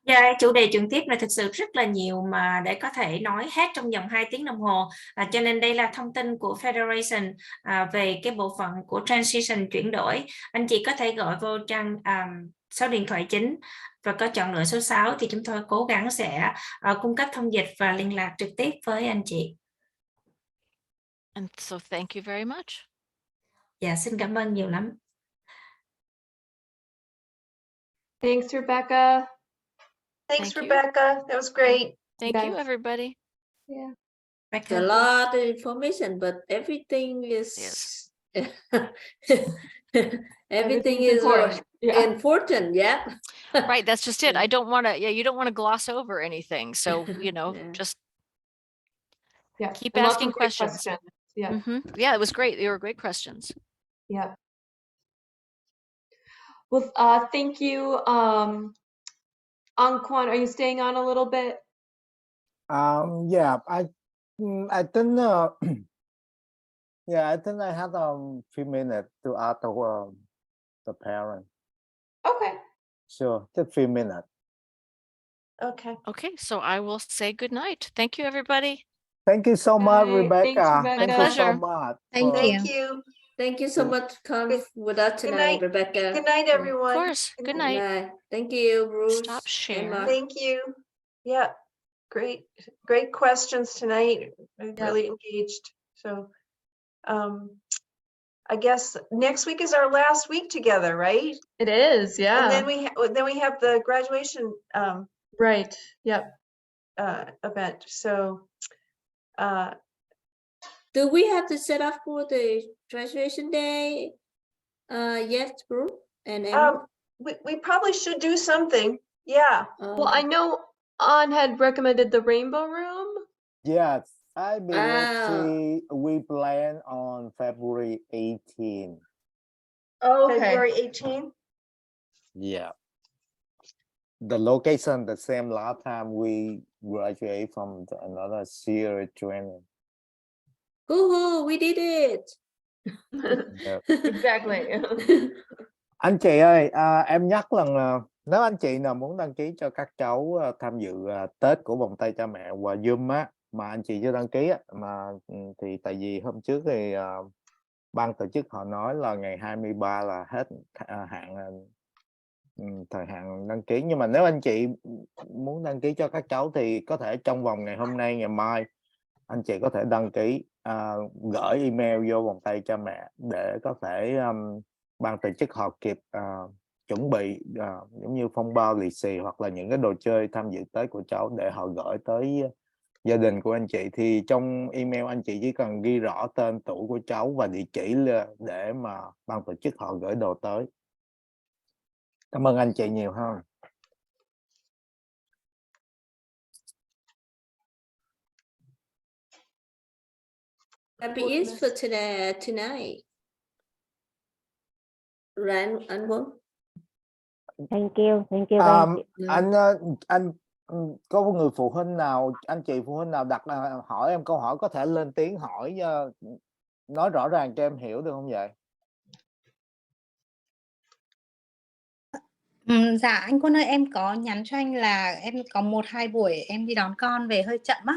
Dạ, chủ đề chuyển tiếp là thực sự rất là nhiều mà để có thể nói hết trong vòng 2 tiếng đồng hồ. Cho nên đây là thông tin của Federation về cái bộ phận của Transition chuyển đổi. Anh chị có thể gọi vô trang số điện thoại chính và có chọn lựa số 6 thì chúng tôi cố gắng sẽ cung cấp thông dịch và liên lạc trực tiếp với anh chị. And so thank you very much. Dạ, xin cảm ơn nhiều lắm. Thanks, Rebecca. Thanks, Thank you. Rebecca. That was great. Thank you, Yes. everybody. Yeah. It's a lot of information, but everything is everything is important. Yeah. important. Yeah. Right, that's just it. I don't want to, you don't want to gloss over anything. So, Yeah. just Yeah. keep And lots of asking great questions. Yeah. Yeah, it was great. They were great questions. Yeah. Well, thank you. Anquan, are you staying on a little bit? Yeah, I think yeah, I think I have a few minutes to ask the parent. Okay. Sure, just a few minutes. Okay. Okay, so I will say good night. Thank you, everybody. Thank you so much, Right. Thanks, Rebecca. Rebecca. Thank My you so pleasure. much. Thank Thank you. Thank you so much for coming with us Good tonight, night. Rebecca. Good night, Of everyone. course. Good night. Bye. Thank you, Bruce. Stop and share. Mark. Thank you. Yeah, great questions tonight. I'm really engaged. So, I guess next week is our last week together, right? It is. And Yeah. then we have the graduation Right. Yep. event. So, Do we have to set up for the graduation day? Yes, Bruce and Emma. we probably should do something. Yeah. Well, I know An had recommended the Rainbow Room. Yes, I believe Ah. we plan on February 18. Oh, okay. February 18th. Yeah. The location the same last time we graduate from another year training. Woohoo, we did it. Yeah. Exactly. Anh chị ơi, em nhắc lần nếu anh chị nào muốn đăng ký cho các cháu tham dự Tết của vòng tay cha mẹ qua Zoom á, mà anh chị chưa đăng ký á, thì tại vì hôm trước thì ban tổ chức họ nói là ngày 23 là hết thời hạn đăng ký, nhưng mà nếu anh chị muốn đăng ký cho các cháu thì có thể trong vòng ngày hôm nay, ngày mai anh chị có thể đăng ký, gửi email vô vòng tay cha mẹ để có thể ban tổ chức họ kịp chuẩn bị giống như phong bao lì xì hoặc là những cái đồ chơi tham dự Tết của cháu để họ gửi tới gia đình của anh chị. Thì trong email anh chị chỉ cần ghi rõ tên tuổi của cháu và địa chỉ để mà ban tổ chức họ gửi đồ tới. Cảm ơn anh chị nhiều ha. Happy Easter tonight. Right, anh Quân. Thank you Anh có người phụ huynh nào, anh chị phụ huynh nào đặt hỏi em câu hỏi có thể lên tiếng hỏi, nói rõ ràng cho em hiểu được không vậy? Dạ anh Quân ơi, em có nhắn cho anh là em có 1-2 buổi em đi đón con về hơi chậm á.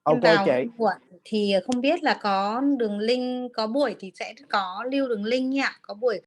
Em Ok vào chị. muộn thì không biết là có đường link, có buổi thì sẽ có lưu đường link nha. Có buổi